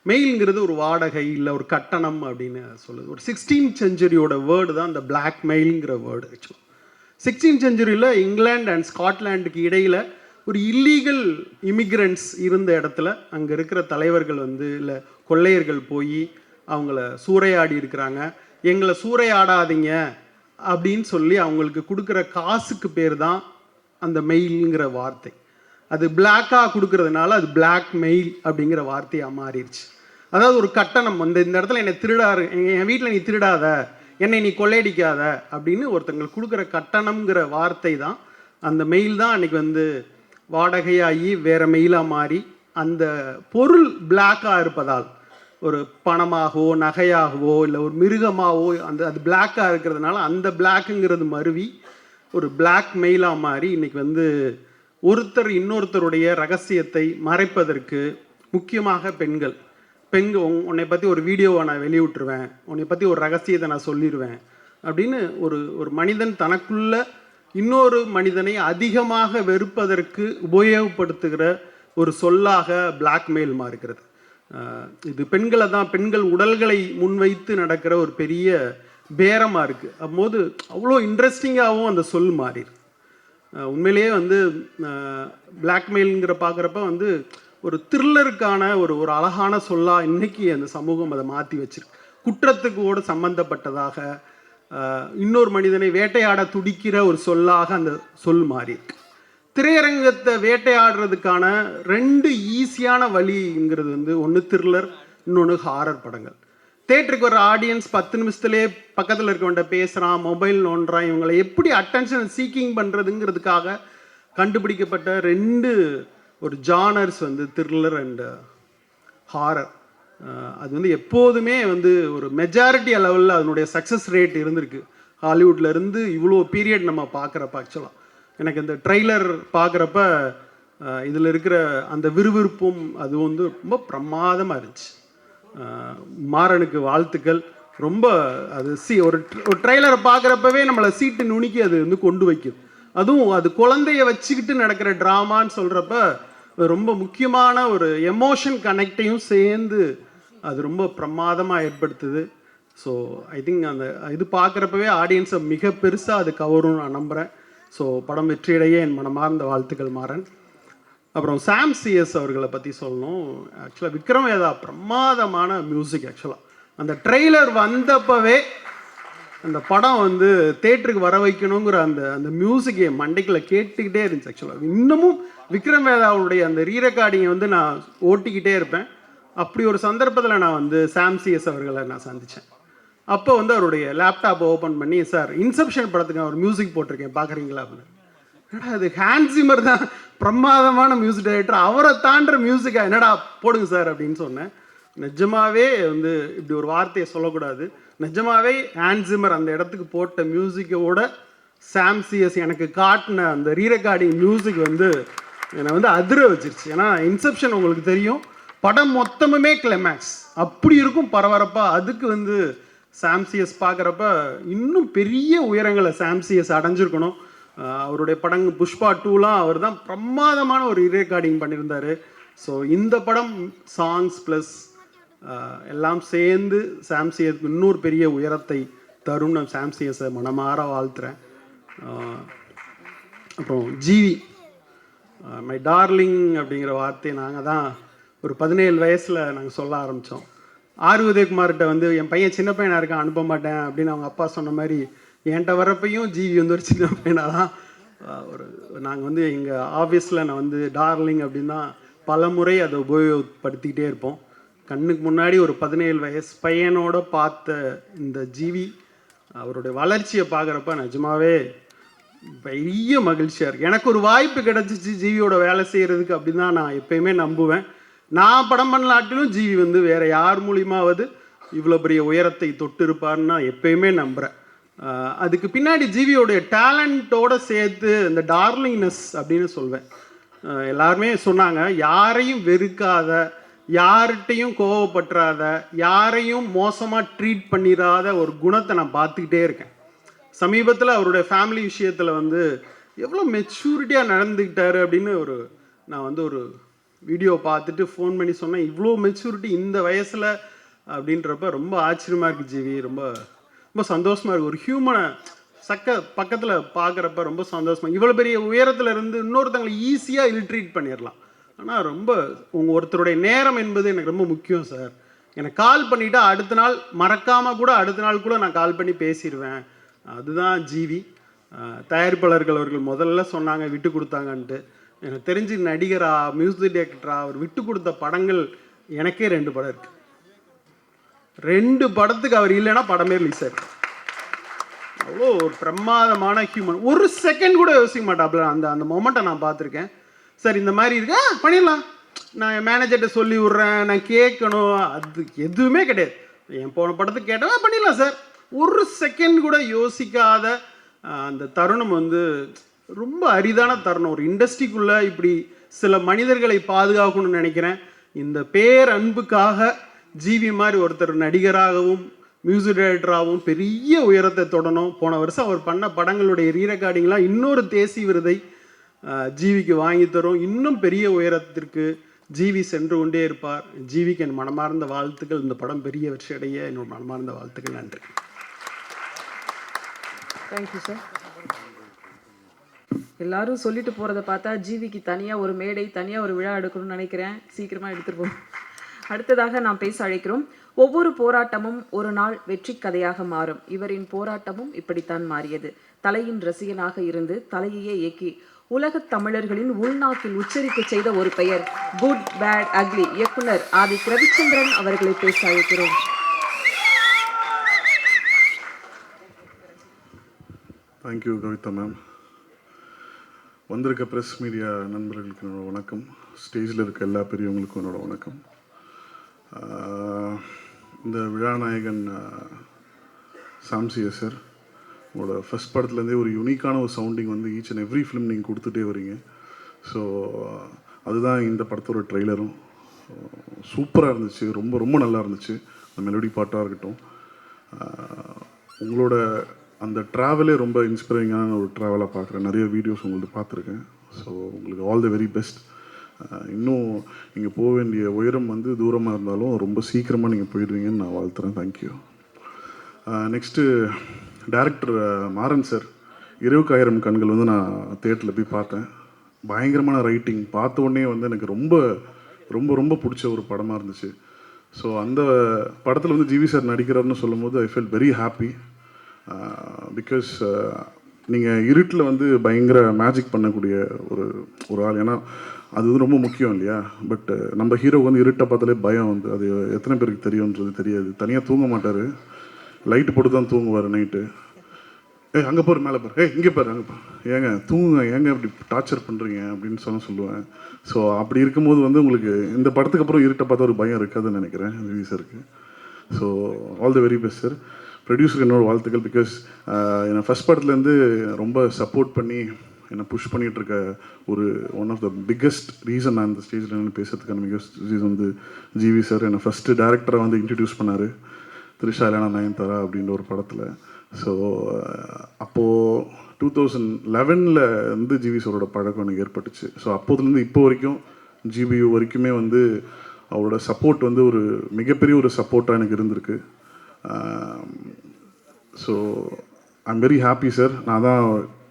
M: மெயிலுங்கிறது ஒரு வாடகை இல்லை, ஒரு கட்டணம் அப்படின்னு சொல்லுது. ஒரு 16th செஞ்சுரியோட வேர்டு தான் இந்த பிளாக்மெயிலுங்கிற வேர்டு. ஆக்சுவலாக 16th செஞ்சுரியில் இங்கிலாந்து அண்ட் ஸ்காட்லாண்டுக்கு இடையில் ஒரு இல்லீகல் இமிக்ரெண்ட்ஸ் இருந்த இடத்துல அங்கே இருக்கிற தலைவர்கள் வந்து இல்லை கொள்ளையர்கள் போய் அவங்கள சூறையாடி இருக்கிறாங்க. எங்களை சூறையாடாதீங்க அப்படின்னு சொல்லி அவங்களுக்கு கொடுக்குற காசுக்கு பேர் தான் அந்த மெயிலுங்கிற வார்த்தை. அது பிளாக்காக கொடுக்கறதுனால அது பிளாக் மெயில் அப்படிங்கிற வார்த்தையாக மாறிடுச்சு. அதாவது ஒரு கட்டணம் வந்து இந்த இடத்துல என்னை திருடாரு, என் வீட்டில் நீ திருடாத, என்னை நீ கொள்ளையடிக்காத அப்படின்னு ஒருத்தங்களுக்கு கொடுக்குற கட்டணம்ங்கிற வார்த்தை தான் அந்த மெயில் தான் அன்றைக்கி வந்து வாடகையாகி வேறு மெயிலாக மாறி அந்த பொருள் பிளாக்காக இருப்பதால் ஒரு பணமாகவோ நகையாகவோ இல்லை ஒரு மிருகமாகவோ அது பிளாக்காக இருக்கிறதுனால அந்த பிளாக்குங்கிறது மருவி ஒரு பிளாக் மெயிலாக மாறி இன்றைக்கி வந்து ஒருத்தர் இன்னொருத்தருடைய ரகசியத்தை மறைப்பதற்கு முக்கியமாக பெண்கள் உன்னை பற்றி ஒரு வீடியோவை நான் வெளியிட்டுருவேன், உன்னை பற்றி ஒரு ரகசியத்தை நான் சொல்லிடுவேன் அப்படின்னு ஒரு மனிதன் தனக்குள்ள இன்னொரு மனிதனை அதிகமாக வெறுப்பதற்கு உபயோகப்படுத்துகிற ஒரு சொல்லாக பிளாக்மெயில் மாறுகிறது. இது பெண்களை தான், பெண்கள் உடல்களை முன்வைத்து நடக்கிற ஒரு பெரிய பேரமாக இருக்குது. அப்போது அவ்வளோ இன்ட்ரெஸ்டிங்காகவும் அந்த சொல் மாறிடுது. உண்மையிலேயே வந்து பிளாக்மெயிலுங்கிற பார்க்குறப்ப வந்து ஒரு த்ரில்லருக்கான ஒரு ஒரு அழகான சொல்லாக இன்றைக்கி அந்த சமூகம் அதை மாற்றி வச்சிருக்கு. குற்றத்துக்கு கூட சம்மந்தப்பட்டதாக, இன்னொரு மனிதனை வேட்டையாட துடிக்கிற ஒரு சொல்லாக அந்த சொல் மாறியிருக்கு. திரையரங்கத்தை வேட்டையாடுறதுக்கான 2 ஈஸியான வழிங்கிறது வந்து ஒன்று த்ரில்லர், இன்னொன்று ஹாரர் படங்கள். தேட்டருக்கு வர ஆடியன்ஸ் 10 நிமிஷத்துலேயே பக்கத்தில் இருக்கவன்ட்ட பேசுகிறான், மொபைல் நோண்டுறான், இவங்களை எப்படி அட்டென்ஷன் சீக்கிங் பண்ணுறதுங்கிறதுக்காக கண்டுபிடிக்கப்பட்ட 2 ஒரு ஜானர்ஸ் வந்து த்ரில்லர் அண்ட் ஹாரர். அது வந்து எப்போதுமே வந்து ஒரு மெஜாரிட்டி லெவலில் அதனுடைய சக்ஸஸ் ரேட் இருந்திருக்கு. ஹாலிவுட்லேருந்து இவ்வளோ பீரியட் நம்ம பார்க்குறப்ப ஆக்சுவலாக எனக்கு இந்த ட்ரெய்லர் பார்க்குறப்ப இதில் இருக்கிற அந்த விறுவிறுப்பும் அது வந்து ரொம்ப பிரமாதமாக இருந்துச்சு. மாறனுக்கு வாழ்த்துக்கள். ரொம்ப அது ஒரு ட்ரெய்லரை பார்க்குறப்பவே நம்மளை சீட்டு நுணுக்கி அது வந்து கொண்டு வைக்கும். அதுவும் அது குழந்தைய வச்சுக்கிட்டு நடக்கிற ட்ராமான்னு சொல்கிறப்ப ரொம்ப முக்கியமான ஒரு எமோஷன் கனெக்டையும் சேர்ந்து அது ரொம்ப பிரமாதமாக ஏற்படுத்துது. ஸோ ஐ திங்க் அந்த இது பார்க்குறப்பவே ஆடியன்ஸை மிக பெருசாக அது கவரும் நான் நம்புகிறேன். ஸோ படம் வெற்றியடைய என் மனமார்ந்த வாழ்த்துக்கள் மாறன். அப்புறம் சாம் சிஎஸ் அவர்களை பற்றி சொல்லணும். ஆக்சுவலாக விக்ரம் வேதா பிரமாதமான மியூசிக். ஆக்சுவலாக அந்த ட்ரெய்லர் வந்தப்பவே அந்த படம் வந்து தேட்டருக்கு வர வைக்கணுங்கிற அந்த அந்த மியூசிக் என் மண்டைக்குள்ள கேட்டுக்கிட்டே இருந்துச்சு. ஆக்சுவலாக இன்னமும் விக்ரம் வேதாவுடைய அந்த ரீரெக்கார்டிங்கை வந்து நான் ஓட்டிக்கிட்டே இருப்பேன். அப்படி ஒரு சந்தர்ப்பத்தில் நான் வந்து சாம் சிஎஸ் அவர்களை நான் சந்தித்தேன். அப்போ வந்து அவருடைய லேப்டாப்பை ஓப்பன் பண்ணி, சார் இன்செப்ஷன் படத்துக்கு ஒரு மியூசிக் போட்டிருக்கேன் பார்க்குறீங்களா அப்படின்னு. என்னடா அது ஹான்ஸ் சிம்மர் தான் பிரமாதமான மியூசிக் டைரக்டர், அவரை தாண்டுற மியூசிக்கா, என்னடா போடுங்க சார் அப்படின்னு சொன்னேன். நிஜமாவே வந்து இப்படி ஒரு வார்த்தையை சொல்லக்கூடாது. நிஜமாவே ஹான்ஸ் சிம்மர் அந்த இடத்துக்கு போட்ட மியூசிக்கோட சாம் சிஎஸ் எனக்கு காட்டின அந்த ரீரெக்கார்டிங் மியூசிக் வந்து என்னை வந்து அதிர வச்சிருச்சு. ஏன்னா இன்செப்ஷன் உங்களுக்கு தெரியும், படம் மொத்தமுமே கிளைமேக்ஸ் அப்படி இருக்கும் பரபரப்பாக. அதுக்கு வந்து சாம் சிஎஸ் பார்க்குறப்ப இன்னும் பெரிய உயரங்களை சாம் சிஎஸ் அடைஞ்சிருக்கணும். அவருடைய படங்கள் புஷ்பா 2லாம் அவர் தான் பிரமாதமான ஒரு ரீரெக்கார்டிங் பண்ணியிருந்தார். ஸோ இந்த படம் சாங்ஸ் ப்ளஸ் எல்லாம் சேர்ந்து சாம் சிஎஸ்க்கு இன்னொரு பெரிய உயரத்தை தரும். நான் சாம் சிஎஸை மனமாற வாழ்த்துறேன். அப்புறம் ஜிவி மை டார்லிங் அப்படிங்கிற வார்த்தையை நாங்கள் தான் ஒரு 17 வயசில் நாங்கள் சொல்ல ஆரம்பித்தோம். ஆர் உதயகுமார்கிட்ட வந்து என் பையன் சின்ன பையனாக இருக்கான் அனுப்ப மாட்டேன் அப்படின்னு அவங்க அப்பா சொன்ன மாதிரி என்கிட்ட வரப்பையும் ஜிவி வந்து ஒரு சின்ன பையனாக தான் ஒரு நாங்கள் வந்து எங்கள் ஆஃபீஸில் நான் வந்து டார்லிங் அப்படின்னு தான் பல முறை அதை உபயோகப்படுத்திக்கிட்டே இருப்போம். கண்ணுக்கு முன்னாடி ஒரு 17 வயசு பையனோட பார்த்த இந்த ஜிவி அவருடைய வளர்ச்சியை பார்க்குறப்ப நிஜமாவே பெரிய மகிழ்ச்சியாக இருக்குது. எனக்கு ஒரு வாய்ப்பு கிடச்சிச்சு ஜிவியோட வேலை செய்கிறதுக்கு அப்படின்னு தான் நான் எப்பயுமே நம்புவேன். நான் படம் பண்ணலாட்டிலும் ஜிவி வந்து வேறு யார் மூலியமாவது இவ்வளோ பெரிய உயரத்தை தொட்டு இருப்பார்னு நான் எப்பயுமே நம்புகிறேன். அதுக்கு பின்னாடி ஜிவியோடைய டேலண்ட்டோடு சேர்த்து இந்த டார்லிங்னஸ் அப்படின்னு சொல்வேன். எல்லாருமே சொன்னாங்க, யாரையும் வெறுக்காத, யார்கிட்டையும் கோவப்பட்டுறாத, யாரையும் மோசமாக ட்ரீட் பண்ணிடாத ஒரு குணத்தை நான் பார்த்துக்கிட்டே இருக்கேன். சமீபத்தில் அவருடைய ஃபேமிலி விஷயத்தில் வந்து எவ்வளோ மெச்சூரிட்டியாக நடந்துக்கிட்டாரு அப்படின்னு நான் வந்து ஒரு வீடியோ பார்த்துட்டு ஃபோன் பண்ணி சொன்னேன், இவ்வளோ மெச்சூரிட்டி இந்த வயசில் அப்படின்றப்ப ரொம்ப ஆச்சரியமாக இருக்குது ஜிவி. ரொம்ப ரொம்ப சந்தோஷமாக இருக்குது. ஒரு ஹியூமனை பக்கத்தில் பார்க்குறப்ப ரொம்ப சந்தோஷமாக. இவ்வளோ பெரிய உயரத்தில் இருந்து இன்னொருத்தங்களை ஈஸியாக இல்ட்ரீட் பண்ணிடலாம். ஆனால் ரொம்ப ஒருத்தருடைய நேரம் என்பது எனக்கு ரொம்ப முக்கியம் சார். எனக்கு கால் பண்ணிவிட்டு அடுத்த நாள் மறக்காமல் கூட அடுத்த நாள் கூட நான் கால் பண்ணி பேசிடுவேன். அதுதான் ஜிவி. தயாரிப்பாளர்கள் அவர்கள் முதல்ல சொன்னாங்க விட்டு கொடுத்தாங்கன்ட்டு. எனக்கு தெரிஞ்சு நடிகரா மியூசிக் டைரக்டரா அவர் விட்டு கொடுத்த படங்கள் எனக்கே 2 படம் இருக்குது. 2 படத்துக்கு அவர் இல்லைன்னா படமே ரிலீஸ் ஆயிருக்கு. அவ்வளோ ஒரு பிரமாதமான ஹியூமன். ஒரு செகண்ட் கூட யோசிக்க மாட்டாப்புல. அந்த அந்த மொமெண்ட்டை நான் பார்த்துருக்கேன். சார் இந்த மாதிரி இருக்கு, பண்ணிடலாம், நான் என் மேனேஜர்கிட்ட சொல்லி விட்றேன், நான் கேட்கணும், அது எதுவுமே கிடையாது. என் போன படத்துக்கு கேட்டேன், பண்ணிடலாம் சார். ஒரு செகண்ட் கூட யோசிக்காத அந்த தருணம் வந்து ரொம்ப அரிதான தருணம். ஒரு இண்டஸ்ட்ரிக்குள்ளே இப்படி சில மனிதர்களை பாதுகாக்கணும்னு நினைக்கிறேன். இந்த பேரன்புக்காக ஜிவி மாதிரி ஒருத்தர் நடிகராகவும் மியூசிக் டைரக்டராகவும் பெரிய உயரத்தை தொடணும். போன வருஷம் அவர் பண்ண படங்களுடைய ரீரெக்கார்டிங்லாம் இன்னொரு தேசிய விருதை ஜிவிக்கு வாங்கி தரும். இன்னும் பெரிய உயரத்திற்கு ஜிவி சென்று கொண்டே இருப்பார். ஜிவிக்கு என் மனமார்ந்த வாழ்த்துக்கள். இந்த படம் பெரிய வெற்றி அடைய என்னோட மனமார்ந்த வாழ்த்துக்கள். நன்றி.
B: Thank you sir. எல்லாரும் சொல்லிட்டு போகிறத பார்த்தா ஜிவிக்கு தனியாக ஒரு மேடை, தனியாக ஒரு விழா எடுக்கணும்னு நினைக்கிறேன். சீக்கிரமாக எடுத்துருப்போம். அடுத்ததாக நாம் பேச அழைக்கிறோம். ஒவ்வொரு போராட்டமும் ஒரு நாள் வெற்றி கதையாக மாறும். இவரின் போராட்டமும் இப்படித்தான் மாறியது. தலையின் ரசிகனாக இருந்து தலையையே இயக்கி உலகத் தமிழர்களின் உள்நாக்கில் உச்சரிக்க செய்த ஒரு பெயர் குட் பேட் அக்லி இயக்குனர் ஆதி ரவிச்சந்திரன் அவர்களை பேச அழைக்கிறோம்.
E: Thank you Kavitha ma'am. வந்திருக்க ப்ரெஸ் மீடியா நண்பர்களுக்கு என்னோட வணக்கம். ஸ்டேஜில் இருக்க எல்லா பெரியவங்களுக்கும் என்னோட வணக்கம். இந்த விழாநாயகன் சாம்சியா சார், உங்களோட ஃபஸ்ட் படத்துலேருந்தே ஒரு யூனிக்கான ஒரு சவுண்டிங் வந்து ஈச் அண்ட் எவ்ரி ஃபிலிம் நீங்கள் கொடுத்துட்டே வரீங்க. ஸோ அதுதான் இந்த படத்தோட ட்ரெய்லரும். சூப்பராக இருந்துச்சு, ரொம்ப ரொம்ப நல்லா இருந்துச்சு. அந்த மெலோடி பாட்டாக இருக்கட்டும், உங்களோட அந்த ட்ராவலே ரொம்ப இன்ஸ்பைரிங்கான ஒரு ட்ராவலாக பார்க்குறேன். நிறைய வீடியோஸ் உங்களுக்கு பார்த்துருக்கேன். ஸோ உங்களுக்கு ஆல் த வெரி பெஸ்ட். இன்னும் நீங்கள் போக வேண்டிய உயரம் வந்து தூரமாக இருந்தாலும் ரொம்ப சீக்கிரமாக நீங்கள் போயிடுவீங்கன்னு நான் வாழ்த்துறேன். Thank you. Next director Maran sir, இரவுக்காயிரம் கண்கள் வந்து நான் தேட்டரில் போய் பார்த்தேன். பயங்கரமான ரைட்டிங், பார்த்த உடனே வந்து எனக்கு ரொம்ப ரொம்ப ரொம்ப பிடிச்ச ஒரு படமாக இருந்துச்சு. ஸோ அந்த படத்தில் வந்து ஜிவி சார் நடிக்கிறாருன்னு சொல்லும் போது ஐ ஃபெல் வெரி ஹாப்பி. பிகாஸ் நீங்கள் இருட்டில் வந்து பயங்கர மேஜிக் பண்ணக்கூடிய ஒரு ஆள். ஏன்னா அது வந்து ரொம்ப முக்கியம் இல்லையா? பட் நம்ம ஹீரோவுக்கு வந்து இருட்டை பார்த்தாலே பயம் வந்து, அது எத்தனை பேருக்கு தெரியும்ன்றது தெரியாது. தனியாக தூங்க மாட்டார், லைட்டு போட்டு தான் தூங்குவார் நைட்டு. அங்கே போகிற மேலே பாரு, இங்கே பாரு, அங்கே பாரு, ஏங்க தூங்குங்க, ஏங்க இப்படி டார்ச்சர் பண்ணுறீங்க அப்படின்னு சொல்லுவேன். ஸோ அப்படி இருக்கும்போது வந்து உங்களுக்கு இந்த படத்துக்கு அப்புறம் இருட்டை பார்த்தா ஒரு பயம் இருக்காதுன்னு நினைக்கிறேன் ஜிவி சாருக்கு. So all the very best sir. ப்ரொடியூசருக்கு என்னோட வாழ்த்துக்கள். பிகாஸ் என்னை ஃபஸ்ட் படத்துலேருந்து ரொம்ப சப்போர்ட் பண்ணி என்னை புஷ் பண்ணிகிட்ருக்க ஒரு one of the biggest reason நான் இந்த ஸ்டேஜில் நின்று பேசுறதுக்கான பிக்கஸ்ட் ரீசன் வந்து ஜிவி சார். என்னை ஃபஸ்ட்டு டேரக்டராக வந்து இன்ட்ரடியூஸ் பண்ணார் த்ரிஷா இல்லைனா நயன்தாரா அப்படின்ற ஒரு படத்தில். ஸோ அப்போது 2011 வந்து ஜிவி சாரோட பழக்கம் எனக்கு ஏற்பட்டுச்சு. ஸோ அப்போதுலேருந்து இப்போ வரைக்கும் ஜிபியு வரைக்குமே வந்து அவரோட சப்போர்ட் வந்து ஒரு மிகப்பெரிய ஒரு சப்போர்ட்டாக எனக்கு இருந்திருக்கு. So I'm very happy sir. நான் தான்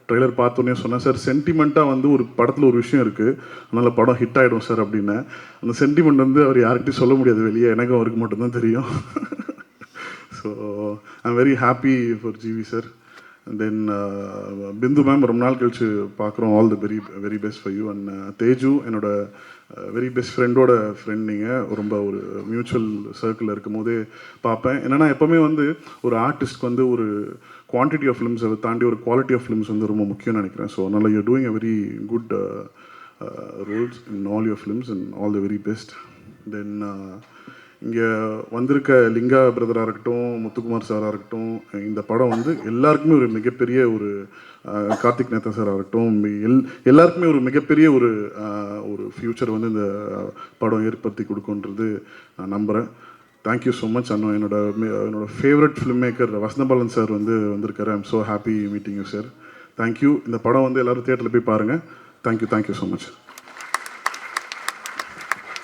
E: ட்ரெய்லர் பார்த்தோன்னே சொன்னேன் சார், சென்டிமெண்ட்டாக வந்து ஒரு படத்தில் ஒரு விஷயம் இருக்குது, அதனால் படம் ஹிட் ஆகிடும் சார் அப்படின்னு. அந்த சென்டிமெண்ட் வந்து அவர் யார்கிட்டையும் சொல்ல முடியாது வெளியே, எனக்கும் அவருக்கு மட்டும்தான் தெரியும். So I'm very happy for GV sir. Then Bindu ma'am ரொம்ப நாள் கழிச்சு பார்க்குறோம். All the very very best for you. And Teju, என்னோட வெரி பெஸ்ட் ஃப்ரெண்டோட ஃப்ரெண்ட். நீங்கள் ரொம்ப ஒரு மியூச்சுவல் சர்க்கிளில் இருக்கும் போதே பார்ப்பேன். என்னென்னா எப்போவுமே வந்து ஒரு ஆர்டிஸ்ட்க்கு வந்து ஒரு குவான்டிட்டி ஆஃப் ஃபிலிம்ஸை தாண்டி ஒரு குவாலிட்டி ஆஃப் ஃபிலிம்ஸ் வந்து ரொம்ப முக்கியம்னு நினைக்கிறேன். ஸோ அதனால் you're doing a very good roles in all your films and all the very best. Then இங்கே வந்திருக்க லிங்கா பிரதராக இருக்கட்டும், முத்துக்குமார் சாராக இருக்கட்டும், இந்த படம் வந்து எல்லாருக்குமே ஒரு மிகப்பெரிய ஒரு கார்த்திக் நேத்தா சாராக இருக்கட்டும், எல்லாருக்குமே ஒரு மிகப்பெரிய ஒரு ஃப்யூச்சர் வந்து இந்த படம் ஏற்படுத்தி கொடுக்குன்றது நான் நம்புகிறேன். Thank you so much. அண்ணா என்னோட favourite film maker Vasanthabalan sir வந்து வந்திருக்காரு. I'm so happy meeting you sir. Thank you. இந்த படம் வந்து எல்லோரும் தியேட்டரில் போய் பாருங்கள். Thank you so much.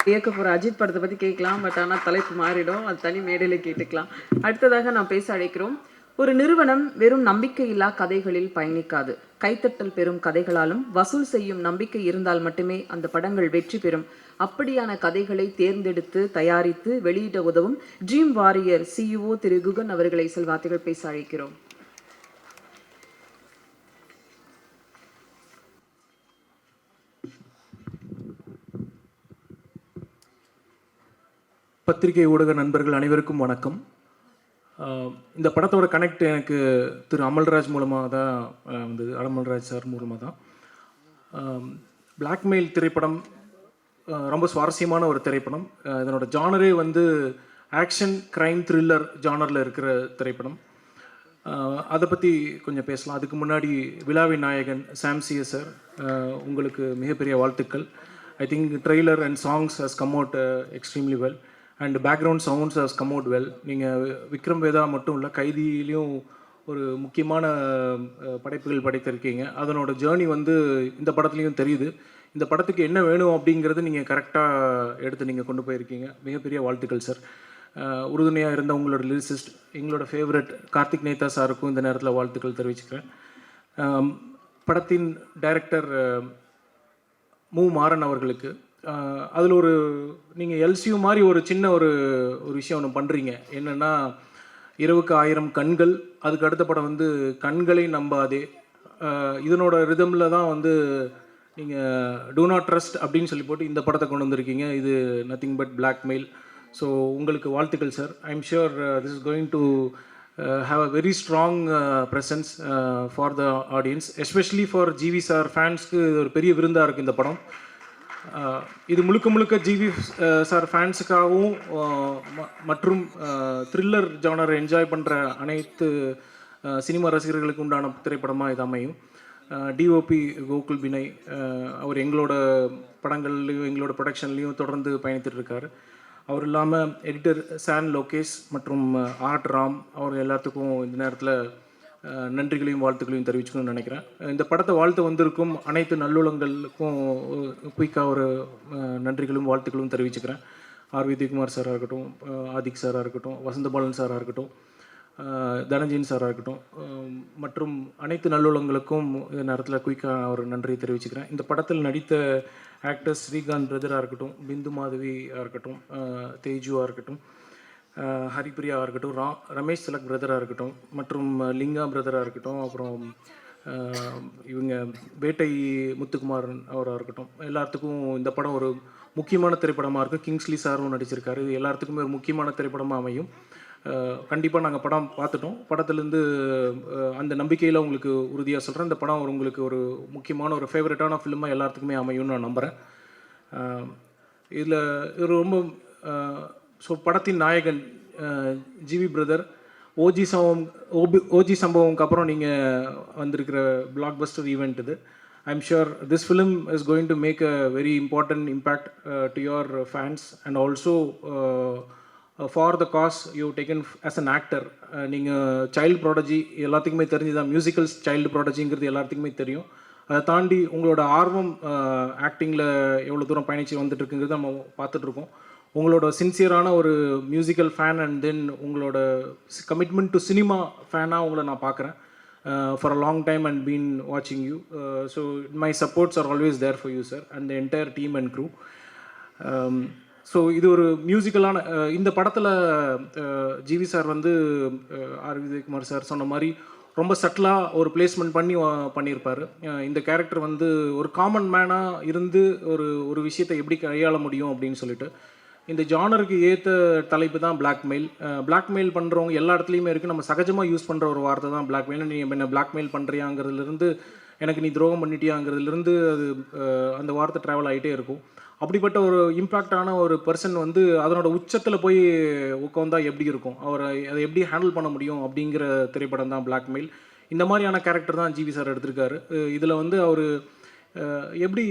B: இயக்க போகிற அஜித் படத்தை பற்றி கேட்கலாம், பட் ஆனால் தலைப்பு மாறிடும், அது தனி மேடையில் கேட்டுக்கலாம். அடுத்ததாக நாம் பேச அழைக்கிறோம். ஒரு நிறுவனம் வெறும் நம்பிக்கையில்லா கதைகளில் பயணிக்காது. கைத்தட்டல் பெறும் கதைகளாலும் வசூல் செய்யும் நம்பிக்கை இருந்தால் மட்டுமே அந்த படங்கள் வெற்றி பெறும். அப்படியான கதைகளை தேர்ந்தெடுத்து தயாரித்து வெளியிட உதவும் ட்ரீம் வாரியர் சிஇஓ திரு குகன் அவர்களை செல்வார்த்தைகள் பேச அழைக்கிறோம்.
N: பத்திரிகை ஊடக நண்பர்கள் அனைவருக்கும் வணக்கம். இந்த படத்தோட கனெக்ட் எனக்கு திரு அமல்ராஜ் மூலமாக தான் வந்தது. அமல்ராஜ் சார் மூலமாக தான். பிளாக்மெயில் திரைப்படம் ரொம்ப சுவாரஸ்யமான ஒரு திரைப்படம். இதனோட ஜானரே வந்து ஆக்ஷன் கிரைம் த்ரில்லர் ஜானரில் இருக்கிற திரைப்படம். அதை பற்றி கொஞ்சம் பேசலாம். அதுக்கு முன்னாடி விழாவின் நாயகன் சாம்சியா சார், உங்களுக்கு மிகப்பெரிய வாழ்த்துக்கள். I think trailer and songs has come out extremely well and background sounds has come out well. நீங்கள் விக்ரம் வேதா மட்டும் இல்லை, கைதியிலையும் ஒரு முக்கியமான படைப்புகள் படைத்திருக்கீங்க. அதனோட ஜேர்னி வந்து இந்த படத்துலையும் தெரியுது. இந்த படத்துக்கு என்ன வேணும் அப்படிங்கிறது நீங்கள் கரெக்டாக எடுத்து நீங்கள் கொண்டு போயிருக்கீங்க. மிகப்பெரிய வாழ்த்துக்கள் சார். உறுதுணையாக இருந்த உங்களோட லிரிசிஸ்ட் எங்களோட ஃபேவரட் கார்த்திக் நேதா சாருக்கும் இந்த நேரத்தில் வாழ்த்துக்கள் தெரிவிச்சுக்கிறேன். படத்தின் டைரக்டர் மு மாறன் அவர்களுக்கு அதில் நீங்கள் எல்சியூ மாதிரி ஒரு சின்ன ஒரு விஷயம் ஒன்று பண்ணுறீங்க. என்னென்னா இரவுக்கு 1000 கண்கள், அதுக்கு அடுத்த படம் வந்து கண்களை நம்பாதே. இதனோட ரிதமில் தான் வந்து நீங்கள் டூ நாட் ட்ரஸ்ட் அப்படின்னு சொல்லி போட்டு இந்த படத்தை கொண்டு வந்திருக்கீங்க. இது நத்திங் பட் பிளாக்மெயில். ஸோ உங்களுக்கு வாழ்த்துக்கள் sir. I am sure this is going to have a very strong presence for the audience, especially for GV sir ஃபேன்ஸ்க்கு இது ஒரு பெரிய விருந்தாக இருக்குது இந்த படம். இது முழுக்க முழுக்க ஜிவி சார் ஃபேன்ஸுக்காகவும் மற்றும் த்ரில்லர் ஜானர் என்ஜாய் பண்ணுற அனைத்து சினிமா ரசிகர்களுக்கு உண்டான திரைப்படமாக இது அமையும். டிஓபி கோகுல் பினய் அவர் எங்களோட படங்கள்லையும் எங்களோட ப்ரொடக்ஷன்லேயும் தொடர்ந்து பயணித்துட்டு இருக்கார். அவர் இல்லாமல் எடிட்டர் சான் லோகேஷ் மற்றும் ஆர்ட் ராம் அவர் எல்லாத்துக்கும் இந்த நேரத்தில் நன்றிகளையும் வாழ்த்துக்களையும் தெரிவிச்சுக்கணும்னு நினைக்கிறேன். இந்த படத்தை வாழ்த்து வந்திருக்கும் அனைத்து நல்லுளங்களுக்கும் குயிக்காக ஒரு நன்றிகளும் வாழ்த்துக்களும் தெரிவிச்சுக்கிறேன். ஆர் விஜயகுமார் சாராக இருக்கட்டும், ஆதிக் சாராக இருக்கட்டும், வசந்தபாலன் சாராக இருக்கட்டும், தனஞ்சயன் சாராக இருக்கட்டும் மற்றும் அனைத்து நல்லுளங்களுக்கும் இந்த நேரத்தில் குயிக்காக ஒரு நன்றியை தெரிவிச்சுக்கிறேன். இந்த படத்தில் நடித்த ஆக்டர்ஸ் ஸ்ரீகாந்த் பிரதராக இருக்கட்டும், பிந்து மாதவியாக இருக்கட்டும், தேஜுவாக இருக்கட்டும், ஹரிப்பிரியாவாக இருக்கட்டும், ரமேஷ் திலக் பிரதராக இருக்கட்டும் மற்றும் லிங்கா பிரதராக இருக்கட்டும், அப்புறம் இவங்க வேட்டை முத்துக்குமார் அவராக இருக்கட்டும், எல்லாத்துக்கும் இந்த படம் ஒரு முக்கியமான திரைப்படமாக இருக்கும். கிங்ஸ்லி சாரும் நடிச்சிருக்காரு. இது எல்லாத்துக்குமே ஒரு முக்கியமான திரைப்படமாக அமையும். கண்டிப்பாக நாங்கள் படம் பார்த்துட்டோம். படத்துலேருந்து அந்த நம்பிக்கையில் உங்களுக்கு உறுதியாக சொல்கிறேன், இந்த படம் உங்களுக்கு ஒரு முக்கியமான ஒரு ஃபேவரட்டான ஃபிலிமாக எல்லாத்துக்குமே அமையும்னு நான் நம்புகிறேன். இதில் இது ரொம்ப ஸோ படத்தின் நாயகன் ஜிவி பிரதர் ஓஜி சம்பவம்க்கு அப்புறம் நீங்கள் வந்திருக்கிற பிளாக் பஸ்டர் ஈவெண்ட் இது. I am sure this film is going to make a very important impact to your fans and also for the cause you taken as an actor. நீங்கள் child prodigy எல்லாத்துக்குமே தெரிஞ்சுதான், musicals child ப்ராடஜிங்கிறது எல்லாத்துக்குமே தெரியும். அதை தாண்டி உங்களோட ஆர்வம் ஆக்டிங்கில் எவ்வளோ தூரம் பயணிச்சு வந்துட்டுருக்குங்கிறது நம்ம பார்த்துட்ருக்கோம். உங்களோட சின்சியரான ஒரு மியூசிக்கல் ஃபேன் அண்ட் தென் உங்களோட கமிட்மெண்ட் டு சினிமா ஃபேனாக உங்களை நான் பார்க்குறேன் for a long time and been வாட்சிங் you. So my supports are always there for you sir and the entire team and crew. So இது ஒரு மியூசிக்கலான இந்த படத்தில் ஜிவி சார் வந்து ஆர் விஜயகுமார் சார் சொன்ன மாதிரி ரொம்ப சட்டிலாக ஒரு பிளேஸ்மெண்ட் பண்ணியிருப்பார். இந்த கேரக்டர் வந்து ஒரு காமன் மேனாக இருந்து ஒரு விஷயத்தை எப்படி கையாள முடியும் அப்படின்னு சொல்லிட்டு இந்த ஜானருக்கு ஏற்ற தலைப்பு தான் பிளாக்மெயில். பிளாக்மெயில் பண்ணுறவங்க எல்லா இடத்துலையுமே இருக்குது. நம்ம சகஜமாக யூஸ் பண்ணுற ஒரு வார்த்தை தான் பிளாக்மெயில். நீ என்ன பிளாக்மெயில் பண்ணுறியாங்கிறதுலேருந்து எனக்கு நீ துரோகம் பண்ணிட்டியாங்கிறதுலேருந்து அது அந்த வார்த்தை ட்ராவல் ஆகிட்டே இருக்கும். அப்படிப்பட்ட ஒரு இம்பேக்டான ஒரு பர்சன் வந்து அதனோட உச்சத்தில் போய் உட்காந்தா எப்படி இருக்கும், அவரை அதை எப்படி ஹேண்டில் பண்ண முடியும் அப்படிங்கிற திரைப்படம் தான் பிளாக்மெயில். இந்த மாதிரியான கேரக்டர் தான் ஜிவி சார் எடுத்திருக்காரு. இதில் வந்து அவர் எப்படி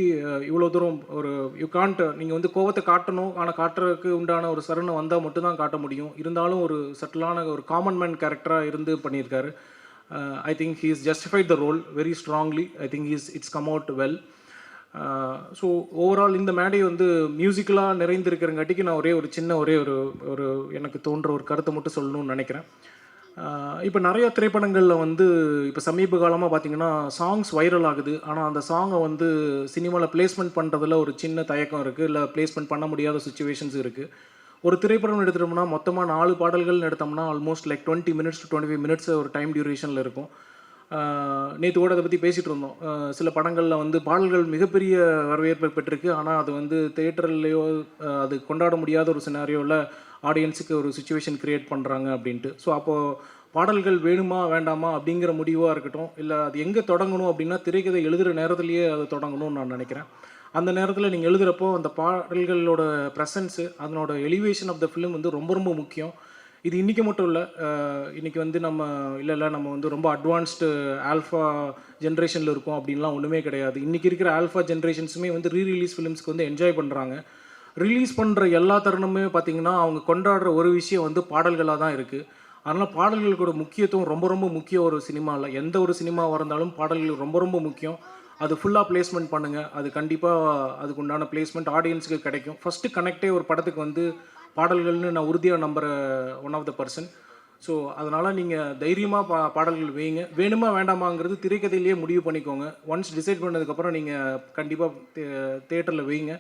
N: இவ்வளோ தூரம் ஒரு யூ காண்ட் நீங்கள் வந்து கோவத்தை காட்டணும், ஆனால் காட்டுறதுக்கு உண்டான ஒரு சரணை வந்தால் மட்டும்தான் காட்ட முடியும். இருந்தாலும் ஒரு சட்டிலான ஒரு காமன் மேன் கேரக்டராக இருந்து பண்ணியிருக்காரு. I think he is justified the role very strongly. I think it's come out well. So overall இந்த மேடை வந்து மியூசிக்கலாக நிறைந்திருக்கிறங்காட்டிக்கு நான் ஒரே ஒரு எனக்கு தோன்ற ஒரு கருத்தை மட்டும் சொல்லணும்னு நினைக்கிறேன். இப்போ நிறைய திரைப்படங்களில் வந்து இப்போ சமீப காலமாக பார்த்திங்கன்னா சாங்ஸ் வைரல் ஆகுது. ஆனால் அந்த சாங்கை வந்து சினிமாவில் பிளேஸ்மெண்ட் பண்ணுறதுல ஒரு சின்ன தயக்கம் இருக்குது, இல்லை பிளேஸ்மெண்ட் பண்ண முடியாத சுச்சுவேஷன்ஸ் இருக்குது. ஒரு திரைப்படம் எடுத்துட்டோம்னா மொத்தமாக 4 பாடல்கள் எடுத்தோம்னா almost like 20 minutes to 25 minutes ஒரு டைம் டியூரேஷனில் இருக்கும். நேற்று கூட அதை பற்றி பேசிகிட்டு இருந்தோம். சில படங்களில் வந்து பாடல்கள் மிகப்பெரிய வரவேற்பை பெற்றிருக்கு, ஆனால் அது வந்து தேட்டர்லேயோ அது கொண்டாட முடியாத ஒரு சினாரியோவில் ஆடியன்ஸுக்கு ஒரு சுச்சுவேஷன் க்ரியேட் பண்ணுறாங்க அப்படின்ட்டு. ஸோ அப்போது பாடல்கள் வேணுமா வேண்டாமா அப்படிங்கிற முடிவாக இருக்கட்டும், இல்லை அது எங்கே தொடங்கணும் அப்படின்னா திரைக்கதை எழுதுகிற நேரத்துலையே அது தொடங்கணும்னு நான் நினைக்கிறேன். அந்த நேரத்தில் நீங்கள் எழுதுகிறப்போ அந்த பாடல்களோட ப்ரெசன்ஸு, அதனோட எலிவேஷன் ஆஃப் த ஃபிலிம் வந்து ரொம்ப ரொம்ப முக்கியம். இது இன்றைக்கி மட்டும் இல்லை, இன்றைக்கி வந்து நம்ம வந்து ரொம்ப அட்வான்ஸ்டு ஆல்ஃபா ஜென்ரேஷனில் இருக்கோம் அப்படின்லாம் ஒன்றுமே கிடையாது. இன்றைக்கி இருக்கிற ஆல்ஃபா ஜென்ரேஷன்ஸுமே வந்து ரீரிலீஸ் ஃபிலிம்ஸ்க்கு வந்து என்ஜாய் பண்ணுறாங்க. ரிலீஸ் பண்ணுற எல்லா தருணமே பார்த்திங்கன்னா அவங்க கொண்டாடுற ஒரு விஷயம் வந்து பாடல்களாக தான் இருக்குது. அதனால் பாடல்களோட முக்கியத்துவம் ரொம்ப ரொம்ப முக்கியம். ஒரு சினிமாவில் எந்த ஒரு சினிமாவாக இருந்தாலும் பாடல்கள் ரொம்ப ரொம்ப முக்கியம். அது ஃபுல்லாக பிளேஸ்மெண்ட் பண்ணுங்கள். அது கண்டிப்பாக அதுக்கு உண்டான பிளேஸ்மெண்ட் ஆடியன்ஸுக்கு கிடைக்கும். ஃபஸ்ட்டு கனெக்டே ஒரு படத்துக்கு வந்து பாடல்கள்னு நான் உறுதியாக நம்புகிற one of the person. So அதனால் நீங்கள் தைரியமாக பாடல்கள் வைங்க. வேணுமா வேண்டாமாங்கிறது திரைக்கதையிலேயே முடிவு பண்ணிக்கோங்க. ஒன்ஸ் டிசைட் பண்ணதுக்கப்புறம் நீங்கள் கண்டிப்பாக தேட்டரில் வைங்க.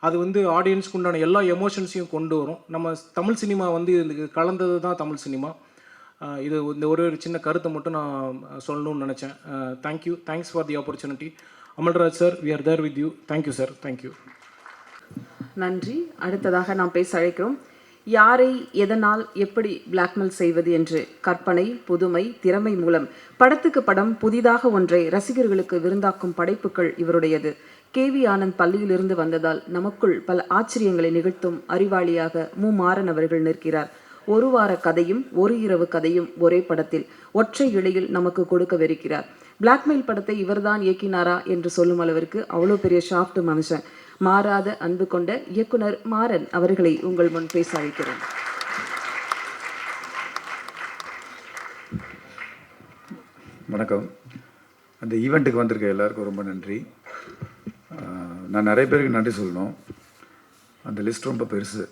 N: அது வந்து ஆடியன்ஸ்க்கு உண்டான எல்லா எமோஷன்ஸையும் கொண்டு வரும். நம்ம தமிழ் சினிமா வந்து இதுக்கு கலந்தது தான் தமிழ் சினிமா. இது இந்த ஒரு சின்ன கருத்தை மட்டும் நான் சொல்லணும்னு நினச்சேன். Thanks for the opportunity. Amalraj sir, we are there with you. Thank you sir, thank you.
B: நன்றி. அடுத்ததாக நாம் பேச அழைக்கிறோம். யாரை எதனால் எப்படி பிளாக்மெயில் செய்வது என்று கற்பனை, புதுமை, திறமை மூலம் படத்துக்கு படம் புதிதாக ஒன்றை ரசிகர்களுக்கு விருந்தாக்கும் படைப்புகள் இவருடையது. KV ஆனந்த் பள்ளியிலிருந்து வந்ததால் நமக்குள் பல ஆச்சரியங்களை நிகழ்த்தும் அறிவாளியாக மாறன் அவர்கள் நிற்கிறார். ஒரு வார கதையும் ஒரு இரவு கதையும் ஒரே படத்தில் ஒற்றை இழையில் நமக்கு கொடுக்கவிருக்கிறார். பிளாக்மெயில் படத்தை இவர்தான் இயக்கினாரா என்று சொல்லும் அளவிற்கு அவ்வளோ பெரிய ஷாஃப்ட் மனுஷன். மாறாத அன்பு கொண்ட இயக்குனர் மாறன் அவர்களை உங்கள் முன் பேச அழைக்கிறேன்.
O: வணக்கம். அந்த ஈவெண்ட்டுக்கு வந்திருக்க எல்லாருக்கும் ரொம்ப நன்றி. நான் நிறைய பேருக்கு நன்றி சொல்லணும். அந்த லிஸ்ட் ரொம்ப பெருசு.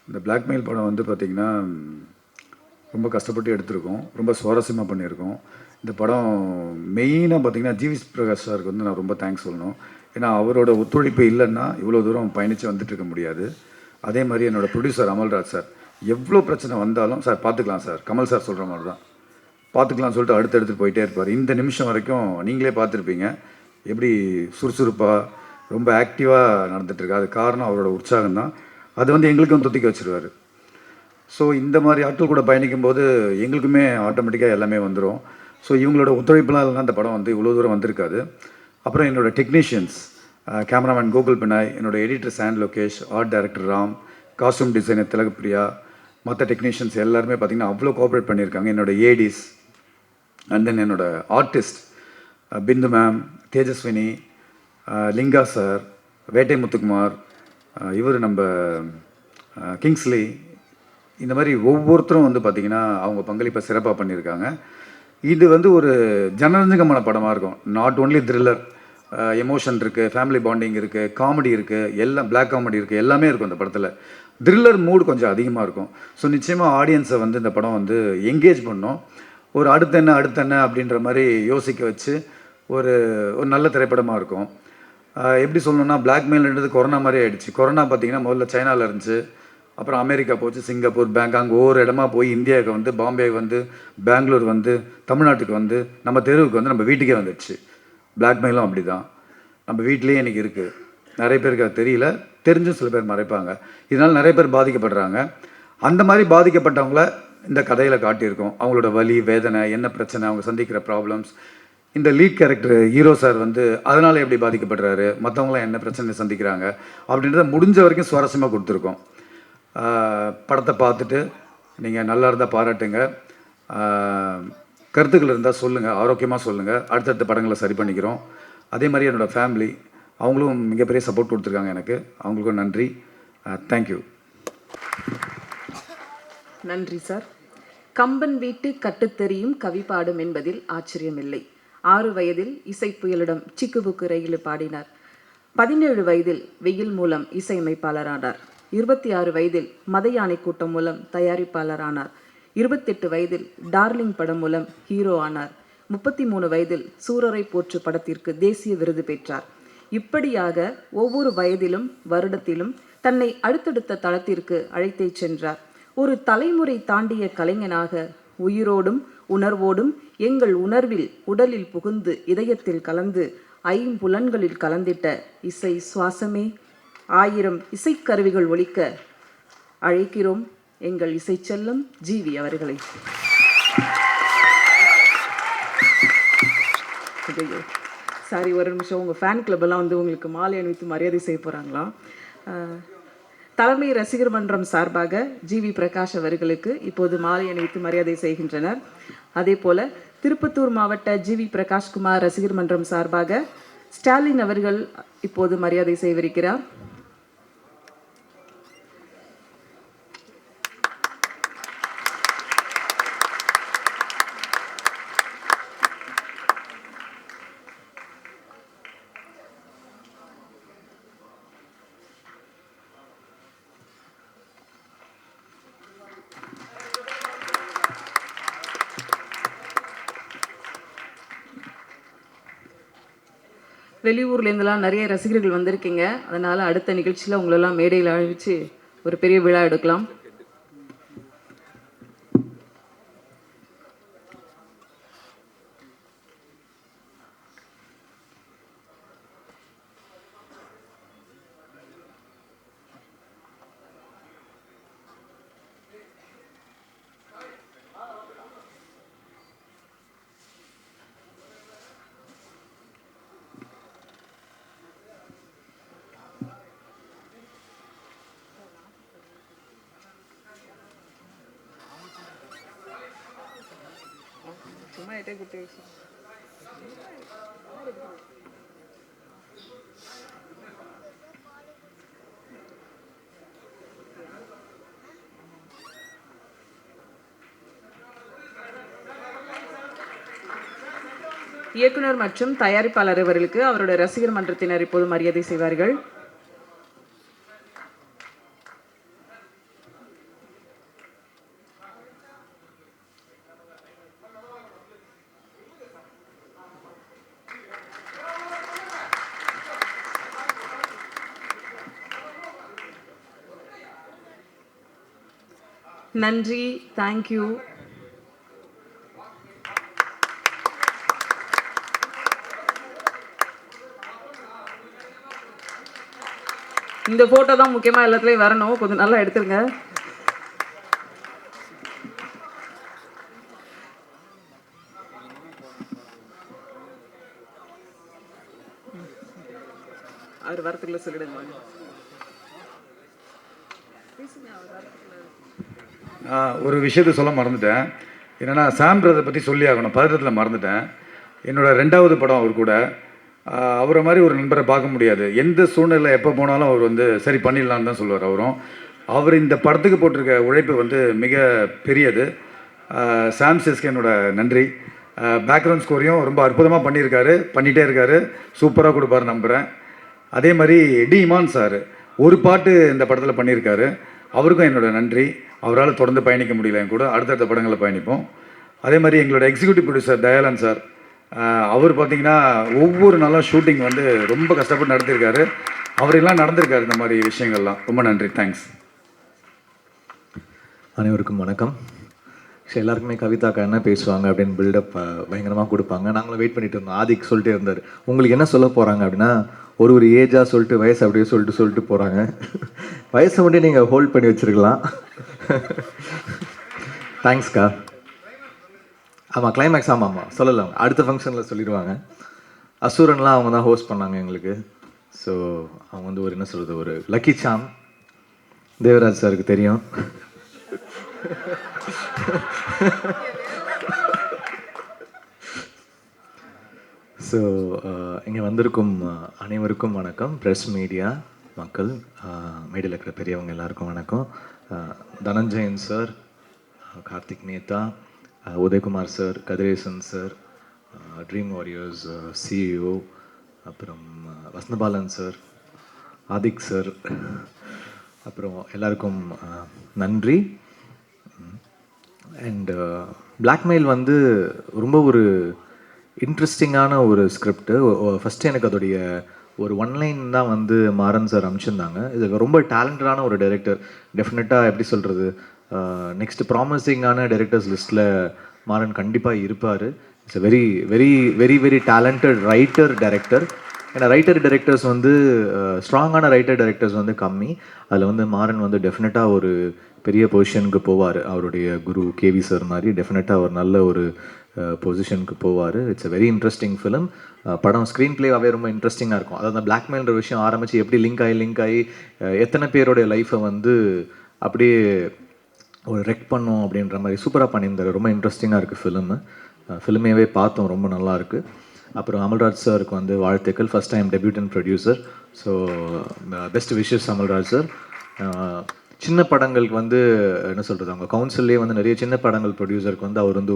O: இந்த பிளாக்மெயில் படம் வந்து பார்த்திங்கன்னா ரொம்ப கஷ்டப்பட்டு எடுத்திருக்கோம். ரொம்ப சுவாரஸ்யமாக பண்ணியிருக்கோம். இந்த படம் மெயினாக பார்த்திங்கன்னா ஜிவி பிரகாஷ் சாருக்கு வந்து நான் ரொம்ப தேங்க்ஸ் சொல்லணும். ஏன்னா அவரோட ஒத்துழைப்பு இல்லைன்னா இவ்வளோ தூரம் பயணித்து வந்துட்டு இருக்க முடியாது. அதே மாதிரி என்னோடய ப்ரொடியூசர் அமல்ராஜ் சார் எவ்வளோ பிரச்சனை வந்தாலும் சார் பார்த்துக்கலாம் சார், கமல் சார் சொல்கிற மாதிரி தான் பார்த்துக்கலாம்னு சொல்லிட்டு அடுத்தடுத்து போயிட்டே இருப்பார். இந்த நிமிஷம் வரைக்கும் நீங்களே பார்த்துருப்பீங்க எப்படி சுறுசுறுப்பாக ரொம்ப ஆக்டிவாக நடந்துகிட்ருக்கு. அது காரணம் அவரோட உற்சாகம் தான். அது வந்து எங்களுக்கும் தொத்திக்க வச்சுருவார். ஸோ இந்த மாதிரி ஆட்கள் கூட பயணிக்கும் போது எங்களுக்குமே ஆட்டோமேட்டிக்காக எல்லாமே வந்துடும். ஸோ இவங்களோட ஒத்துழைப்புலாம் இல்லைன்னா அந்த படம் வந்து இவ்வளோ தூரம் வந்திருக்காது. அப்புறம் என்னோடய டெக்னீஷியன்ஸ், கேமராமேன் கோகுல் பினாய், என்னோடய எடிட்டர் சாண்ட் Lokesh, art director Ram, costume designer Thilagapriya, மற்ற டெக்னீஷியன்ஸ் எல்லாருமே பார்த்திங்கன்னா அவ்வளோ கோஆப்ரேட் பண்ணியிருக்காங்க. என்னோடய ஏடிஸ் அண்ட் தென் என்னோடய ஆர்டிஸ்ட் பிந்து மேம், தேஜஸ்வினி, லிங்கா சார், வேட்டை முத்துக்குமார், இவர் நம்ம கிங்ஸ்லி, இந்த மாதிரி ஒவ்வொருத்தரும் வந்து பார்த்திங்கன்னா அவங்க பங்களிப்பை சிறப்பாக பண்ணியிருக்காங்க. இது வந்து ஒரு ஜனரஞ்சகமான படமாக இருக்கும். நாட் ஓன்லி த்ரில்லர், எமோஷன் இருக்குது, ஃபேமிலி பாண்டிங் இருக்குது, காமெடி இருக்குது, எல்லாம் பிளாக் காமெடி இருக்குது, எல்லாமே இருக்கும் இந்த படத்தில். த்ரில்லர் மூடு கொஞ்சம் அதிகமாக இருக்கும். ஸோ நிச்சயமாக ஆடியன்ஸை வந்து இந்த படம் வந்து என்கேஜ் பண்ணோம். ஒரு அடுத்த என்ன அப்படின்ற மாதிரி யோசிக்க வச்சு ஒரு நல்ல திரைப்படமாக இருக்கும். எப்படி சொல்லணும்னா பிளாக்மெயில்ன்றது கொரோனா மாதிரி ஆகிடுச்சு. கொரோனா பார்த்திங்கன்னா முதல்ல சைனாவில் இருந்துச்சு, அப்புறம் அமெரிக்கா போச்சு, சிங்கப்பூர், பேங்காங், ஒவ்வொரு இடமா போய் இந்தியாவுக்கு வந்து, பாம்பேக்கு வந்து, பெங்களூர் வந்து, தமிழ்நாட்டுக்கு வந்து, நம்ம தெருவுக்கு வந்து, நம்ம வீட்டுக்கே வந்துடுச்சு. பிளாக்மெயிலும் அப்படி தான் நம்ம வீட்டிலேயே இன்றைக்கி இருக்குது. நிறைய பேருக்கு அது தெரியல, தெரிஞ்சும் சில பேர் மறைப்பாங்க. இதனால் நிறைய பேர் பாதிக்கப்படுறாங்க. அந்த மாதிரி பாதிக்கப்பட்டவங்கள இந்த கதையில் காட்டியிருக்கோம். அவங்களோட வலி, வேதனை, என்ன பிரச்சனை, அவங்க சந்திக்கிற ப்ராப்ளம்ஸ். இந்த லீட் கேரக்டர் ஹீரோ சார் வந்து அதனால் எப்படி பாதிக்கப்படுறாரு, மற்றவங்களாம் என்ன பிரச்சனை சந்திக்கிறாங்க அப்படின்றத முடிஞ்ச வரைக்கும் சுவாரஸ்யமாக கொடுத்துருக்கோம். படத்தை பார்த்துட்டு நீங்கள் நல்லா இருந்தால் பாராட்டுங்க, கருத்துக்கள் இருந்தால் சொல்லுங்கள், ஆரோக்கியமாக சொல்லுங்கள். அடுத்தடுத்த படங்களை சரி பண்ணிக்கிறோம். அதே மாதிரி என்னோடய ஃபேமிலி அவங்களும் மிகப்பெரிய சப்போர்ட் கொடுத்துருக்காங்க எனக்கு. அவங்களுக்கும் நன்றி. தேங்க்யூ.
B: நன்றி சார். கம்பன் வீட்டு கட்டுத்தெரியும் கவி பாடும் என்பதில் ஆச்சரியமில்லை. 6 வயதில் இசைப்புயலிடம் சிக்குபுக்கு ரயிலு பாடினார். 17 வயதில் வெயில் மூலம் இசையமைப்பாளரானார். 26 வயதில் மத யானை கூட்டம் மூலம் தயாரிப்பாளரானார். 28 வயதில் டார்லிங் படம் மூலம் ஹீரோ ஆனார். 33 வயதில் சூரரை போற்று படத்திற்கு தேசிய விருது பெற்றார். இப்படியாக ஒவ்வொரு வயதிலும் வருடத்திலும் தன்னை அடுத்தடுத்த தளத்திற்கு அழைத்தே சென்றார். ஒரு தலைமுறை தாண்டிய கலைஞனாக உயிரோடும் உணர்வோடும் எங்கள் உணர்வில் உடலில் புகுந்து இதயத்தில் கலந்து ஐம்புலன்களில் கலந்திட்ட இசை சுவாசமே, 1000 இசைக்கருவிகள் ஒலிக்க அழைக்கிறோம் எங்கள் இசை செல்லம் ஜிவி அவர்களை. சாரி, ஒரு நிமிஷம். உங்கள் ஃபேன் கிளப்பெல்லாம் வந்து உங்களுக்கு மாலை அணிவித்து மரியாதை செய்ய போகிறாங்களா? தலைமை ரசிகர் மன்றம் சார்பாக ஜிவி பிரகாஷ் அவர்களுக்கு இப்போது மாலை அணிவித்து மரியாதை செய்கின்றனர். அதே போல திருப்பத்தூர் மாவட்ட ஜிவி பிரகாஷ்குமார் ரசிகர் மன்றம் சார்பாக ஸ்டாலின் அவர்கள் இப்போது மரியாதை செய்விருக்கிறார். வெளியூர்லேருந்துலாம் நிறைய ரசிகர்கள் வந்திருக்கீங்க. அதனால் அடுத்த நிகழ்ச்சியில் உங்களெல்லாம் மேடையில் அழைச்சு ஒரு பெரிய விழா எடுக்கலாம். இயக்குனர் மற்றும் தயாரிப்பாளர் அவர்களுக்கு அவருடைய ரசிகர் மன்றத்தினர் இப்போது மரியாதை செய்வார்கள். நன்றி, தேங்க்யூ. இந்த ஃபோட்டோ தான் முக்கியமாக எல்லாத்துலேயும் வரணும். கொஞ்சம் நல்லா எடுத்துருங்க. அவர் வரத்துக்குள்ள சொல்லிடுங்க.
O: ஒரு விஷயத்த சொல்ல மறந்துட்டேன். என்னென்னா சாம்ன்றதை பற்றி சொல்லி ஆகணும். பதட்டத்தில் மறந்துட்டேன். என்னோடய 2வது படம் அவர் கூட. அவரை மாதிரி ஒரு நண்பரை பார்க்க முடியாது. எந்த சூழ்நிலை எப்போ போனாலும் அவர் வந்து சரி பண்ணிடலான்னு தான் சொல்லுவார் அவரும். அவர் இந்த படத்துக்கு போட்டிருக்க உழைப்பு வந்து மிக பெரியது. சாம் சிஸ்க்கு என்னோட நன்றி. பேக்ரவுண்ட் ஸ்கோரையும் ரொம்ப அற்புதமாக பண்ணிகிட்டே இருக்கார். சூப்பராக கொடுப்பார் நம்புகிறேன். அதே மாதிரி டி இமான் சார் ஒரு பாட்டு இந்த படத்தில் பண்ணியிருக்காரு. அவருக்கும் என்னோட நன்றி. அவரால் தொடர்ந்து பயணிக்க முடியல என் கூட. அடுத்தடுத்த படங்களில் பயணிப்போம். அதே மாதிரி எங்களோட எக்ஸிக்யூட்டிவ் ப்ரொடியூசர் தயாளன் சார், அவர் பார்த்திங்கன்னா ஒவ்வொரு நாளும் ஷூட்டிங் வந்து ரொம்ப கஷ்டப்பட்டு நடத்தியிருக்காரு. அவரெல்லாம் நடந்திருக்காரு இந்த மாதிரி விஷயங்கள்லாம். ரொம்ப நன்றி, தேங்க்ஸ்.
P: அனைவருக்கும் வணக்கம். எல்லாருக்குமே கவிதாக்கா என்ன பேசுவாங்க அப்படின்னு பில்டப் பயங்கரமாக கொடுப்பாங்க. நாங்களும் வெயிட் பண்ணிட்டு இருந்தோம். ஆதிக் சொல்லிட்டே இருந்தார், உங்களுக்கு என்ன சொல்ல போகிறாங்க அப்படின்னா, ஒரு ஏஜாக சொல்லிட்டு வயசு அப்படியே சொல்லிட்டு போகிறாங்க. வயசை மட்டும் நீங்கள் ஹோல்ட் பண்ணி வச்சுருக்கலாம். தேங்க்ஸ்க்கா. ஆமாம், கிளைமேக்ஸ் ஆமாம் சொல்லலாம், அடுத்த ஃபங்க்ஷனில் சொல்லிடுவாங்க. அசூரன்லாம் அவங்க தான் ஹோஸ்ட் பண்ணாங்க எங்களுக்கு. ஸோ அவங்க வந்து ஒரு என்ன சொல்கிறது, ஒரு லக்கி சாம். தேவராஜ் சாருக்கு தெரியும். ஸோ இங்கே வந்திருக்கும் அனைவருக்கும் வணக்கம். ப்ரெஸ் மீடியா மக்கள், மேடையில் இருக்கிற பெரியவங்க எல்லாருக்கும் வணக்கம். Dhananjayan sir, Karthik Netha, Udhayakumar sir, Kathiresan sir, Dream Warriors CEO, அப்புறம் வசந்தபாலன் சார், ஆதிக் சார், அப்புறம் எல்லாருக்கும் நன்றி. அண்ட் பிளாக்மெயில் வந்து ரொம்ப ஒரு இன்ட்ரெஸ்டிங்கான ஒரு ஸ்கிரிப்டு. ஃபஸ்ட்டு எனக்கு அதோடைய ஒரு ஒன்லைன் தான் வந்து மாறன் சார் அனுப்பிச்சிருந்தாங்க. இது ரொம்ப டேலண்டடான ஒரு டைரக்டர். டெஃபினட்டாக எப்படி சொல்கிறது, நெக்ஸ்ட் ப்ராமிசிங்கான டைரக்டர்ஸ் லிஸ்ட்டில் மாறன் கண்டிப்பாக இருப்பார். It's very very very very talented writer director. ஏன்னா ரைட்டர் டைரக்டர்ஸ் வந்து ஸ்ட்ராங்கான ரைட்டர் டைரக்டர்ஸ் வந்து கம்மி. அதில் வந்து மாறன் வந்து டெஃபினட்டாக ஒரு பெரிய பொசிஷனுக்கு போவார். அவருடைய குரு கேவி சார் மாதிரி டெஃபினட்டாக ஒரு நல்ல ஒரு பொசிஷனுக்கு போவார். It's very interesting film. படம் ஸ்க்ரீன் பிளேவாகவே ரொம்ப இன்ட்ரெஸ்டிங்காக இருக்கும். அதாவது அந்த பிளாக்மெயில்ன்ற விஷயம் ஆரம்பித்து எப்படி லிங்க் ஆகி எத்தனை பேருடைய லைஃப்பை வந்து அப்படியே ஒரு ரெக் பண்ணும் அப்படின்ற மாதிரி சூப்பராக பண்ணியிருந்தார். ரொம்ப இன்ட்ரெஸ்டிங்காக இருக்குது ஃபிலிமு. ஃபிலிமேவே பார்த்தோம், ரொம்ப நல்லாயிருக்கு. அப்புறம் அமல்ராஜ் சாருக்கு வந்து வாழ்த்துக்கள். First time debutant producer. So best wishes Amalraj sir. சின்ன படங்களுக்கு வந்து என்ன சொல்கிறது, அவங்க கவுன்சில்லே வந்து நிறைய சின்ன படங்கள் ப்ரொடியூசருக்கு வந்து அவர் வந்து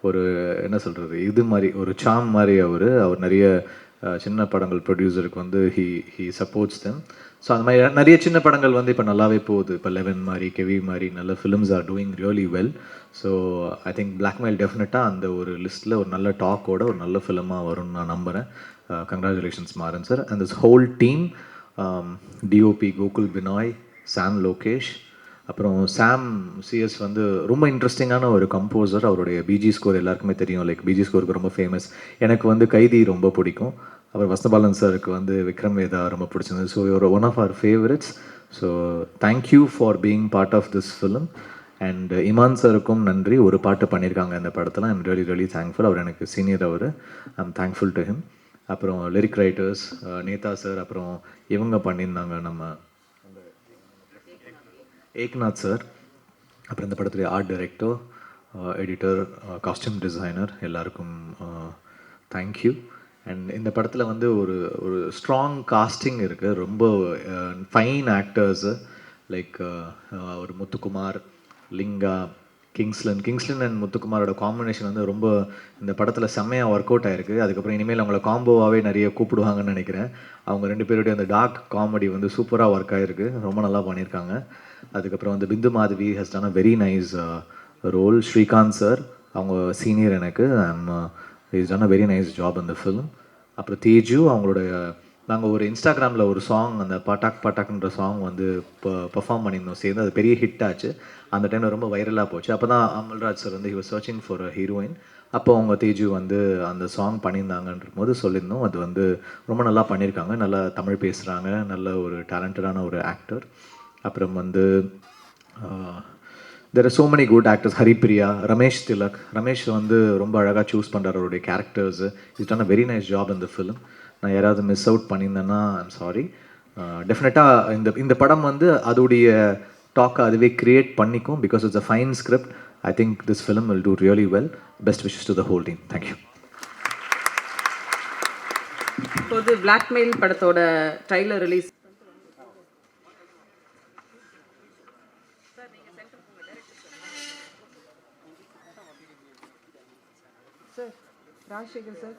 P: ஒரு என்ன சொல்கிறது, இது மாதிரி ஒரு சாம் மாதிரி அவர் நிறைய சின்ன படங்கள் ப்ரொடியூசருக்கு வந்து ஹி சப்போர்ட்ஸ் தெம். ஸோ அந்த மாதிரி நிறைய சின்ன படங்கள் வந்து இப்போ நல்லாவே போகுது. இப்போ 11 மாதிரி, கெவி மாதிரி நல்ல films are doing really well. So I think blackmail டெஃபினட்டாக அந்த ஒரு லிஸ்ட்டில் ஒரு நல்ல டாக்கோட ஒரு நல்ல ஃபிலிமாக வரும்னு நான் நம்புகிறேன். Congratulations Maran sir and this whole team, DOP Gokul Binoy, Sam Lokesh, அப்புறம் சாம் சிஎஸ் வந்து ரொம்ப இன்ட்ரெஸ்டிங்கான ஒரு கம்போசர். அவருடைய பிஜி ஸ்கோர் எல்லாருக்குமே தெரியும், லைக் பிஜி ஸ்கோருக்கு ரொம்ப ஃபேமஸ். எனக்கு வந்து கைதி ரொம்ப பிடிக்கும். அப்புறம் வசந்தபாலன் சாருக்கு வந்து விக்ரம் வேதா ரொம்ப பிடிச்சிருந்தது. So your one of our favourites. So thank you for being part of this film. And Imman சாருக்கும் நன்றி, ஒரு பாட்டு பண்ணியிருக்காங்க இந்த படத்தில். I'm really really thankful. அவர் எனக்கு சீனியர், அவர் ஐம் தேங்க்ஃபுல் டு ஹிம். அப்புறம் லிரிக் ரைட்டர்ஸ் நேதா சார், அப்புறம் இவங்க பண்ணியிருந்தாங்க நம்ம ஏக்நாத் சார், அப்புறம் இந்த படத்துடைய art director, editor, costume designer, எல்லாருக்கும் தேங்க்யூ. அண்ட் இந்த படத்தில் வந்து ஒரு ஒரு ஸ்ட்ராங் காஸ்டிங் இருக்குது. ரொம்ப ஃபைன் ஆக்டர்ஸு லைக் ஒரு முத்துக்குமார், லிங்கா, கிங்ஸ்லன் அண்ட் முத்துக்குமாரோட காம்பினேஷன் வந்து ரொம்ப இந்த படத்தில் செம்மையாக ஒர்க் அவுட் ஆகிருக்கு. அதுக்கப்புறம் இனிமேல் அவங்கள காம்போவாகவே நிறைய கூப்பிடுவாங்கன்னு நினைக்கிறேன். அவங்க ரெண்டு பேருடைய அந்த டார்க் காமெடி வந்து சூப்பராக ஒர்க் ஆகிருக்கு, ரொம்ப நல்லா பண்ணியிருக்காங்க. அதுக்கப்புறம் வந்து Bindu Madhavi has done a very nice role. Srikanth sir அவங்க சீனியர் எனக்கு, is done a very nice job இந்த ஃபிலிம். அப்புறம் தேஜு அவங்களுடைய, நாங்கள் ஒரு இன்ஸ்டாகிராமில் ஒரு சாங், அந்த பட்டாக் பட்டாக்ன்ற சாங் வந்து பர்ஃபார்ம் பண்ணியிருந்தோம் சேர்ந்து. அது பெரிய ஹிட் ஆச்சு. அந்த டைமில் ரொம்ப வைரலாக போச்சு. அப்போ தான் அமல்ராஜ் சார் வந்து he was searching for a heroine. அப்போ அவங்க தேஜு வந்து அந்த சாங் பண்ணியிருந்தாங்கன்ற போது சொல்லியிருந்தோம். அது வந்து ரொம்ப நல்லா பண்ணியிருக்காங்க, நல்லா தமிழ் பேசுகிறாங்க, நல்ல ஒரு டேலண்டடான ஒரு ஆக்டர். அப்புறம் வந்து there are so many good actors. Haripriya, Ramesh Tilak. Ramesh வந்து ரொம்ப அழகாக சூஸ் பண்ணுறாரு அவருடைய characters. Is done a very nice job இந்த ஃபிலிம். நான் யாராவது மிஸ் அவுட் பண்ணியிருந்தேன்னா ஐம் சாரி. டெஃபினட்டாக இந்த படம் வந்து அதோடைய டாக்கை அதுவே க்ரியேட் பண்ணிக்கும், because it's a fine script. I think this film will do really well. Best wishes to the whole team. Thank you.
B: இப்போது பிளாக்மெயில் படத்தோட trailer release. Sir Rajasekar sir,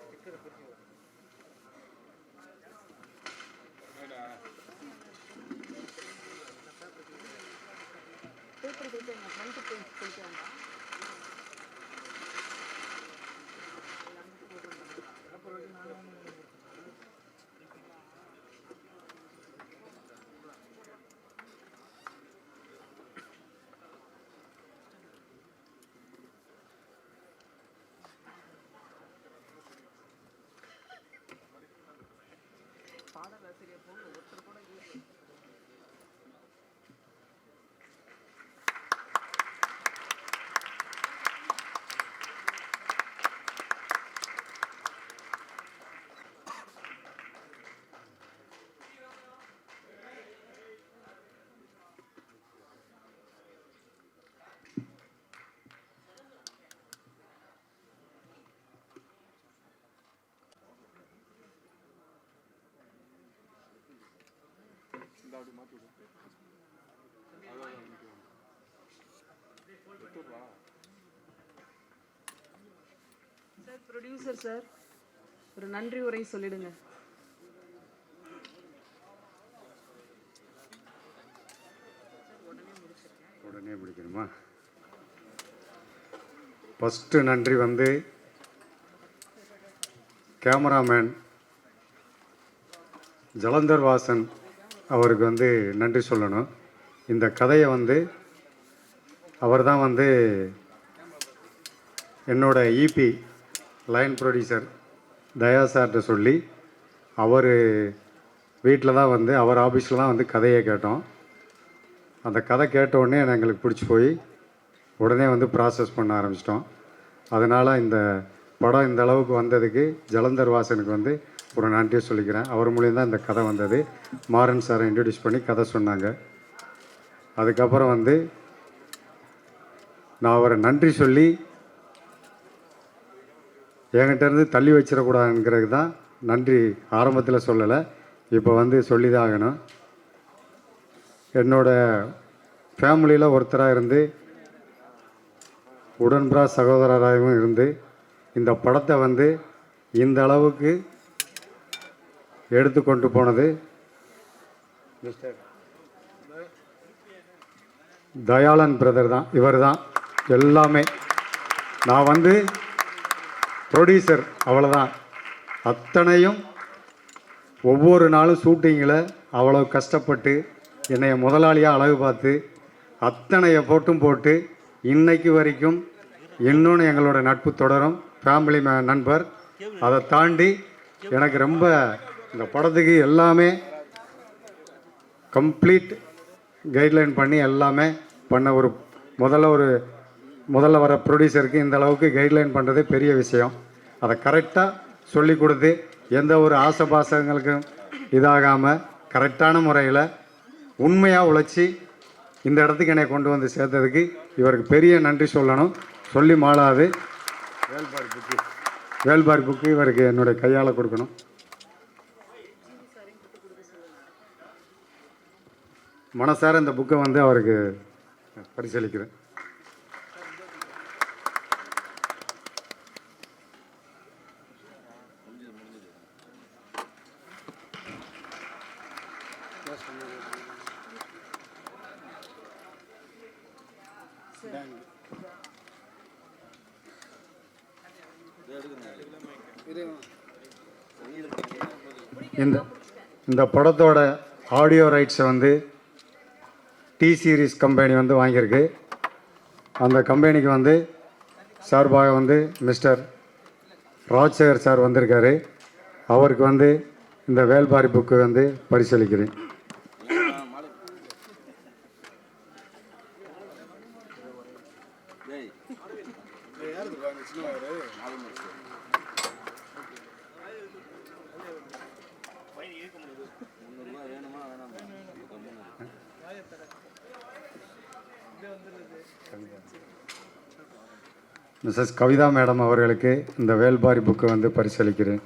B: sir producer sir, ஒரு நன்றி உரை சொல்லிடுங்க.
C: உடனே முடிக்கணுமா? ஃபஸ்ட்டு நன்றி வந்து கேமராமேன் ஜலந்தர் வாசன் அவருக்கு வந்து நன்றி சொல்லணும். இந்த கதையை வந்து அவர் தான் வந்து என்னோட இபி லைன் ப்ரொடியூசர் தயா சார்கிட்ட சொல்லி, அவர் வீட்டில் தான் வந்து அவர் ஆஃபீஸில் தான் வந்து கதையை கேட்டோம். அந்த கதை கேட்ட உடனே எங்களுக்கு பிடிச்சி போய் உடனே வந்து ப்ராசஸ் பண்ண ஆரம்பிச்சிட்டோம். அதனால் இந்த படம் இந்த அளவுக்கு வந்ததுக்கு ஜலந்தர் வாசனுக்கு வந்து ஒரு நன்றியை சொல்லிக்கிறேன். அவர் மூலியம் தான் இந்த கதை வந்தது. மாறன் சாரை இன்ட்ரடியூஸ் பண்ணி கதை சொன்னாங்க. அதுக்கப்புறம் வந்து நான் அவரை நன்றி சொல்லி என்கிட்டேருந்து தள்ளி வச்சிடக்கூடாதுங்கிறது தான் நன்றி ஆரம்பத்தில் சொல்லலை, இப்போ வந்து சொல்லி தான் ஆகணும். என்னோட ஃபேமிலியில் ஒருத்தராக இருந்து உடன்பிறா சகோதரராகவும் இருந்து இந்த படத்தை வந்து இந்த அளவுக்கு எடுத்து கொண்டு போனது தயாளன் பிரதர் தான். இவர் தான் எல்லாமே. நான் வந்து ப்ரொடியூசர், அவ்வளோதான். அத்தனையும் ஒவ்வொரு நாளும் ஷூட்டிங்கில் அவ்வளோ கஷ்டப்பட்டு என்னைய முதலாளியாக அழகு பார்த்து அத்தனை எஃபோர்ட்டும் போட்டு இன்னைக்கு வரைக்கும் இன்னொன்று எங்களோட நட்பு தொடரும். ஃபேமிலி நண்பர். அதை தாண்டி எனக்கு ரொம்ப இந்த படத்துக்கு எல்லாமே கம்ப்ளீட் கைட்லைன் பண்ணி எல்லாமே பண்ண முதல்ல வர ப்ரொடியூசருக்கு இந்த அளவுக்கு கைட்லைன் பண்ணுறதே பெரிய விஷயம். அதை கரெக்டாக சொல்லி கொடுத்து எந்த ஒரு ஆசபாசங்களுக்கும் இதாகாமல் கரெக்டான முறையில் உண்மையாக உழைச்சி இந்த இடத்துக்கு என்னை கொண்டு வந்து சேர்த்ததுக்கு இவருக்கு பெரிய நன்றி சொல்லணும். சொல்லி மாளாது. வேல்பாரி புக்கு இவருக்கு என்னுடைய கையால் கொடுக்கணும். மனசார இந்த புக்கை வந்து அவருக்கு பரிசளிக்கிறேன். இந்த படத்தோட ஆடியோ ரைட்ஸை வந்து டி சீரிஸ் கம்பெனி வந்து வாங்கியிருக்கு. அந்த கம்பெனிக்கு வந்து சார்பாக வந்து மிஸ்டர் ராஜசேகர் சார் வந்திருக்காரு. அவருக்கு வந்து இந்த வேல்பாரி புக்கு வந்து பரிசளிக்கிறேன். மிஸ்ஸஸ் கவிதா மேடம் அவர்களுக்கு இந்த வேல்பாரி புக்கு வந்து பரிசளிக்கிறேன்.